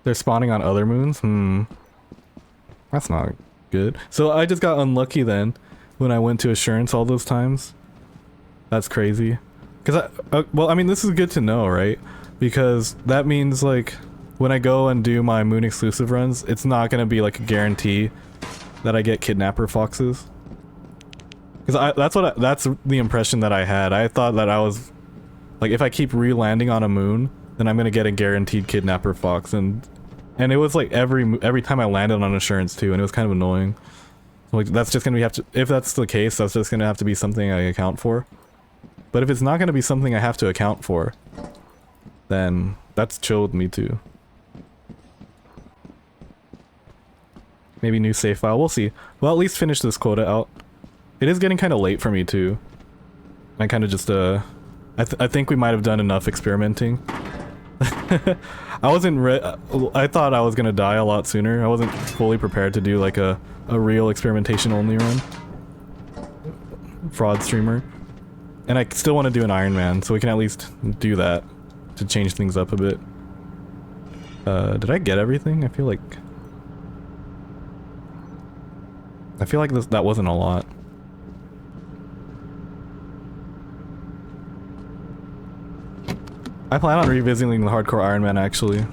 They're spawning on other moons? That's not good. So I just got unlucky then when I went to Assurance all those times. That's crazy. Because well, I mean, this is good to know, right? Because that means like when I go and do my moon exclusive runs, it's not gonna be like a guarantee that I get Kidnapper foxes. Because that's the impression that I had. I thought that I was like, if I keep re-landing on a moon, then I'm gonna get a guaranteed Kidnapper fox, and it was like every time I landed on Assurance too, and it was kind of annoying. Like that's just gonna if that's the case, that's just gonna have to be something I account for. But if it's not gonna be something I have to account for, then that's chill with me too. Maybe new save file, we'll see. Well, at least finish this quota out. It is getting kind of late for me too. I kind of just I think we might have done enough experimenting. I thought I was gonna die a lot sooner. I wasn't fully prepared to do like a real experimentation only run. Fraud streamer. And I still want to do an Iron Man, so we can at least do that to change things up a bit. Did I get everything? I feel like that wasn't a lot. I plan on revisiting the hardcore Iron Man actually.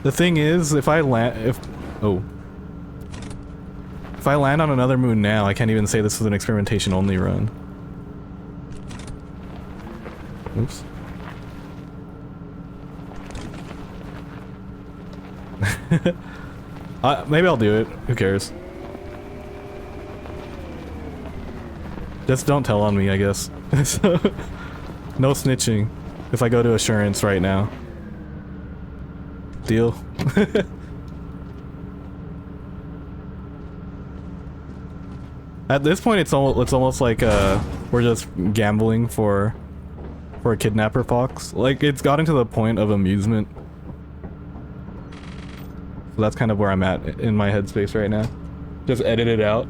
The thing is, if I land on another moon now, I can't even say this was an experimentation only run. Oops. Maybe I'll do it. Who cares? Just don't tell on me, I guess. No snitching if I go to assurance right now. Deal? At this point, it's almost like we're just gambling for a kidnapper fox. Like, it's gotten to the point of amusement. So that's kind of where I'm at in my headspace right now. Just edit it out.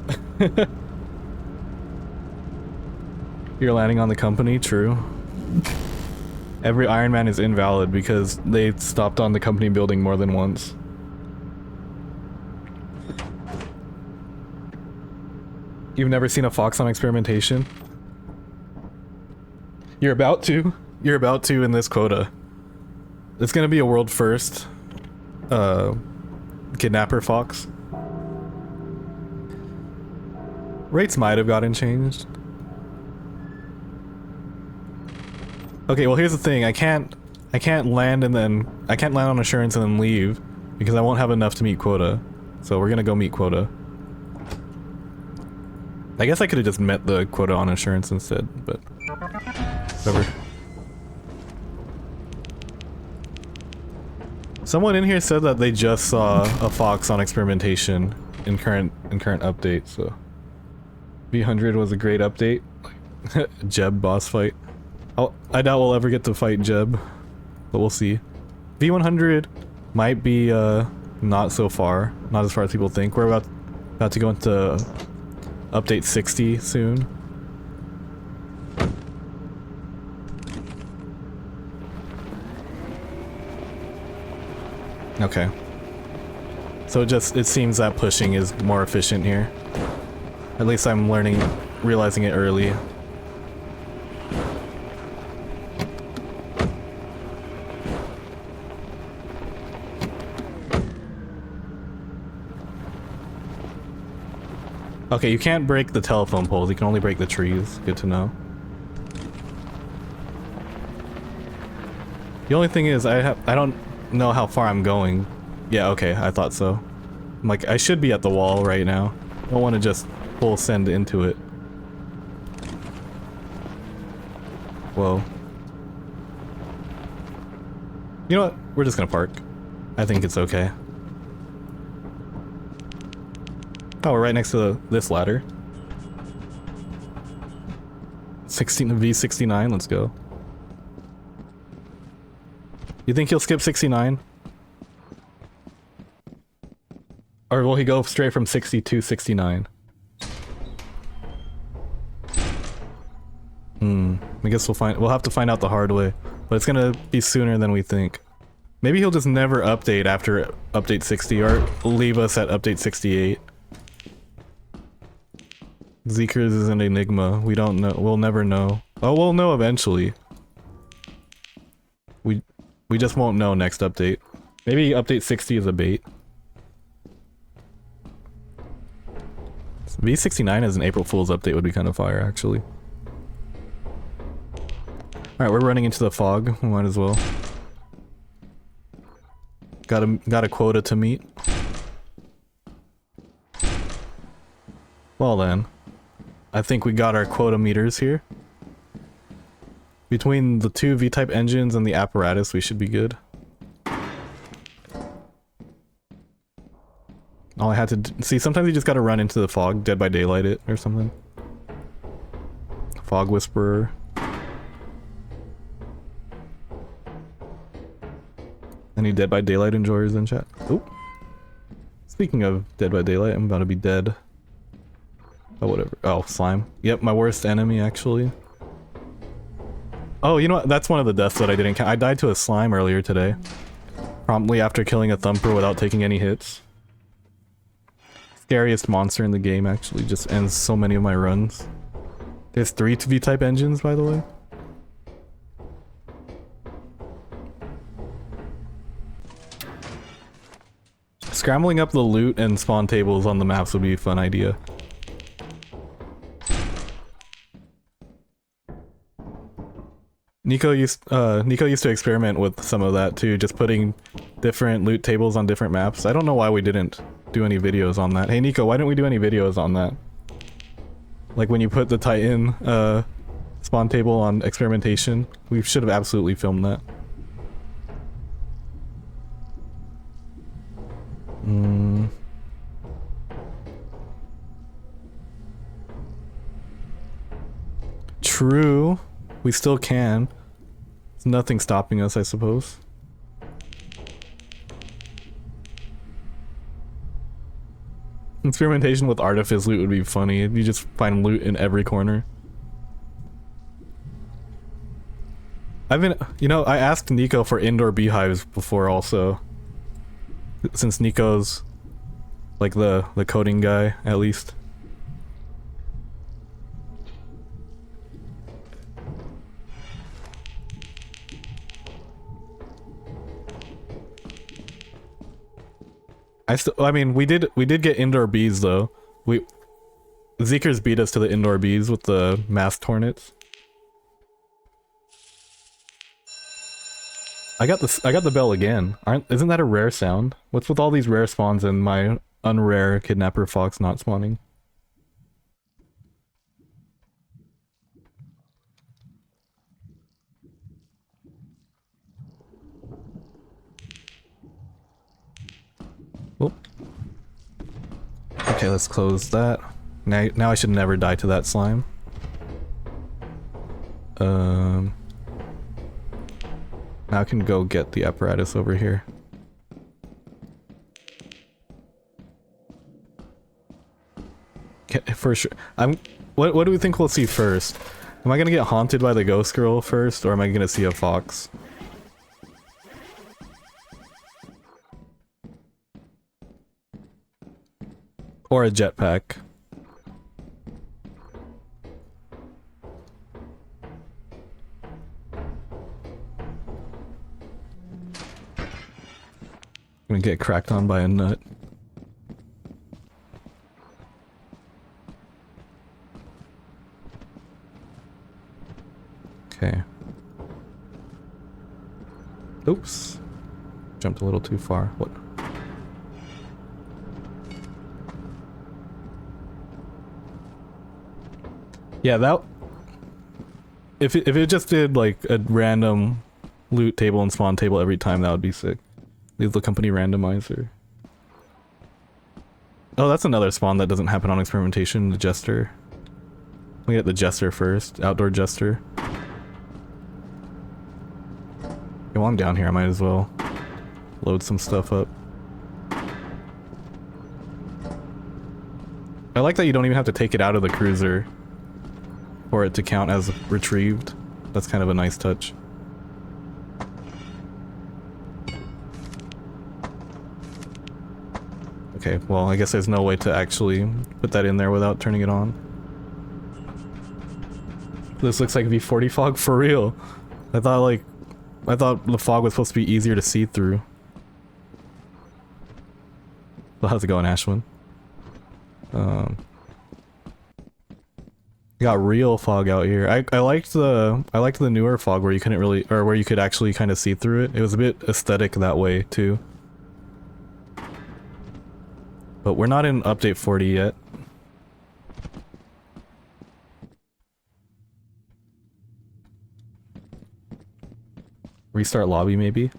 You're landing on the company, true. Every Iron Man is invalid because they stopped on the company building more than once. You've never seen a fox on experimentation? You're about to. You're about to in this quota. It's gonna be a world first. Kidnapper fox. Rates might have gotten changed. Okay, well here's the thing. I can't land on assurance and then leave because I won't have enough to meet quota. So we're gonna go meet quota. I guess I could have just met the quota on assurance instead, but whatever. Someone in here said that they just saw a fox on experimentation in current update, so V100 was a great update. Jeb boss fight. I doubt we'll ever get to fight Jeb, but we'll see. V100 might be not so far, not as far as people think. We're about to go into update 60 soon. Okay. So it seems that pushing is more efficient here. At least I'm realizing it early. Okay, you can't break the telephone poles, you can only break the trees. Good to know. The only thing is, I don't know how far I'm going. Yeah, okay, I thought so. I'm like, I should be at the wall right now. I don't want to just full send into it. Whoa. You know what? We're just gonna park. I think it's okay. Oh, we're right next to this ladder. 16 V69, let's go. You think he'll skip 69? Or will he go straight from 60 to 69? I guess we'll have to find out the hard way. But it's gonna be sooner than we think. Maybe he'll just never update after update 60 or leave us at update 68. Zeekers is an enigma. We don't know. We'll never know. Oh, we'll know eventually. We just won't know next update. Maybe update 60 is a bait. V69 as an April Fool's update would be kind of fire, actually. Alright, we're running into the fog. We might as well. Got a quota to meet. Well then. I think we got our quota meters here. Between the two V-type engines and the apparatus, we should be good. All I had to see, sometimes you just gotta run into the fog, Dead by Daylight it or something. Fog Whisperer. Any Dead by Daylight enjoyers in chat? Oh. Speaking of Dead by Daylight, I'm about to be dead. Oh, whatever. Oh, slime. Yep, my worst enemy, actually. Oh, you know what? That's one of the deaths that I didn't count. I died to a slime earlier today. Promptly after killing a Thumper without taking any hits. Scariest monster in the game, actually. Just ends so many of my runs. There's 3 V-type engines, by the way. Scrambling up the loot and spawn tables on the maps would be a fun idea. Nico used to experiment with some of that too, just putting different loot tables on different maps. I don't know why we didn't do any videos on that. Hey Nico, why didn't we do any videos on that? Like when you put the Titan spawn table on experimentation, we should have absolutely filmed that. True. We still can. There's nothing stopping us, I suppose. Experimentation with artifice loot would be funny. You just find loot in every corner. You know, I asked Nico for indoor beehives before also. Since Nico's like the coding guy, at least. I mean, we did get indoor bees though. Zeekers beat us to the indoor bees with the masked hornets. I got the bell again. Isn't that a rare sound? What's with all these rare spawns and my unrare Kidnapper fox not spawning? Oh. Okay, let's close that. Now I should never die to that slime. Now I can go get the apparatus over here. For sure. What do we think we'll see first? Am I gonna get haunted by the ghost girl first, or am I gonna see a fox? Or a jetpack. I'm gonna get cracked on by a nut. Okay. Oops. Jumped a little too far. What? Yeah, that... If it just did like a random loot table and spawn table every time, that would be sick. Leave the company randomizer. Oh, that's another spawn that doesn't happen on experimentation, the Jester. We get the Jester first, outdoor Jester. Yeah, while I'm down here, I might as well load some stuff up. I like that you don't even have to take it out of the cruiser for it to count as retrieved. That's kind of a nice touch. Okay, well, I guess there's no way to actually put that in there without turning it on. This looks like V40 fog for real. I thought the fog was supposed to be easier to see through. So how's it going, Ashwin? Got real fog out here. I liked the newer fog where you couldn't really, or where you could actually kind of see through it. It was a bit aesthetic that way too. But we're not in update 40 yet. Restart lobby maybe?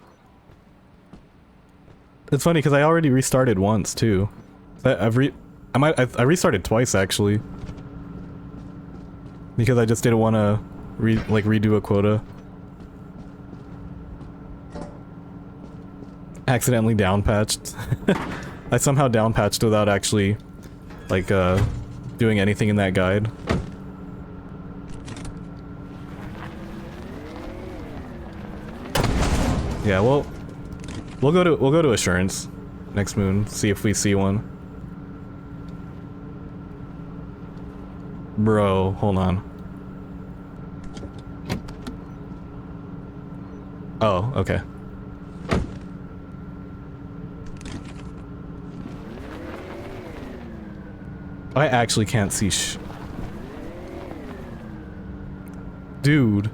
It's funny because I already restarted once too. I restarted twice actually. Because I just didn't want to redo a quota. Accidentally downpatched. I somehow downpatched without actually, like, doing anything in that guide. Yeah, well, we'll go to Assurance next moon, see if we see one. Bro, hold on. Oh, okay. I actually can't see Dude.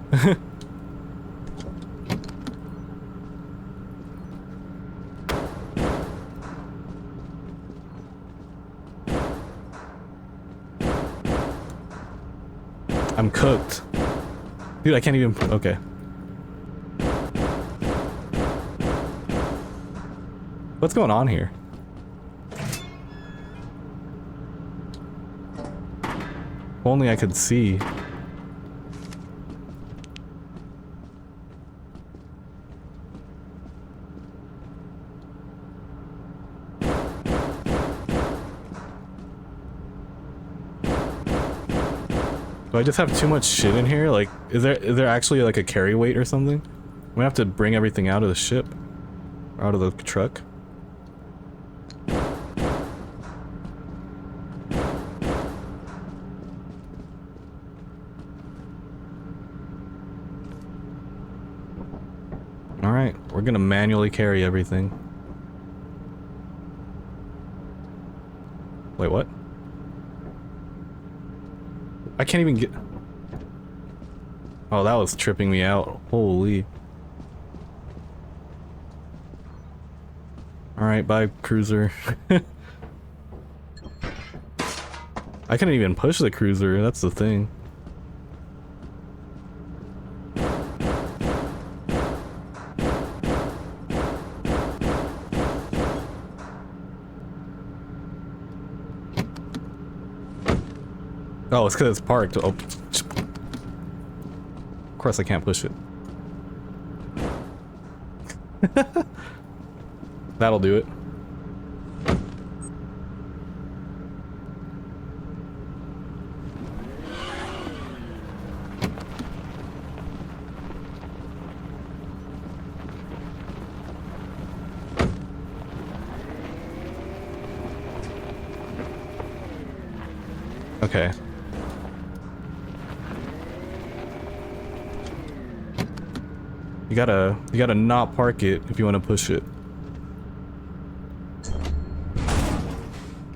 I'm cooked. Dude, I can't even... Okay. What's going on here? If only I could see. Do I just have too much shit in here? Like, is there actually like a carry weight or something? I'm gonna have to bring everything out of the ship. Or out of the truck. Alright, we're gonna manually carry everything. Wait, what? I can't even get... Oh, that was tripping me out. Holy. Alright, bye, cruiser. I couldn't even push the cruiser, that's the thing. Oh, it's because it's parked. Oh. Of course I can't push it. That'll do it. Okay. You gotta not park it if you want to push it.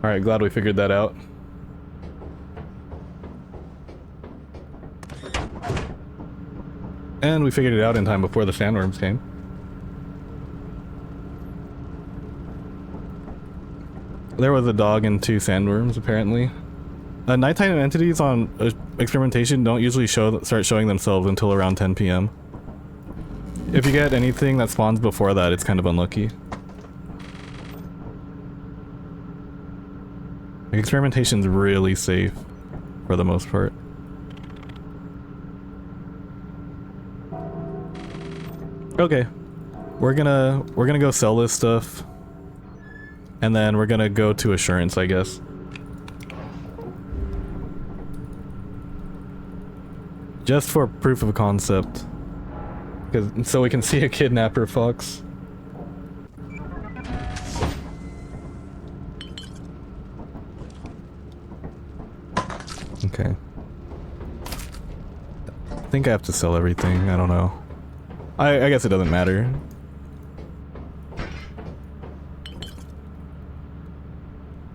Alright, glad we figured that out. And we figured it out in time before the sandworms came. There was a dog and 2 sandworms, apparently. Nighttime entities on experimentation don't usually start showing themselves until around 10 p.m. If you get anything that spawns before that, it's kind of unlucky. Like, experimentation's really safe for the most part. Okay, we're gonna go sell this stuff, and then we're gonna go to assurance, I guess. Just for proof of concept. So we can see a kidnapper fox. Okay. I think I have to sell everything, I don't know. I guess it doesn't matter. I'll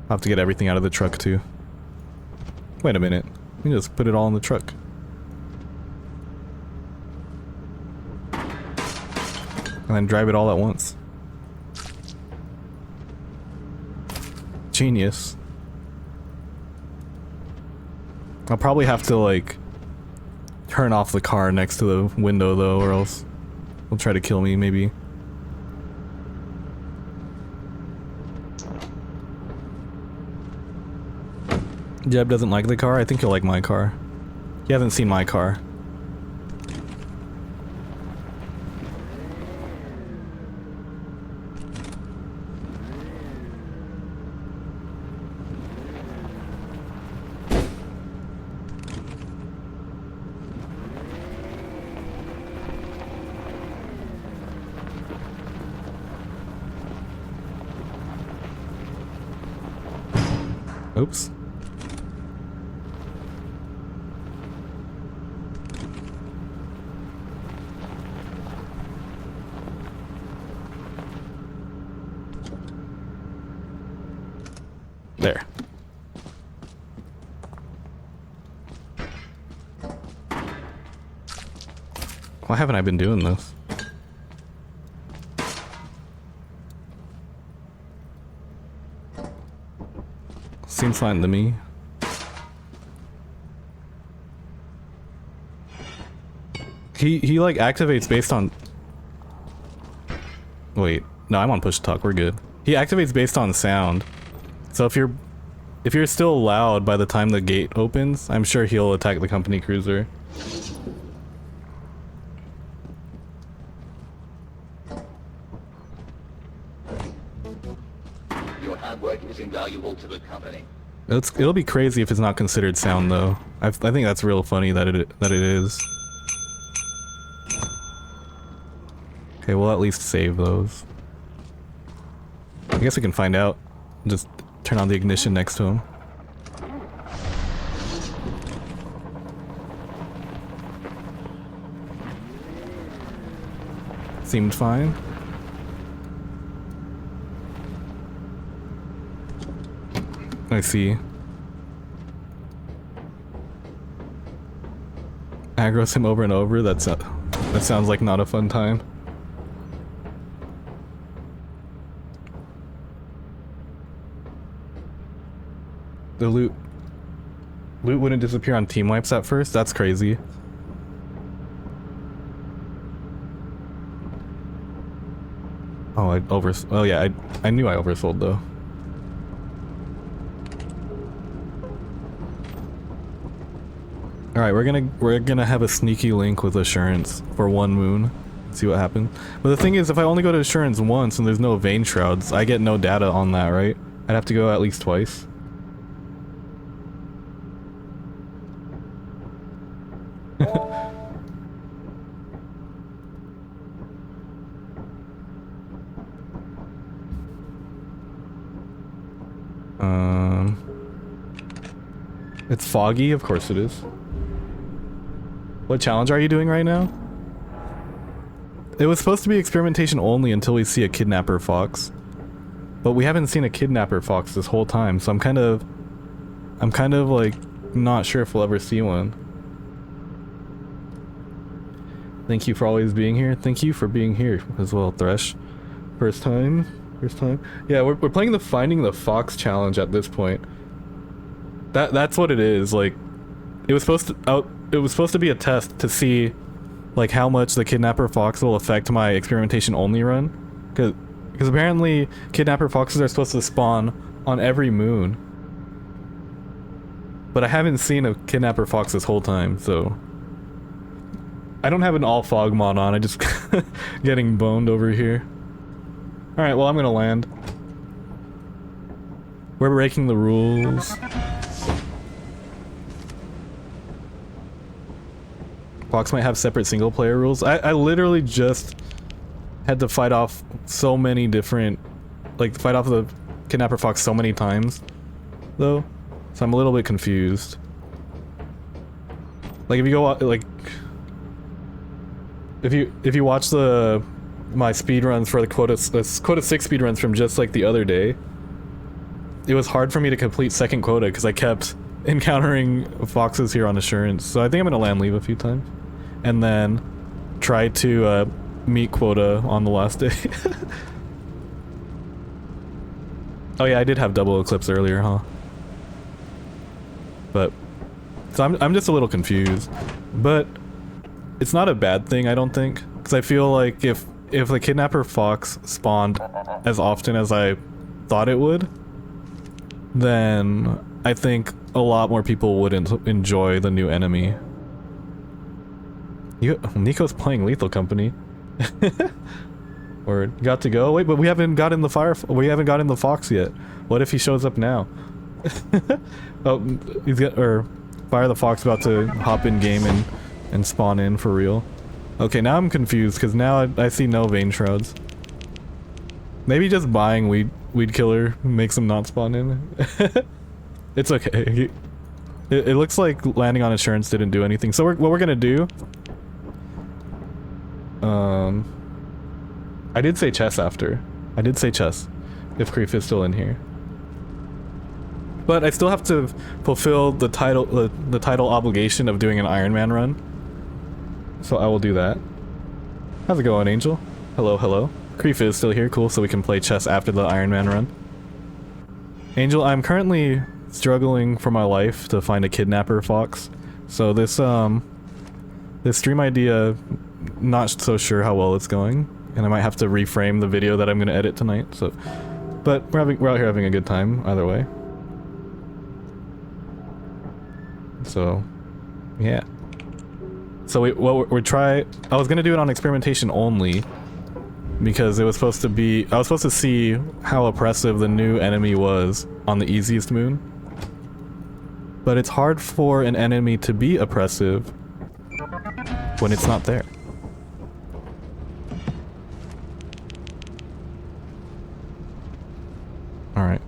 have to get everything out of the truck too. Wait a minute. We can just put it all in the truck. And then drive it all at once. Genius. I'll probably have to, like, turn off the car next to the window, though, or else they'll try to kill me, maybe. Jeb doesn't like the car? I think he'll like my car. He hasn't seen my car. Oops. There. Why haven't I been doing this? Seems fine to me. He like activates based on... Wait, no, I'm on push to talk, we're good. He activates based on sound. So if you're still loud by the time the gate opens, I'm sure he'll attack the company cruiser. Your hard work is invaluable to the company. It'll be crazy if it's not considered sound though. I think that's real funny that it is. Okay, we'll at least save those. I guess we can find out. Just turn on the ignition next to him. Seemed fine. I see. Aggro's him over and over. That sounds like not a fun time. The loot wouldn't disappear on team wipes at first? That's crazy. Oh, oh yeah, I knew I oversold though. Alright, we're gonna have a sneaky link with Assurance for 1 moon. See what happens. But the thing is, if I only go to Assurance once and there's no vein shrouds, I get no data on that, right? I'd have to go at least twice. It's foggy, of course it is. What challenge are you doing right now? It was supposed to be experimentation only until we see a Kidnapper fox. But we haven't seen a Kidnapper fox this whole time, so I'm kind of like not sure if we'll ever see one. Thank you for always being here. Thank you for being here as well, Thresh. First time. Yeah, we're playing the Finding the Fox challenge at this point. That's what it is. Like, it was supposed to be a test to see like how much the Kidnapper fox will affect my experimentation only run, because apparently Kidnapper foxes are supposed to spawn on every moon. But I haven't seen a Kidnapper fox this whole time, so I don't have an all fog mod on. I just getting boned over here. All right, well, I'm gonna land. We're breaking the rules. Fox might have separate single player rules. I literally just had to fight off so many different, like fight off the Kidnapper fox so many times though, so I'm a little bit confused. Like if you go like if you watch my speedruns for the Quota 6 speedruns from just like the other day, it was hard for me to complete second Quota because I kept encountering foxes here on Assurance. So I think I'm gonna land leave a few times and then try to meet Quota on the last day. Oh yeah, I did have double Eclipse earlier, huh? But so I'm just a little confused, but it's not a bad thing, I don't think, because I feel like if the Kidnapper fox spawned as often as I thought it would, then I think a lot more people would enjoy the new enemy. Nico's playing Lethal Company. Or got to go. Wait, but we haven't gotten the fox yet. What if he shows up now? Oh, Fire the Fox about to hop in game and spawn in for real. Okay, now I'm confused because now I see no vein shrouds. Maybe just buying weed killer makes him not spawn in. It's okay. It looks like landing on Assurance didn't do anything. So what we're gonna do? I did say chess after. I did say chess. If Creef is still in here. But I still have to fulfill the title obligation of doing an Iron Man run. So I will do that. How's it going, Angel? Hello, hello. Kreefa is still here, cool, so we can play chess after the Iron Man run. Angel, I'm currently struggling for my life to find a Kidnapper fox. So this stream idea, not so sure how well it's going, and I might have to reframe the video that I'm gonna edit tonight, so... But we're out here having a good time, either way. So, yeah. So I was gonna do it on experimentation only, because it was supposed to be, I was supposed to see how oppressive the new enemy was on the easiest moon. But it's hard for an enemy to be oppressive when it's not there. Alright.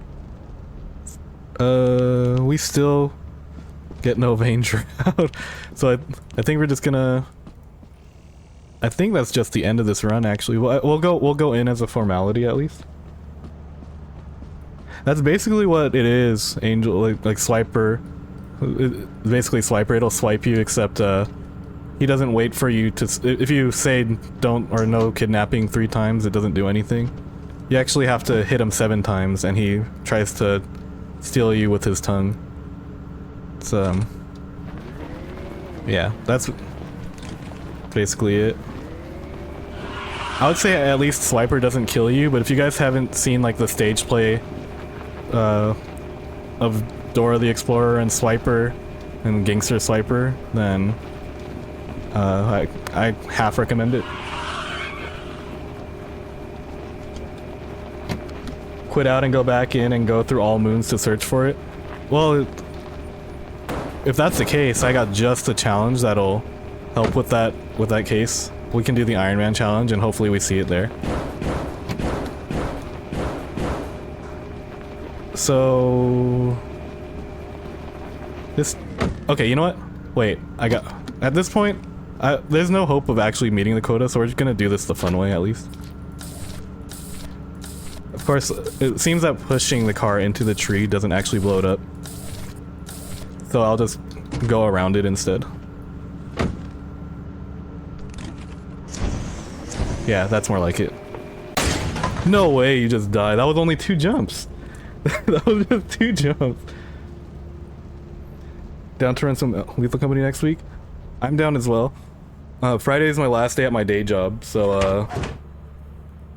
We still get no vein shroud. So I think we're just gonna... I think that's just the end of this run, actually. We'll go in as a formality, at least. That's basically what it is, Angel, like Swiper. Basically Swiper, it'll swipe you, except he doesn't wait for you to... If you say don't or no kidnapping 3 times, it doesn't do anything. You actually have to hit him 7 times, and he tries to steal you with his tongue. It's, yeah, that's basically it. I would say at least Swiper doesn't kill you, but if you guys haven't seen, like, the stage play, of Dora the Explorer and Swiper, and Gangster Swiper, then, I half recommend it. Quit out and go back in and go through all moons to search for it? Well, if that's the case, I got just a challenge that'll help with that case. We can do the Iron Man challenge and hopefully we see it there. So... this... Okay, you know what? Wait, at this point, there's no hope of actually meeting the quota, so we're just gonna do this the fun way, at least. Of course, it seems that pushing the car into the tree doesn't actually blow it up. So I'll just go around it instead. Yeah, that's more like it. No way you just died. That was only 2 jumps. That was just 2 jumps. Down to run some Lethal Company next week? I'm down as well. Friday is my last day at my day job, so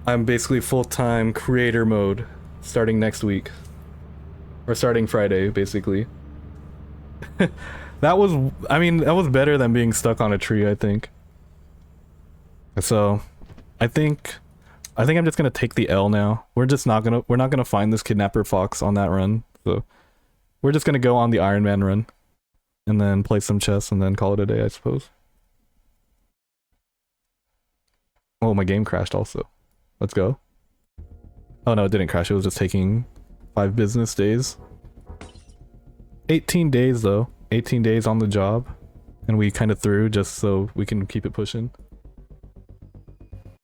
I'm basically full-time creator mode starting next week. Or starting Friday, basically. That was better than being stuck on a tree, I think. So, I think I'm just gonna take the L now. We're not gonna find this Kidnapper fox on that run, so we're just gonna go on the Iron Man run. And then play some chess and then call it a day, I suppose. Oh, my game crashed also. Let's go. Oh no, it didn't crash, it was just taking 5 business days. 18 days though. 18 days on the job. And we kind of threw just so we can keep it pushing.